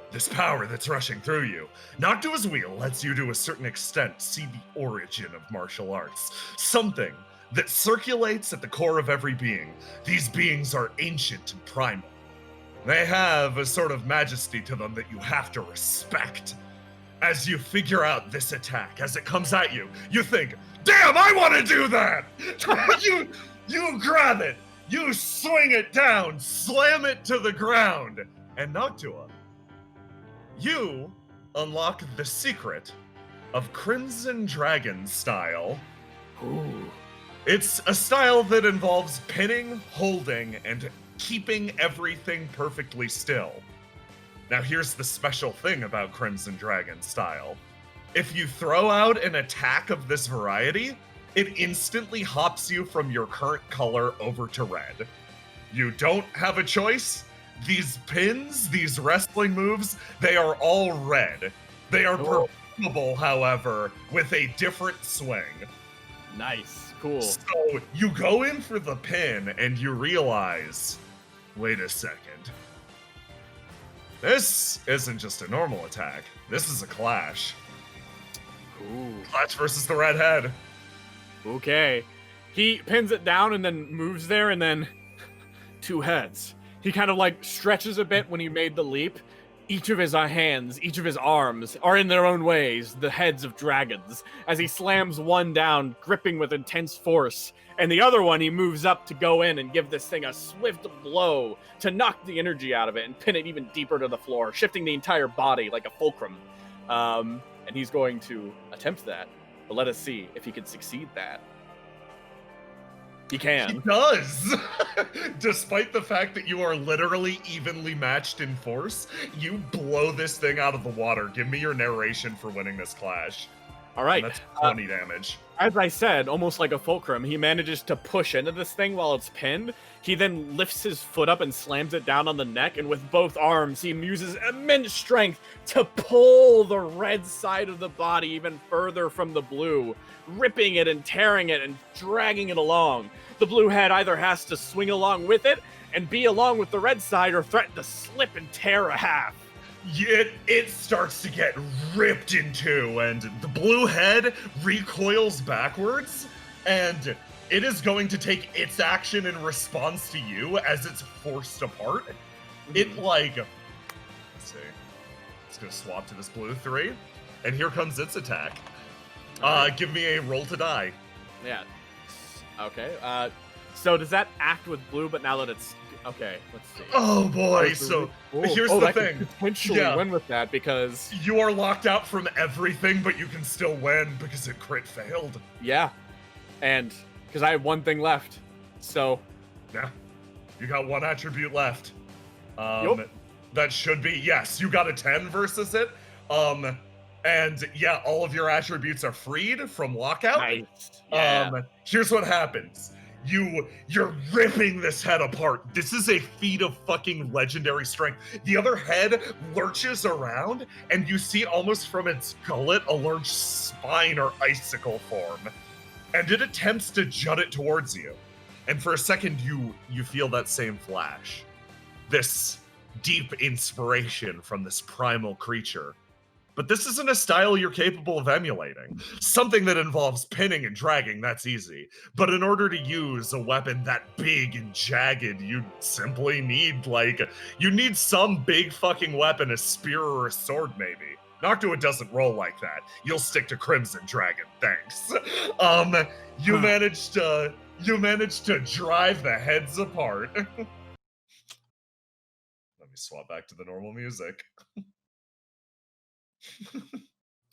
This power that's rushing through you. Noctua's wheel lets you to a certain extent see the origin of martial arts. Something that circulates at the core of every being. These beings are ancient and primal. They have a sort of majesty to them that you have to respect. As you figure out this attack, as it comes at you, you think, damn, I want to do that! you grab it, you swing it down, slam it to the ground, and Noctua, you unlock the secret of Crimson Dragon style. Ooh. It's a style that involves pinning, holding, and keeping everything perfectly still. Now here's the special thing about Crimson Dragon style. If you throw out an attack of this variety, it instantly hops you from your current color over to red. You don't have a choice. These pins, these wrestling moves, they are all red. They are performable, however, with a different swing. Nice. Cool. So you go in for the pin and you realize, wait a second. This isn't just a normal attack. This is a clash. Ooh. Clash versus the red head. Okay. He pins it down and then moves there and then two heads. He kind of like stretches a bit when he made the leap. Each of his hands, each of his arms are in their own ways the heads of dragons as he slams one down, gripping with intense force. And the other one, he moves up to go in and give this thing a swift blow to knock the energy out of it and pin it even deeper to the floor, shifting the entire body like a fulcrum. And he's going to attempt that. But let us see if he can succeed that. He can. He does! Despite the fact that you are literally evenly matched in force, you blow this thing out of the water. Give me your narration for winning this clash. All right. And that's 20 damage. As I said, almost like a fulcrum, he manages to push into this thing while it's pinned. He then lifts his foot up and slams it down on the neck, and with both arms, he uses immense strength to pull the red side of the body even further from the blue, ripping it and tearing it and dragging it along. The blue head either has to swing along with it and be along with the red side or threaten to slip and tear a half. it starts to get ripped in two, and the blue head recoils backwards, and it is going to take its action in response to you as it's forced apart. It like, let's see, it's gonna swap to this blue 3, and here comes its attack. Give me a roll to die. Yeah. Okay. So does that act with blue, but now that it's okay? Let's see. Oh boy! So here's the that thing. could potentially win with that because you are locked out from everything, but you can still win because it crit failed. Yeah, and because I have one thing left, so yeah, you got one attribute left. Yep. That should be yes. You got a 10 versus it. And yeah, all of your attributes are freed from lockout. Nice. Yeah. Here's what happens. You're ripping this head apart. This is a feat of fucking legendary strength. The other head lurches around, and you see almost from its gullet a large spine or icicle form. And it attempts to jut it towards you. And for a second, you feel that same flash. This deep inspiration from this primal creature. But this isn't a style you're capable of emulating. Something that involves pinning and dragging, that's easy. But in order to use a weapon that big and jagged, you simply need, you need some big fucking weapon, a spear or a sword maybe. Noctua doesn't roll like that. You'll stick to Crimson Dragon, thanks. You managed to drive the heads apart. Let me swap back to the normal music.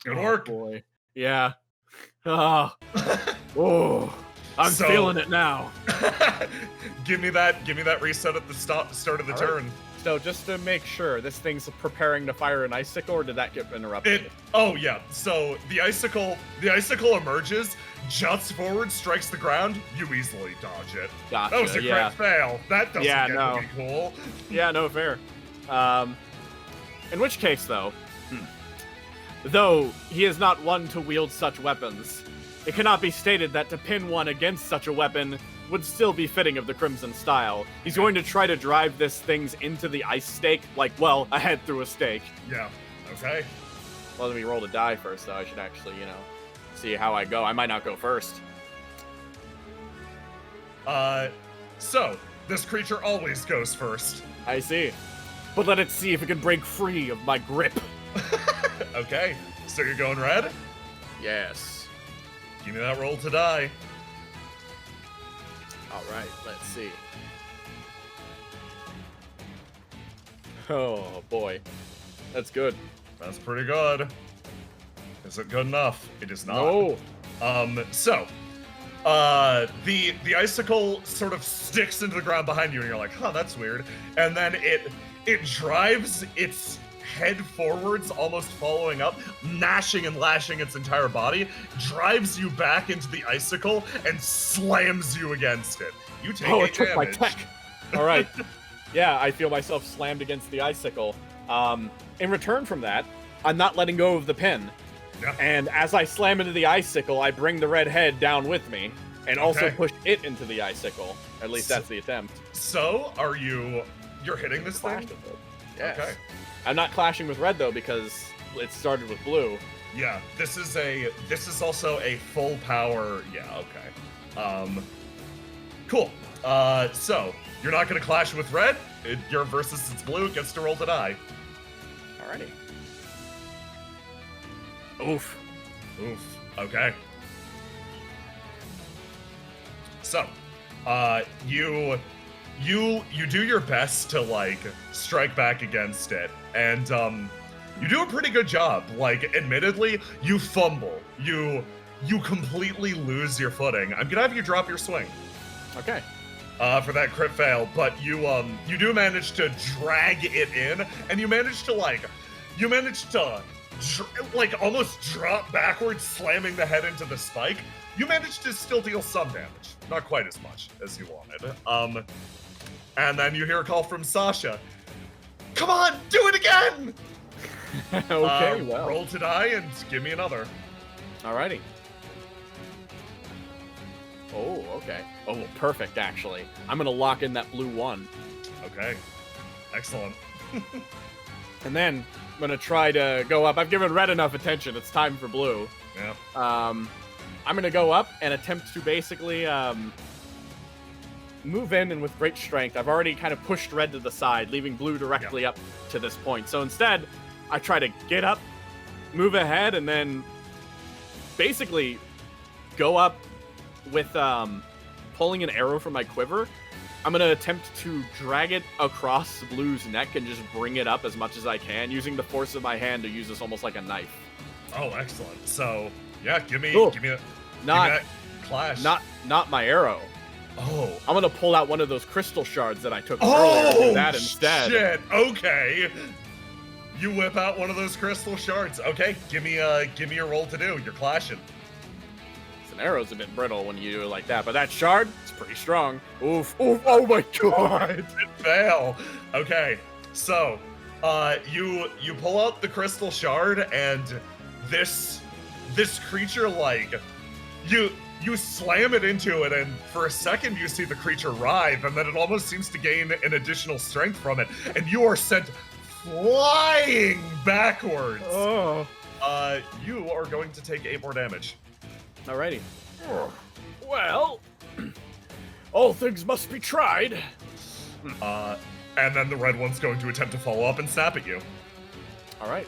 Good work. Boy. Yeah. Oh. I'm feeling it now. give me that reset at the start of the turn. Right. So just to make sure, this thing's preparing to fire an icicle, or did that get interrupted? Oh yeah. So the icicle emerges, juts forward, strikes the ground. You easily dodge it. Gotcha. That was a crit fail. That doesn't get to be cool. Yeah, no fair. In which case, though he is not one to wield such weapons, it cannot be stated that to pin one against such a weapon would still be fitting of the Crimson style. He's going to try to drive this thing's into the ice stake, a head through a stake. Yeah, okay. Well, let me roll to die first, though. I should actually, see how I go. I might not go first. So, this creature always goes first. I see. But let it see if it can break free of my grip. Okay, so you're going red? Yes. Give me that roll to die. Alright, let's see. Oh, boy. That's good. That's pretty good. Is it good enough? It is not. No. The icicle sort of sticks into the ground behind you, and you're like, huh, that's weird. And then it drives its head forwards, almost following up, gnashing and lashing its entire body, drives you back into the icicle, and slams you against it. You take 8 damage. It took my tech. All right. Yeah, I feel myself slammed against the icicle. In return from that, I'm not letting go of the pin. Yeah. And as I slam into the icicle, I bring the red head down with me, and also push it into the icicle. At least that's the attempt. So, you're hitting this thing? Yes. Okay. I'm not clashing with red, though, because it started with blue. Yeah, this is also a full power, yeah, okay. Cool. So, you're not gonna clash with red, you're versus its blue, it gets to roll to die. Alrighty. Oof. Oof, okay. So, you do your best to, strike back against it, and, you do a pretty good job. Admittedly, you fumble. You completely lose your footing. I'm gonna have you drop your swing. Okay. For that crit fail, but you do manage to drag it in, and you manage to, almost drop backwards, slamming the head into the spike. You managed to still deal some damage. Not quite as much as you wanted. And then you hear a call from Sasha. Come on, do it again! Okay, well. Roll to die and give me another. Alrighty. Oh, okay. Oh, perfect, actually. I'm gonna lock in that blue 1. Okay. Excellent. And then I'm gonna try to go up. I've given red enough attention. It's time for blue. Yeah. I'm gonna go up and attempt to basically move in, and with great strength, I've already kind of pushed red to the side, leaving blue directly up to this point. So instead, I try to get up, move ahead, and then basically go up with pulling an arrow from my quiver. I'm going to attempt to drag it across blue's neck and just bring it up as much as I can, using the force of my hand to use this almost like a knife. Oh, excellent. So, yeah, give me Not that clash. Not my arrow. Oh. I'm going to pull out one of those crystal shards that I took earlier and do that instead. Shit. Okay. You whip out one of those crystal shards. Okay, give me a roll to do. You're clashing. An arrow's a bit brittle when you do it like that, but that shard, it's pretty strong. Oof, oof, oh my god! It fail. Okay, so, you pull out the crystal shard, and this creature, like, you slam it into it, and for a second you see the creature writhe, and then it almost seems to gain an additional strength from it, and you are sent flying backwards. Oh. You are going to take 8 more damage. Alrighty. Well, all things must be tried. And then the red one's going to attempt to follow up and snap at you. All right.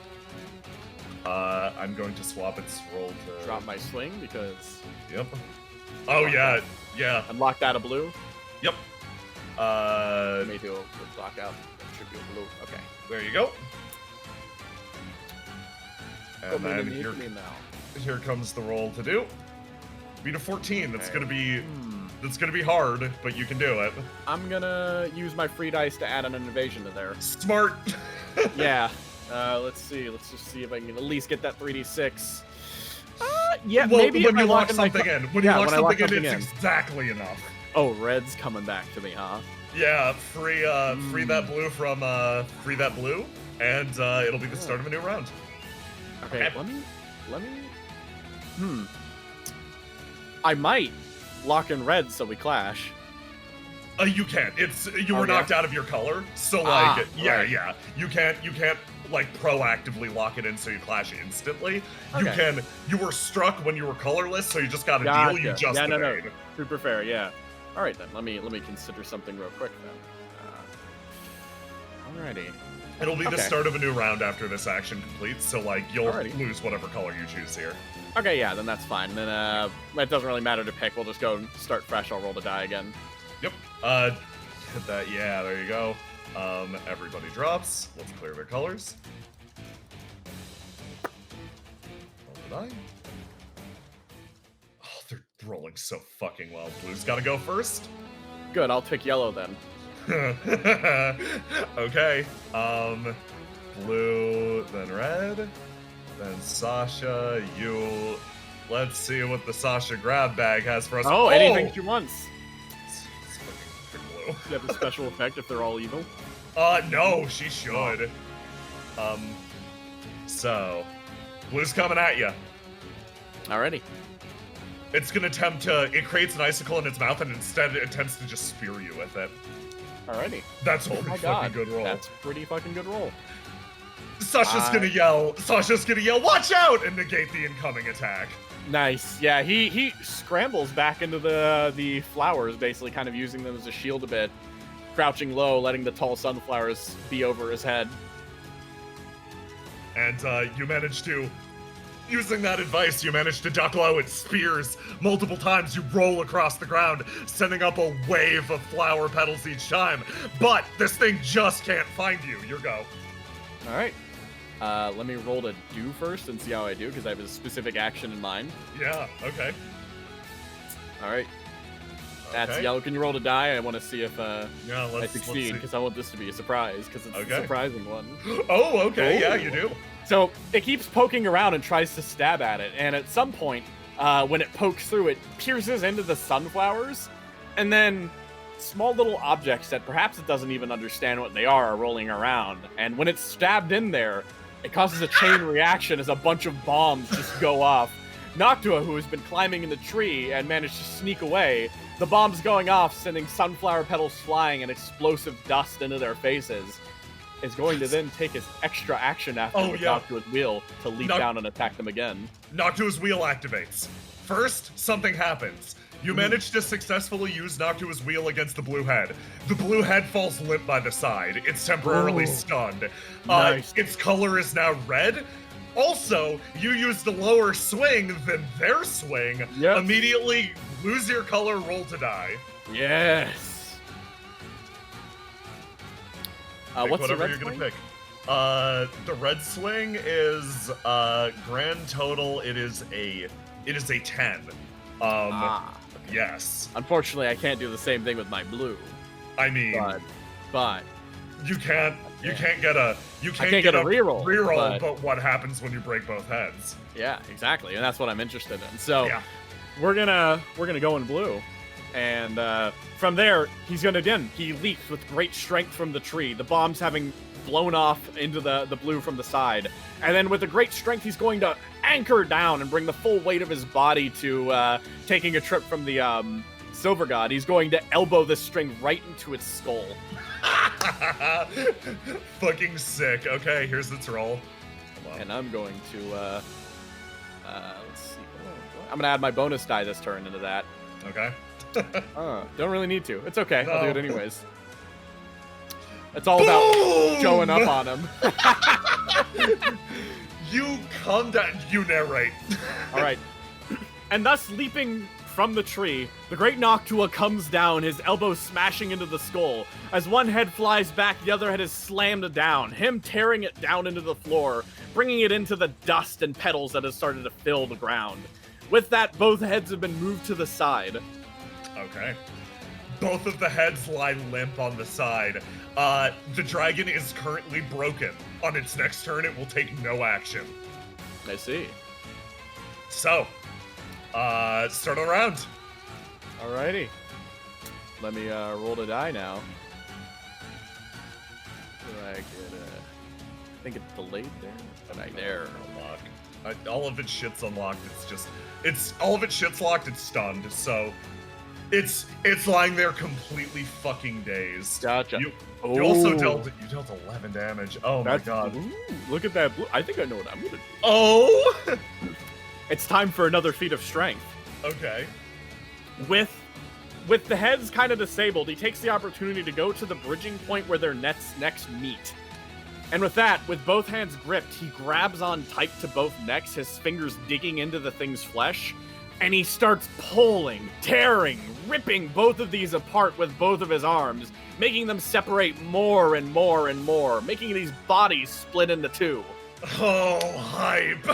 I'm going to swap its roll to Drop my swing because. Yep. Oh yeah, yeah. Unlock that a blue. Yep. Let me do a lockout. That should be a blue. Okay. There you go. And Go then here comes the roll to do. Beat a 14. That's gonna be hard, but you can do it. I'm gonna use my free dice to add an invasion to there. Smart. Yeah. Let's see. Let's just see if I can at least get that 3d6. Yeah, well, maybe when if you I lock lock something in. When you lock something in, it's exactly enough. Oh, red's coming back to me, huh? Yeah, free that blue from free that blue, and it'll be the start of a new round. Okay, let me. I might lock in red so we clash. You can't. You were knocked out of your color, so like, yeah. You can't like proactively lock it in so you clash instantly. Okay. You were struck when you were colorless, so you just got a deal you just no. made. Super fair, yeah. All right then, let me consider something real quick then. Alrighty. It'll be the start of a new round after this action completes, so like you'll lose whatever color you choose here. Okay, yeah, then that's fine. Then it doesn't really matter to pick. We'll just go and start fresh. I'll roll the die again. Yep. Hit that. Yeah, there you go. Everybody drops. Let's clear their colors. Roll the die. Oh, they're rolling so fucking well. Blue's gotta go first. Good, I'll pick yellow then. Okay. Blue, then red, then Sasha. Let's see what the Sasha grab bag has for us. Oh, anything she wants. It's fucking blue. Do you have a special effect if they're all evil? No, she should. So, blue's coming at you. Alrighty. It's gonna attempt to. It creates an icicle in its mouth, and instead it attempts to just spear you with it. Alrighty. That's a pretty fucking good roll. That's pretty fucking good roll. Sasha's gonna yell, watch out! And negate the incoming attack. Nice. Yeah, he scrambles back into the flowers, basically kind of using them as a shield a bit. Crouching low, letting the tall sunflowers be over his head. And you manage to, using that advice, you manage to duck low and spears multiple times. You roll across the ground, sending up a wave of flower petals each time. But this thing just can't find you. Your go. All right. Let me roll to do first and see how I do, because I have a specific action in mind. Yeah, okay. All right. That's yellow. Can you roll to die? I want to see if I succeed, because I want this to be a surprise, because it's a surprising one. Oh, okay. Yeah, you do. So it keeps poking around and tries to stab at it, and at some point, when it pokes through, it pierces into the sunflowers, and then small little objects that perhaps it doesn't even understand what they are rolling around. And when it's stabbed in there, it causes a chain reaction as a bunch of bombs just go off. Noctua, who has been climbing in the tree and managed to sneak away, the bombs going off, sending sunflower petals flying and explosive dust into their faces. is going to then take his extra action after with Noctua's wheel to leap down and attack them again. Noctua's wheel activates. First, something happens. You manage to successfully use Noctua's wheel against the blue head. The blue head falls limp by the side. It's temporarily stunned. Nice. Its color is now red. Also, you used a lower swing than their swing. Yep. Immediately lose your color, roll to die. Yes. Pick What's the whatever red you're swing? gonna pick. The red swing is grand total. It is a 10. Okay. Yes. Unfortunately, I can't do the same thing with my blue. I mean, But you can't get a reroll. but what happens when you break both heads? yeah, exactly, and that's what I'm interested in. So Yeah. we're gonna go in blue, and from there he's gonna he leaps with great strength from the tree. The bombs having blown off into the blue from the side, and then with a great strength he's going to anchor down and bring the full weight of his body to taking a trip from the Silver God. He's going to elbow this string right into its skull. Fucking sick. Okay, here's its roll. Hold on. And I'm going to let's see. I'm gonna add my bonus die this turn into that. Okay. Don't really need to. It's okay. I'll do it No. anyways. It's all about showing up on him. You come down. You narrate. All right. And thus leaping from the tree, the great Noctua comes down, his elbow smashing into the skull. As one head flies back, the other head is slammed down, him tearing it down into the floor, bringing it into the dust and petals that has started to fill the ground. With that, both heads have been moved to the side. Okay. Both of the heads lie limp on the side. The dragon is currently broken. On its next turn, it will take no action. I see. So, start a round. Alrighty. Let me roll the die now. Do I get I think it's delayed there. Right there. Unlock. All of its shit's unlocked. All of its shit's locked. It's stunned. So, it's lying there completely fucking dazed. Gotcha. You also dealt 11 damage. Oh my god. Ooh, look at that blue. I think I know what I'm gonna do. Oh. It's time for another feat of strength. Okay. With the heads kind of disabled, he takes the opportunity to go to the bridging point where their necks meet. And with that, with both hands gripped, he grabs on tight to both necks, his fingers digging into the thing's flesh, and he starts pulling, tearing, ripping both of these apart with both of his arms, making them separate more and more and more, making these bodies split into two. Oh, hype.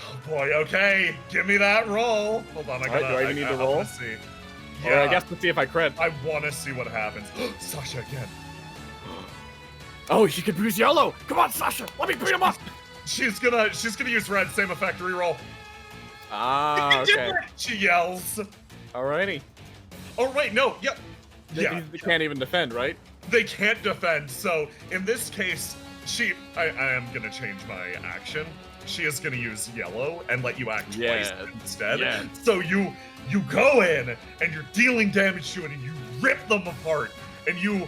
Oh boy, okay. Give me that roll. Hold on, Do I even need to roll? wanna see. Or I guess let's see if I crit. I want to see what happens. Sasha again. Oh, he could use yellow. Come on, Sasha. Let me beat him up. She's gonna use red. Same effect. Reroll. Ah, okay. She yells. Alrighty. Oh wait, no. Yep. Yeah. They can't even defend, right? They can't defend. So in this case, I am gonna change my action. She is gonna use yellow and let you act twice instead. Yeah. So you go in and you're dealing damage to it and you rip them apart and you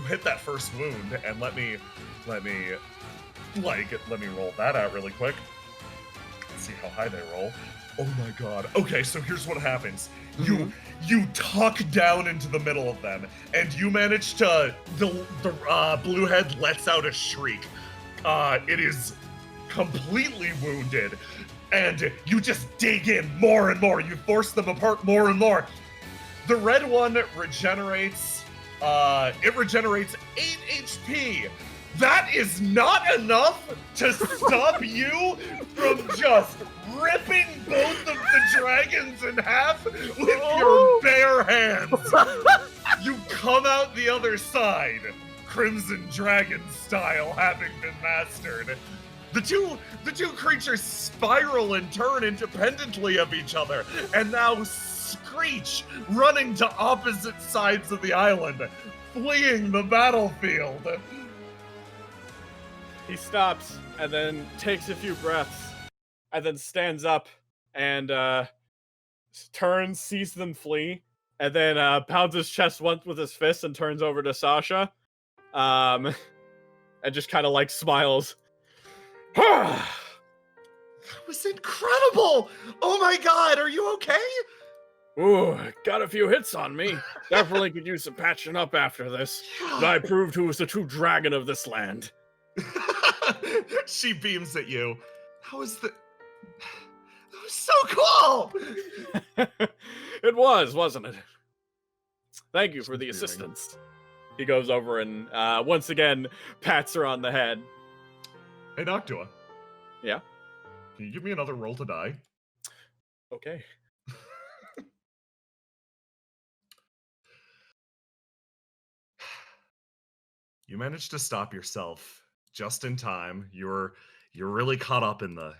hit that first wound and let me roll that out really quick. Let's see how high they roll. Oh my god. Okay, so here's what happens. You tuck down into the middle of them, and you manage to the blue head lets out a shriek. It is completely wounded, and you just dig in more and more. You force them apart more and more. The red one regenerates. It regenerates 8 HP. That is not enough to stop you from just ripping both of the dragons in half with your bare hands. You come out the other side, Crimson Dragon style, having been mastered. The two creatures spiral and turn independently of each other, and now screech, running to opposite sides of the island, fleeing the battlefield. He stops and then takes a few breaths and then stands up and turns, sees them flee, and then pounds his chest once with his fist and turns over to Sasha, and just kind of like smiles. That was incredible! Oh my god, are you okay? Ooh, got a few hits on me. Definitely could use some patching up after this. But I proved who was the true dragon of this land. She beams at you. That was so cool! It was, wasn't it? Thank you for the She's beaming. assistance. He goes over and once again pats her on the head. Hey, Noctua. Yeah? Can you give me another roll to die? Okay. You managed to stop yourself just in time. You're really caught up in the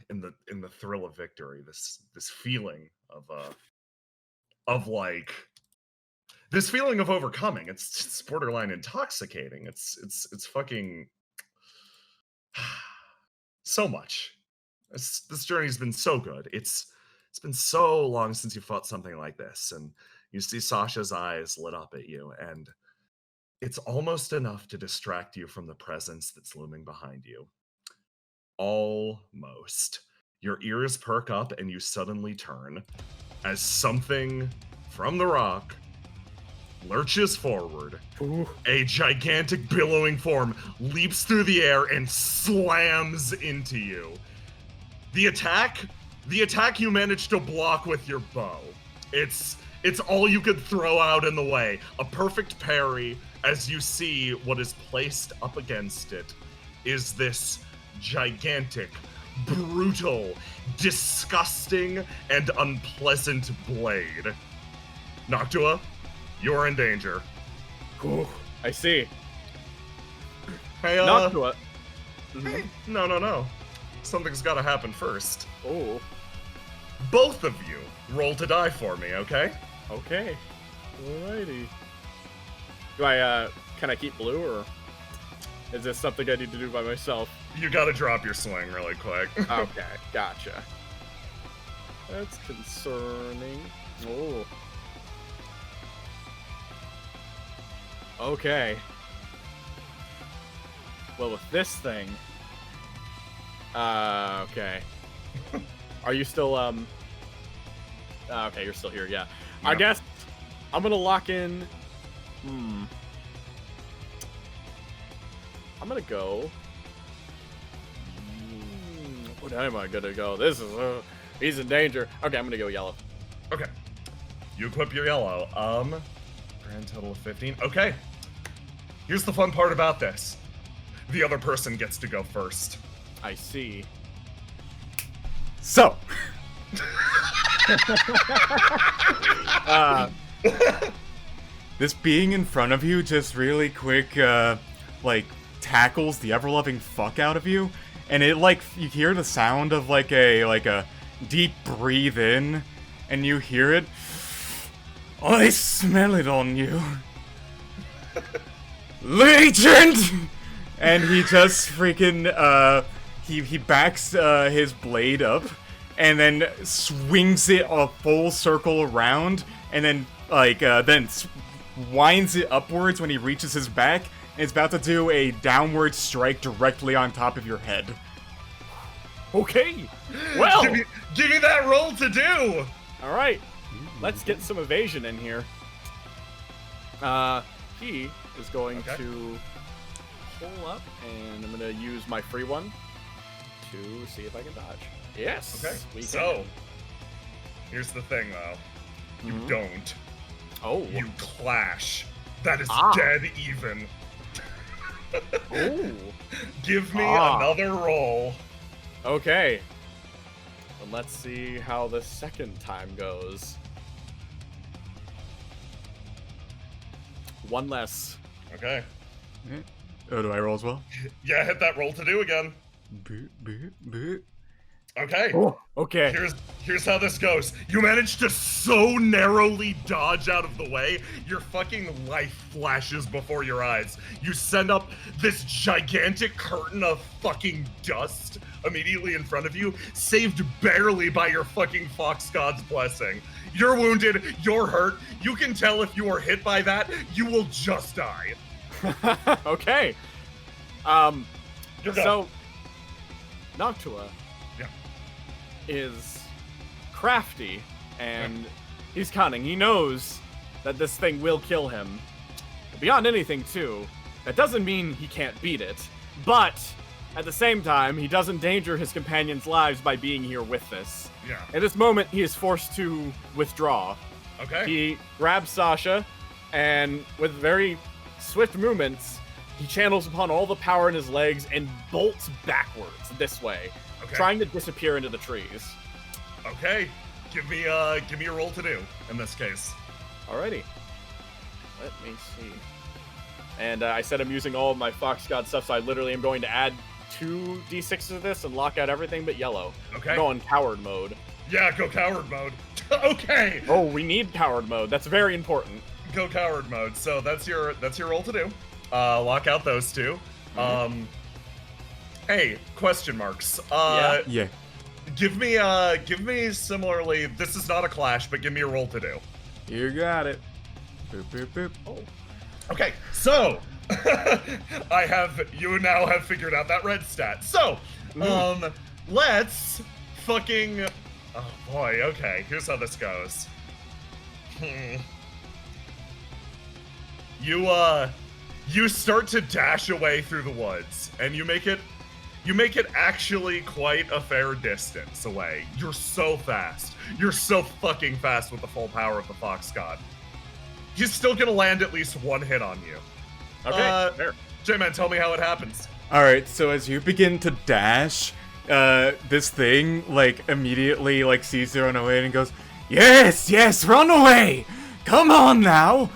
thrill of victory. This feeling of like this feeling of overcoming. It's borderline intoxicating. It's fucking so much. This journey's been so good. It's been so long since you fought something like this, and you see Sasha's eyes lit up at you, and it's almost enough to distract you from the presence that's looming behind you. Almost. Your ears perk up and you suddenly turn as something from the rock lurches forward. Ooh. A gigantic billowing form leaps through the air and slams into you. The attack you managed to block with your bow. It's all you could throw out in the way. A perfect parry. As you see, what is placed up against it is this gigantic, brutal, disgusting, and unpleasant blade. Noctua, you're in danger. Ooh, I see. Hey, Noctua. hey, no. Something's gotta happen first. Oh, Both of you roll to die for me, okay? okay. Alrighty. Do I, can I keep blue, or is this something I need to do by myself? You gotta drop your swing really quick. Okay, gotcha. That's concerning. Oh. Okay. Well, with this thing... okay. Are you still, okay, you're still here, yeah. I Yep. guess I'm gonna lock in... I'm gonna go... What am I gonna go? This is, he's in danger. Okay, I'm gonna go yellow. Okay. You equip your yellow. Grand total of 15. Okay. Here's the fun part about this. The other person gets to go first. I see. So, this being in front of you just really quick, like, tackles the ever-loving fuck out of you, and it, like, you hear the sound of, like a deep breathe in, and you hear it. I smell it on you. Legend! And he just freaking, he backs, his blade up, and then swings it a full circle around, and then, like, winds it upwards when he reaches his back, and it's about to do a downward strike directly on top of your head. Okay. Well. Give me that roll to do. All right. Let's get some evasion in here. He is going to pull up, and I'm going to use my free one to see if I can dodge. Yes. Okay. We So, can. here's the thing, though. You Mhm. don't. Oh. You clash. That is Ah. dead even. Oh. Give me Ah. another roll. Okay. And let's see how the second time goes. One less. Okay. Oh, do I roll as well? Yeah, hit that roll to do again. Boot, boot, boot. Okay. Okay. Here's how this goes. You managed to so narrowly dodge out of the way, your fucking life flashes before your eyes. You send up this gigantic curtain of fucking dust immediately in front of you, saved barely by your fucking fox god's blessing. You're wounded, you're hurt. You can tell if you are hit by that, you will just die. Okay. You're So Noctua Yeah. is crafty and he's cunning. He knows that this thing will kill him. Beyond anything, too, that doesn't mean he can't beat it. But at the same time, he does endanger his companions' lives by being here with this. Yeah. At this moment, he is forced to withdraw. Okay. He grabs Sasha, and with very swift movements, he channels upon all the power in his legs and bolts backwards this way, Okay. trying to disappear into the trees. Okay. Give me a roll to do in this case. Alrighty. Let me see. And I said I'm using all of my Fox God stuff, so I literally am going to add 2 d6s of this and lock out everything but yellow. Okay. I'm going coward mode. Yeah, go coward mode. Okay. Oh, we need coward mode. That's very important. Go coward mode. So that's your roll to do. Lock out those 2. Hey, question marks. Yeah. Give me similarly. This is not a clash, but give me a roll to do. You got it. Boop, boop, boop. Oh. Okay, so you now have figured out that red stat. So, let's fucking. Oh boy. Okay, here's how this goes. You start to dash away through the woods, and you make it actually quite a fair distance away. You're so fast. You're so fucking fast with the full power of the Fox God. He's still gonna land at least 1 hit on you. Okay, fair. J-Man, tell me how it happens. Alright, so as you begin to dash, this thing, like, immediately, like, sees you run away and goes, Yes, run away! Come on now!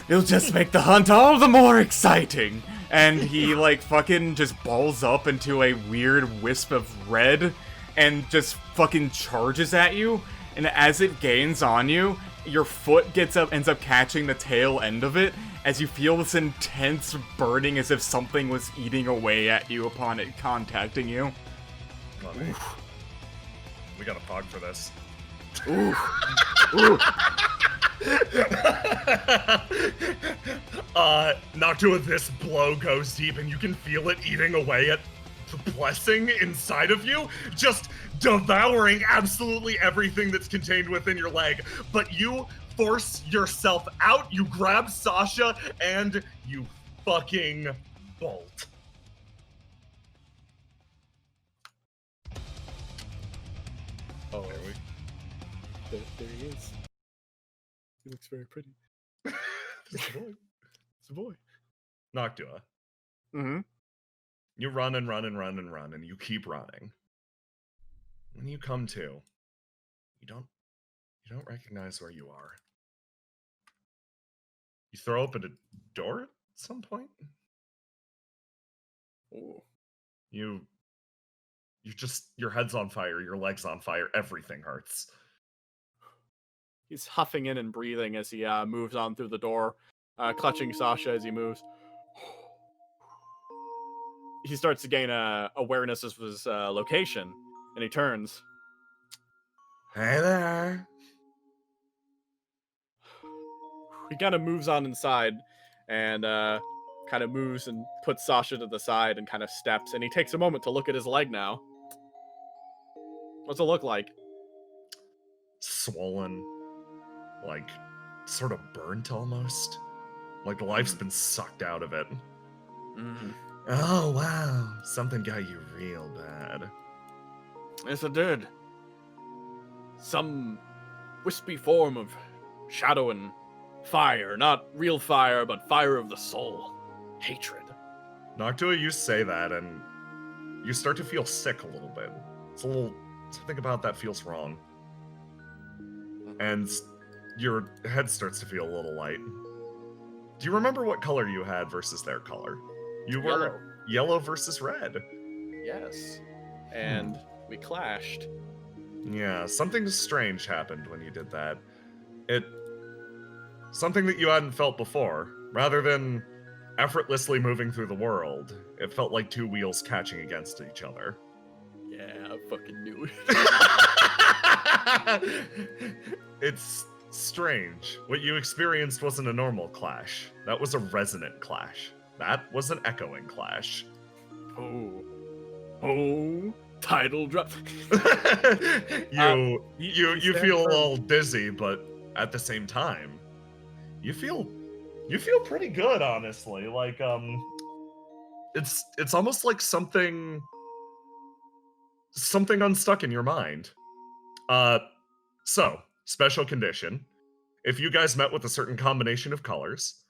It'll just make the hunt all the more exciting! And he, like, fucking just balls up into a weird wisp of red and just fucking charges at you. And as it gains on you, your foot ends up catching the tail end of it as you feel this intense burning as if something was eating away at you upon it contacting you. We got a pog for this. Noctua, this blow goes deep and you can feel it eating away at the blessing inside of you, just devouring absolutely everything that's contained within your leg. But you force yourself out, you grab Sasha, and you fucking bolt. Oh, there he is. He looks very pretty. It's a boy. It's a boy. Noctua. Mm-hmm. You run and run and run and run, and you keep running. When you come to, you don't recognize where you are. You throw open a door at some point. Oh. Your head's on fire, your leg's on fire, everything hurts. He's huffing in and breathing as he moves on through the door, clutching Sasha as he moves. He starts to gain awareness of his location, and he turns. Hey there. He kind of moves on inside and kind of moves and puts Sasha to the side and kind of steps, and he takes a moment to look at his leg now. What's it look like? Swollen, like sort of burnt almost. Like the life's been sucked out of it. Mm. Oh wow, something got you real bad. Yes, it did. Some wispy form of shadow and fire. Not real fire, but fire of the soul. Hatred. Noctua, you say that and you start to feel sick a little bit. Something about that feels wrong. And your head starts to feel a little light. Do you remember what color you had versus their color? You were yellow versus red. Yes. And we clashed. Yeah, something strange happened when you did that. Something that you hadn't felt before. Rather than effortlessly moving through the world, it felt like 2 wheels catching against each other. fucking knew it. It's strange. What you experienced wasn't a normal clash. That was a resonant clash. That was an echoing clash. Oh, title drop. You feel a little dizzy, but at the same time, you feel pretty good, honestly. Like it's almost like something unstuck in your mind. So, special condition. If you guys met with a certain combination of colors,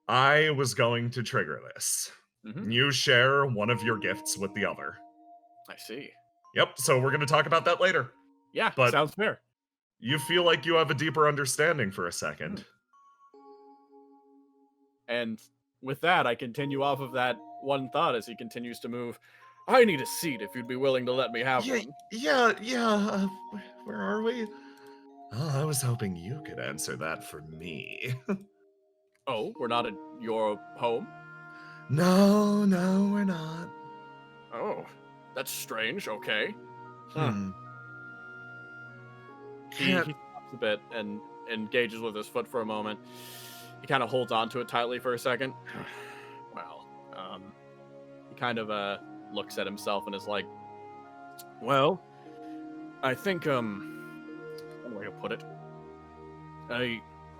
I was going to trigger this. Mhm. You share one of your gifts with the other. I see. Yep, so we're going to talk about that later. Yeah, But- sounds fair. You feel like you have a deeper understanding for a second. And with that, I continue off of that one thought as he continues to move. I need a seat if you'd be willing to let me have one. Yeah. Where are we? Oh, I was hoping you could answer that for me. Oh, we're not at your home? No, we're not. Oh, that's strange. Okay. He Can't- stops a bit and engages with his foot for a moment. He kind of holds onto it tightly for a second. Well, he kind of looks at himself and is like, well, I think one way to put it,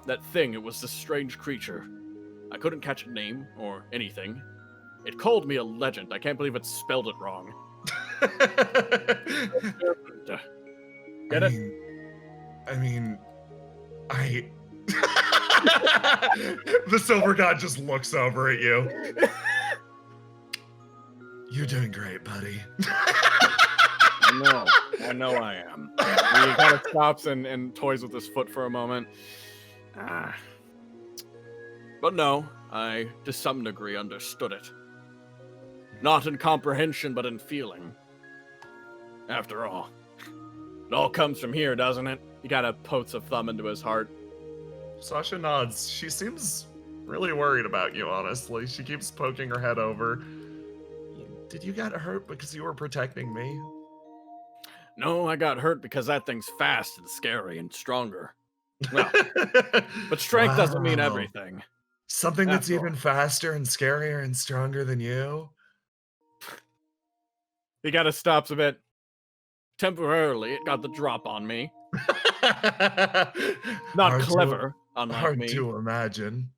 that thing, it was this strange creature. I couldn't catch a name or anything. It called me a legend. I can't believe it spelled it wrong. Get it? The Silver God just looks over at you. You're doing great, buddy. I know I am. He kind of stops and toys with his foot for a moment. But no, I, to some degree, understood it. Not in comprehension, but in feeling. After all, it all comes from here, doesn't it? He kind of pokes a thumb into his heart. Sasha nods. She seems really worried about you, honestly. She keeps poking her head over. Did you get hurt because you were protecting me? No, I got hurt because that thing's fast and scary and stronger. Well, but strength doesn't mean Wow. everything. Something that's After all. even faster and scarier and stronger than you? He kind of stops a bit. Temporarily, it got the drop on me. Not Hard clever, unlike hard me. to imagine.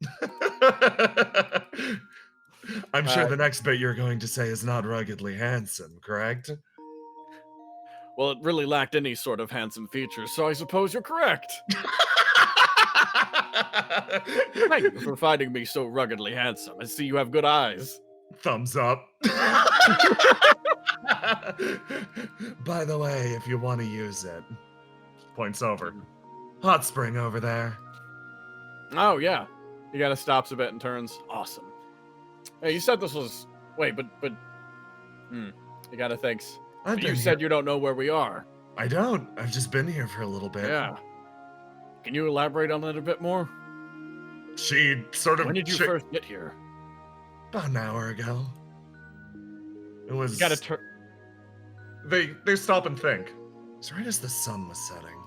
I'm sure the next bit you're going to say is not ruggedly handsome, correct? Well, it really lacked any sort of handsome features, so I suppose you're correct. Thank you for finding me so ruggedly handsome. I see you have good eyes. Thumbs up. By the way, if you want to use it, points over. Hot spring over there. Oh, yeah. He kind of stops a bit and turns. Awesome. Hey, you said this was... Wait, but... He kind of thinks. I've But been you said here- you don't know where we are. I don't. I've just been here for a little bit. Yeah. Can you elaborate on that a bit more? She sort of When did you first get here? about an hour ago. It was You gotta turn... they stop and think. It's right as the sun was setting.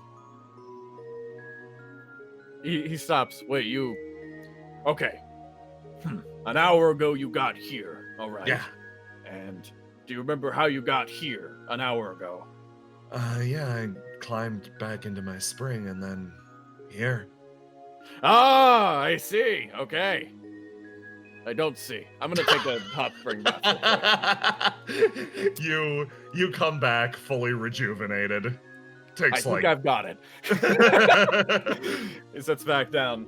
He stops. Wait, you... Okay. An hour ago you got here. All right. Yeah. And do you remember how you got here an hour ago? Yeah, I climbed back into my spring and then here. Ah, I see. Okay. I don't see. I'm gonna take a hot spring bath. real quick. You come back fully rejuvenated. I Takes think like I've got it. He sits back down.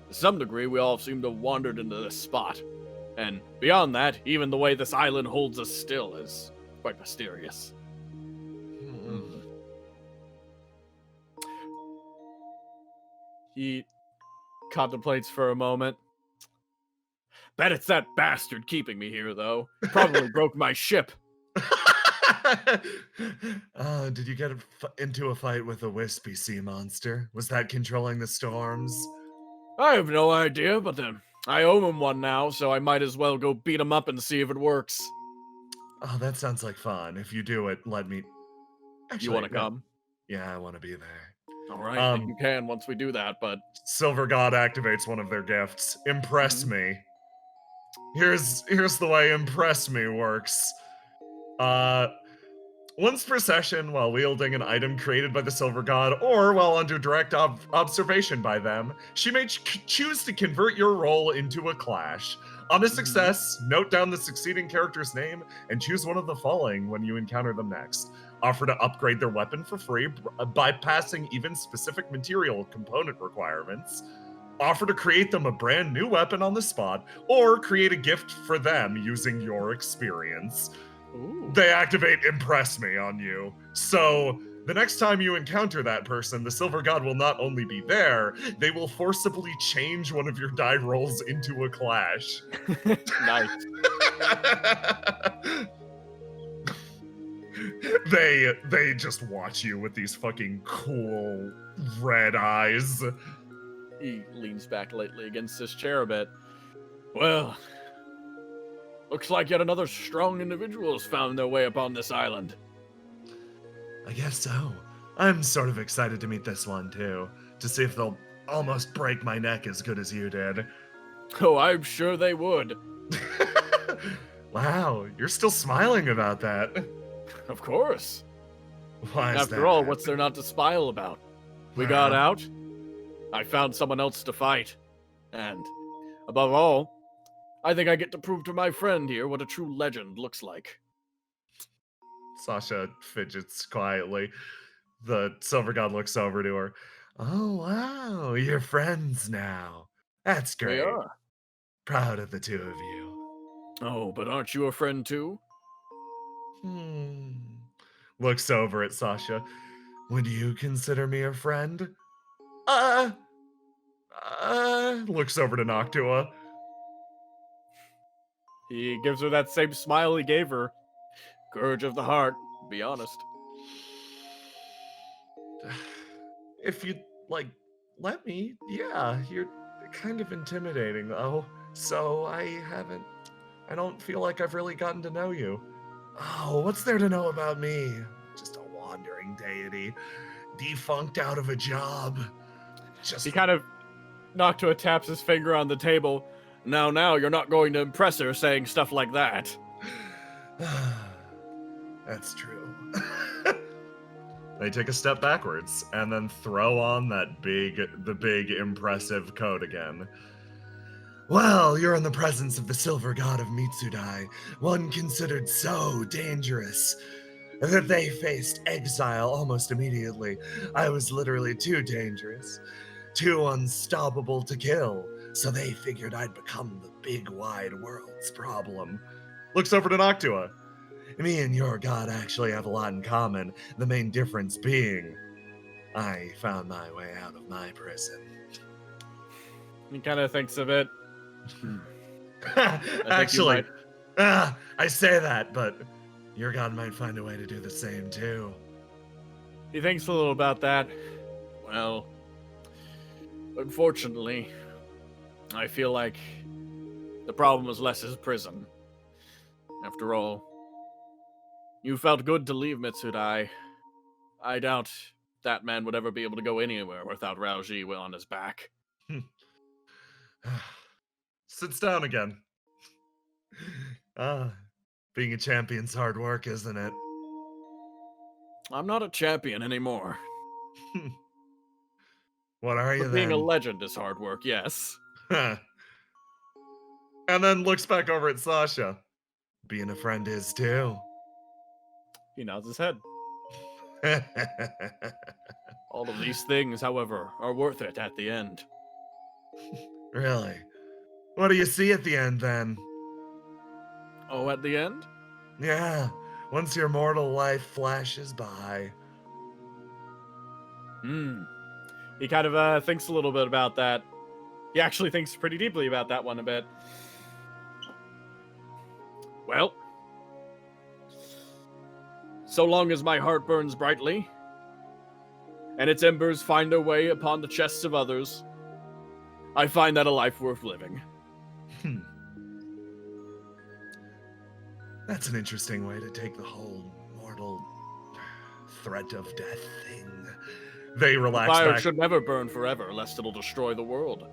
To some degree, we all seem to have wandered into this spot. And beyond that, even the way this island holds us still is quite mysterious. He contemplates for a moment. Bet it's that bastard keeping me here, though. Probably broke my ship. Did you get into a fight with a wispy sea monster? Was that controlling the storms? I have no idea, but I owe him one now, so I might as well go beat him up and see if it works. Oh, that sounds like fun. If you do it, let me. Actually, You want to yeah. come? Yeah, I want to be there. All right, I think Um, you can once we do that, but Silver God activates one of their gifts. Impress Mhm. me. Here's the way impress me works. Uh, Once per session, while wielding an item created by the Silver God, or while under direct observation by them, she may choose to convert your role into a clash. On a success, note down the succeeding character's name and choose one of the following when you encounter them next. Offer to upgrade their weapon for free, bypassing even specific material component requirements. Offer to create them a brand new weapon on the spot, or create a gift for them using your experience. Ooh. They activate Impress Me on you. So the next time you encounter that person, the Silver God will not only be there, they will forcibly change one of your die rolls into a clash. Nice. They just watch you with these fucking cool red eyes. He leans back lightly against his chair a bit. Well, looks like yet another strong individual has found their way upon this island. I guess so. I'm sort of excited to meet this one too, to see if they'll almost break my neck as good as you did. Oh, I'm sure they would. Wow, you're still smiling about that. Of course. Why is After that? all, what's there not to smile about? We got out. I found someone else to fight. And, above all, I think I get to prove to my friend here what a true legend looks like. Sasha fidgets quietly. The Silver God looks over to her. Oh, wow, you're friends now. That's We great. are. Proud of the two of you. Oh, but aren't you a friend too? Looks over at Sasha. Would you consider me a friend? Looks over to Noctua. He gives her that same smile he gave her. Courage of the heart, be honest. If you'd, like, let me, yeah, you're kind of intimidating, though. So I don't feel like I've really gotten to know you. Oh, what's there to know about me? Just a wandering deity, defunct out of a job. Just He kind of Noctua taps his finger on the table. Now, you're not going to impress her saying stuff like that. That's true. They take a step backwards and then throw on the big impressive coat again. Well, you're in the presence of the Silver God of Mitsudai, one considered so dangerous that they faced exile almost immediately. I was literally too dangerous, too unstoppable to kill, so they figured I'd become the big wide world's problem. Looks over to Noctua. Me and your god actually have a lot in common, the main difference being I found my way out of my prison. He kind of thinks of it. Actually, I say that, but your god might find a way to do the same too. He thinks a little about that. Well, unfortunately, I feel like the problem is less his prison. After all, you felt good to leave Mitsudai. I doubt that man would ever be able to go anywhere without Raoji on his back. Sits down again. Being a champion's hard work, isn't it? I'm not a champion anymore. What are you But then? being a legend is hard work, yes. And then looks back over at Sasha. Being a friend is too. He nods his head. All of these things, however, are worth it at the end. Really? What do you see at the end then? Oh, at the end? Yeah, once your mortal life flashes by. He kind of thinks a little bit about that. He actually thinks pretty deeply about that one a bit. Well, so long as my heart burns brightly, and its embers find their way upon the chests of others, I find that a life worth living. That's an interesting way to take the whole mortal threat of death thing. They relax Fire back. should never burn forever, lest it'll destroy the world.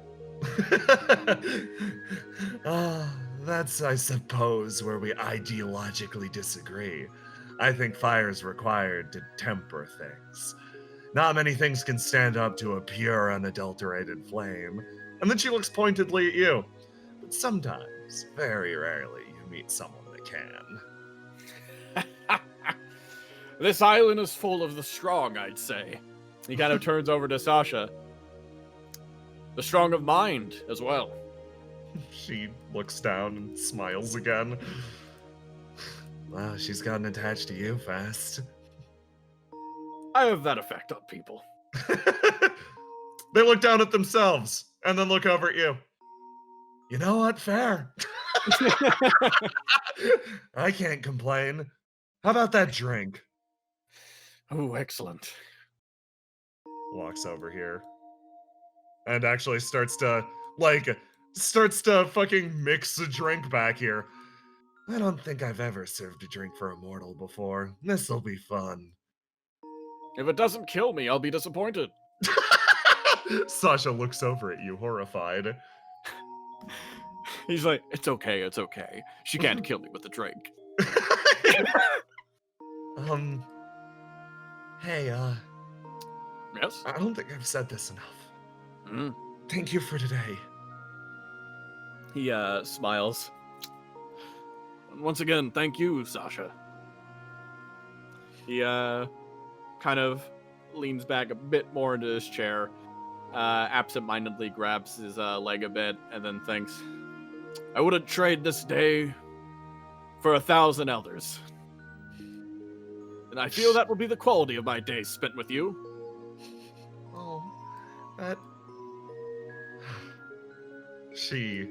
That's, I suppose, where we ideologically disagree. I think fire is required to temper things. Not many things can stand up to a pure, unadulterated flame. And then she looks pointedly at you. But sometimes, very rarely, you meet someone that can. This island is full of the strong, I'd say. He kind of turns over to Sasha. The strong of mind as well. She looks down and smiles again. Wow, she's gotten attached to you fast. I have that effect on people. They look down at themselves and then look over at you. You know what? Fair. I can't complain. How about that drink? Oh, excellent. Walks over here and actually starts to fucking mix a drink back here. I don't think I've ever served a drink for a mortal before. This'll be fun. If it doesn't kill me, I'll be disappointed. Sasha looks over at you, horrified. He's like, it's okay, it's okay. She can't kill me with a drink. Hey, Yes? I don't think I've said this enough. Mm. Thank you for today. He smiles. And once again, thank you, Sasha. He kind of leans back a bit more into his chair, absent-mindedly grabs his leg a bit, and then thinks, I wouldn't trade this day for 1,000 elders. And I feel that will be the quality of my days spent with you. Oh, that... She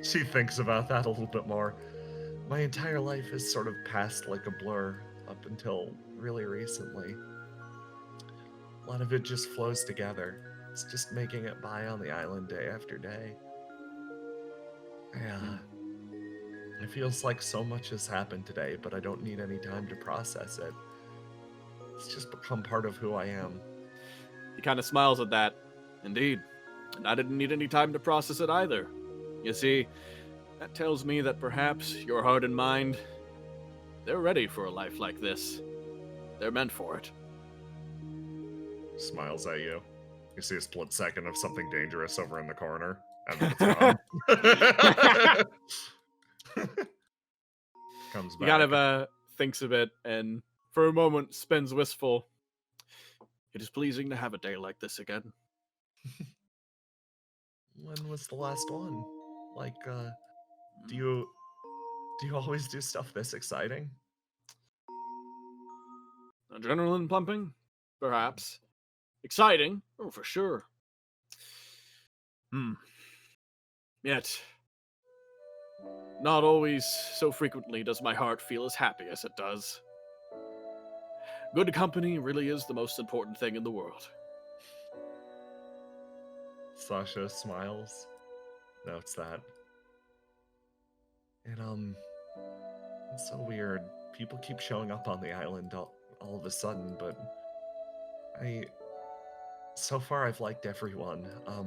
thinks about that a little bit more. My entire life has sort of passed like a blur up until really recently. A lot of it just flows together. It's just making it by on the island day after day. Yeah. It feels like so much has happened today, but I don't need any time to process it. It's just become part of who I am. He kind of smiles at that. Indeed. And I didn't need any time to process it either. You see, that tells me that perhaps your heart and mind, they're ready for a life like this. They're meant for it. Smiles at you. You see a split second of something dangerous over in the corner, and then it's gone. Comes He back. kind of thinks of it and for a moment spins wistful. It is pleasing to have a day like this again. When was the last one? Like, do you always do stuff this exciting? Adrenaline pumping? Perhaps. Exciting? Oh, for sure. Yet, not always so frequently does my heart feel as happy as it does. Good company really is the most important thing in the world. Sasha smiles, notes that. And, it's so weird. People keep showing up on the island all of a sudden, but so far I've liked everyone. I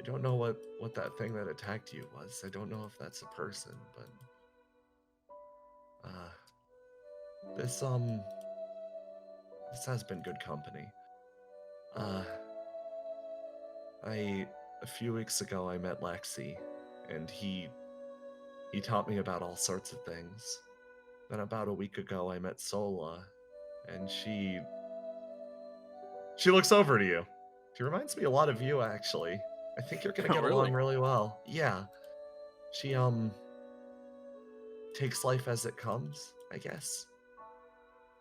don't know what that thing that attacked you was. I don't know if that's a person, but this has been good company. A few weeks ago I met Lexi, and he taught me about all sorts of things. Then about a week ago I met Sola, and she looks over to you. She reminds me a lot of you, actually. I think you're gonna Oh, get really? along really well. Yeah. She takes life as it comes, I guess.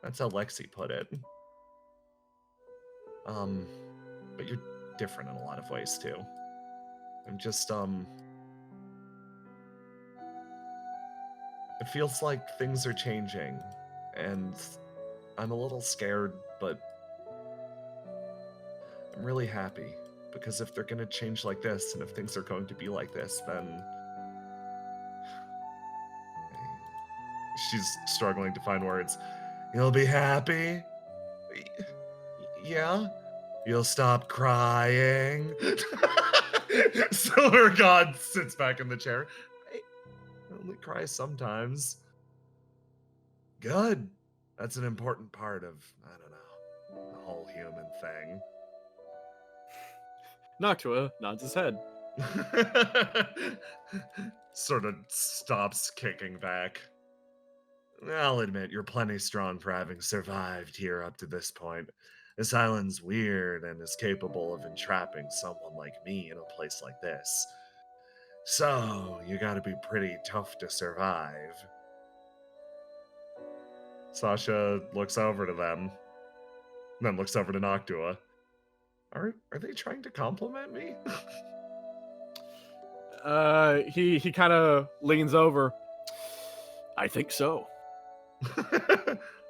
That's how Lexi put it. But you're different in a lot of ways too. I'm just it feels like things are changing, and I'm a little scared, but I'm really happy, because if they're gonna change like this, and if things are going to be like this, then She's struggling to find words. You'll be happy? Yeah? You'll stop crying? Silver God sits back in the chair. I only cry sometimes. Good. That's an important part of, I don't know, the whole human thing. Noctua nods his head. Sort of stops kicking back. I'll admit, you're plenty strong for having survived here up to this point. This island's weird and is capable of entrapping someone like me in a place like this. So, you gotta be pretty tough to survive. Sasha looks over to them, then looks over to Noctua. Are they trying to compliment me? He kind of leans over. I think so.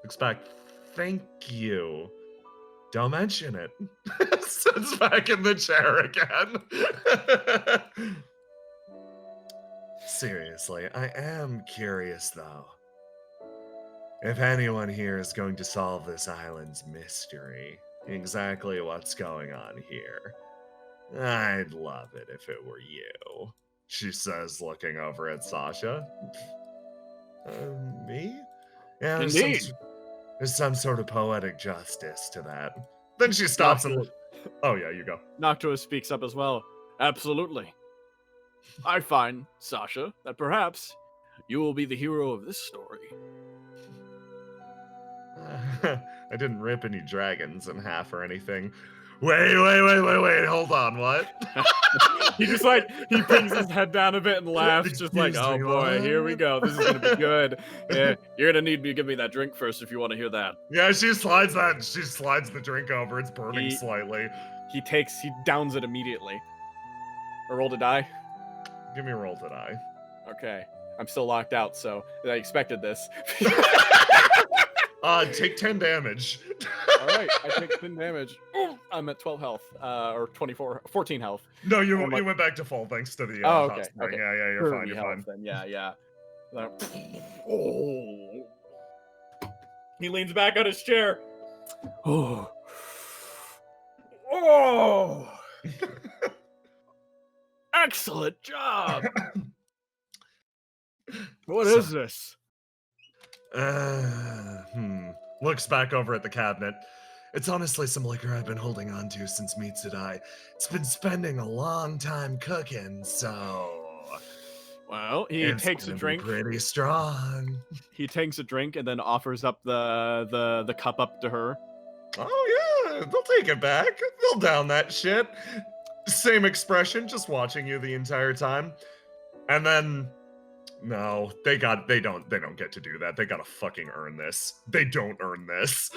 Looks back. Thank you. Don't mention it. Sits back in the chair again. Seriously, I am curious though. If anyone here is going to solve this island's mystery, exactly what's going on here, I'd love it if it were you, she says, looking over at Sasha. Me? Yeah, Indeed. there's some sort of poetic justice to that. Then she stops and... Oh yeah, you go. Noctua speaks up as well. Absolutely. I find, Sasha, that perhaps you will be the hero of this story. I didn't rip any dragons in half or anything. Wait, hold on, what? He just he brings his head down a bit and laughs, just like, oh boy, here we go. This is gonna be good. Yeah, you're gonna need to give me that drink first if you want to hear that. Yeah, she slides the drink over. It's burning slightly. He downs it immediately. A roll to die? Give me a roll to die. Okay. I'm still locked out, so I expected this. Take 10 damage. All right, I take 10 damage. Ooh, I'm at 12 health, or 14 health. No, you went back to full thanks to the oh, hot okay. spring. Okay. Yeah, you're fine. You're Health, fine. then. Yeah. Oh. He leans back on his chair. Oh. Excellent job. What is this? Looks back over at the cabinet. It's honestly some liquor I've been holding on to since Mitsurai. It's been spending a long time cooking, so... Well, he takes a drink. Pretty strong. He takes a drink and then offers up the cup up to her. Oh yeah, they'll take it back. They'll down that shit. Same expression, just watching you the entire time. And then... No, they don't get to do that. They gotta fucking earn this. They don't earn this.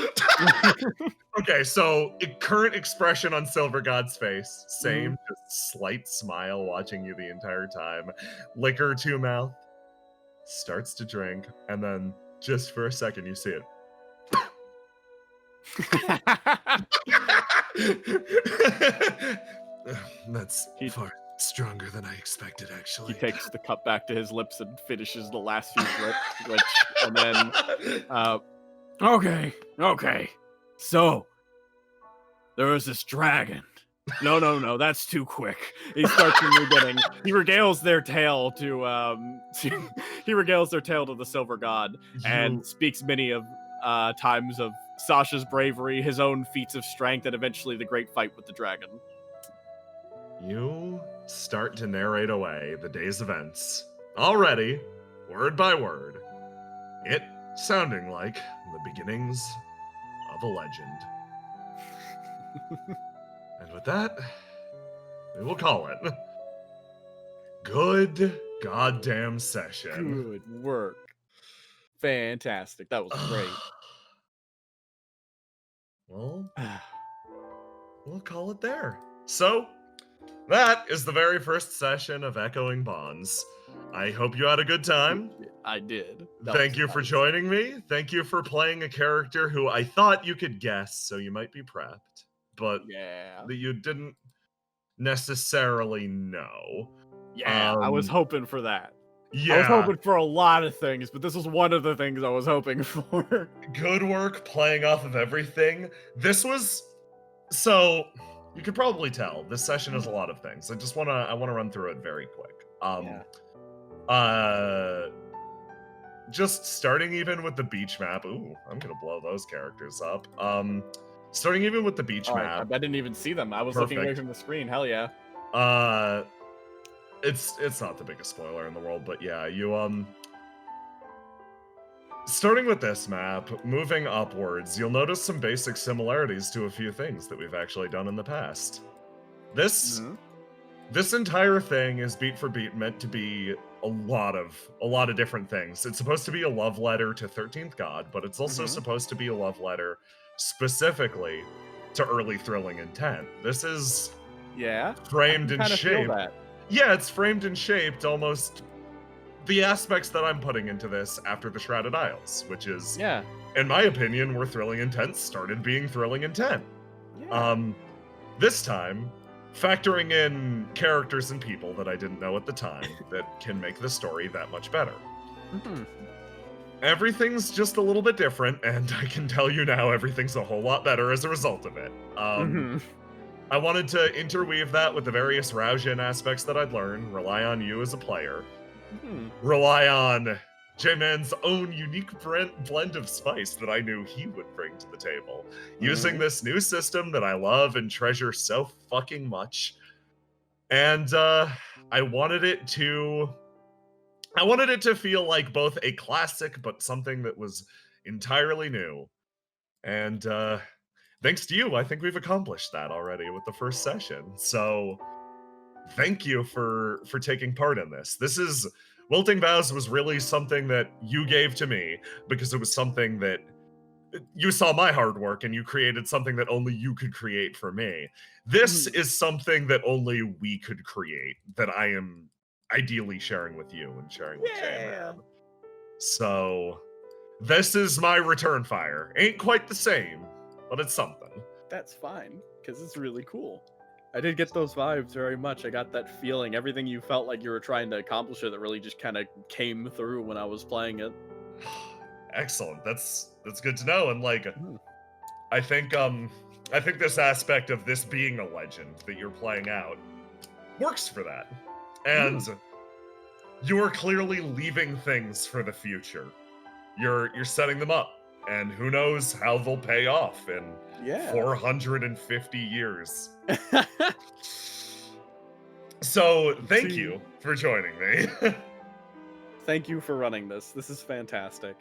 Okay, so current expression on Silver God's face. Same, just slight smile watching you the entire time. Liquor to mouth. Starts to drink, and then just for a second you see it. That's far stronger than I expected, actually. He takes the cup back to his lips and finishes the last few drips, and then, okay. So, there was this dragon. No, that's too quick. He starts from the beginning. He regales their tale to the Silver God and speaks many of times of Sasha's bravery, his own feats of strength, and eventually the great fight with the dragon. You start to narrate away the day's events, already, word by word, it sounding like the beginnings of a legend. And with that, we will call it good goddamn session. Good work. Fantastic. That was great. Well, we'll call it there. So, that is the very first session of Echoing Bonds. I hope you had a good time. I did. Thank you for joining me. Thank you for playing a character who I thought you could guess, so you might be prepped, but that you didn't necessarily know. Yeah, I was hoping for that. Yeah. I was hoping for a lot of things, but this was one of the things I was hoping for. Good work playing off of everything. This was so you could probably tell this session is a lot of things. I wanna run through it very quick. Just starting even with the beach map. Ooh, I'm gonna blow those characters up. Starting even with the beach All right, map. I didn't even see them. I was looking away Perfect. from the screen. Hell yeah. It's not the biggest spoiler in the world, but yeah, you starting with this map, moving upwards, you'll notice some basic similarities to a few things that we've actually done in the past. This entire thing is beat for beat meant to be a lot of different things. It's supposed to be a love letter to 13th God, but it's also supposed to be a love letter specifically to early thrilling intent. This is framed and shaped. Yeah, it's framed and shaped almost the aspects that I'm putting into this after the Shrouded Isles, which is, in my opinion, where Thrilling Intent started being Thrilling Intent. This time, factoring in characters and people that I didn't know at the time that can make the story that much better. Everything's just a little bit different, and I can tell you now everything's a whole lot better as a result of it. I wanted to interweave that with the various Raujin aspects that I'd learned, rely on you as a player, rely on J-Man's own unique blend of spice that I knew he would bring to the table, using this new system that I love and treasure so fucking much. And I wanted it to feel like both a classic but something that was entirely new. And thanks to you, I think we've accomplished that already with the first session. So thank you for taking part in this. Wilting Vows was really something that you gave to me because it was something that you saw my hard work and you created something that only you could create for me. This is something that only we could create, that I am ideally sharing with you and sharing with J-Man. So this is my return fire. Ain't quite the same, but it's something. That's fine, because it's really cool. I did get those vibes very much. I got that feeling. Everything you felt like you were trying to accomplish that really just kind of came through when I was playing it. Excellent. That's good to know. And like, I think this aspect of this being a legend that you're playing out works for that. And you are clearly leaving things for the future. You're setting them up, and who knows how they'll pay off in 450 years. So thank you for joining me. Thank you for running this. This is fantastic.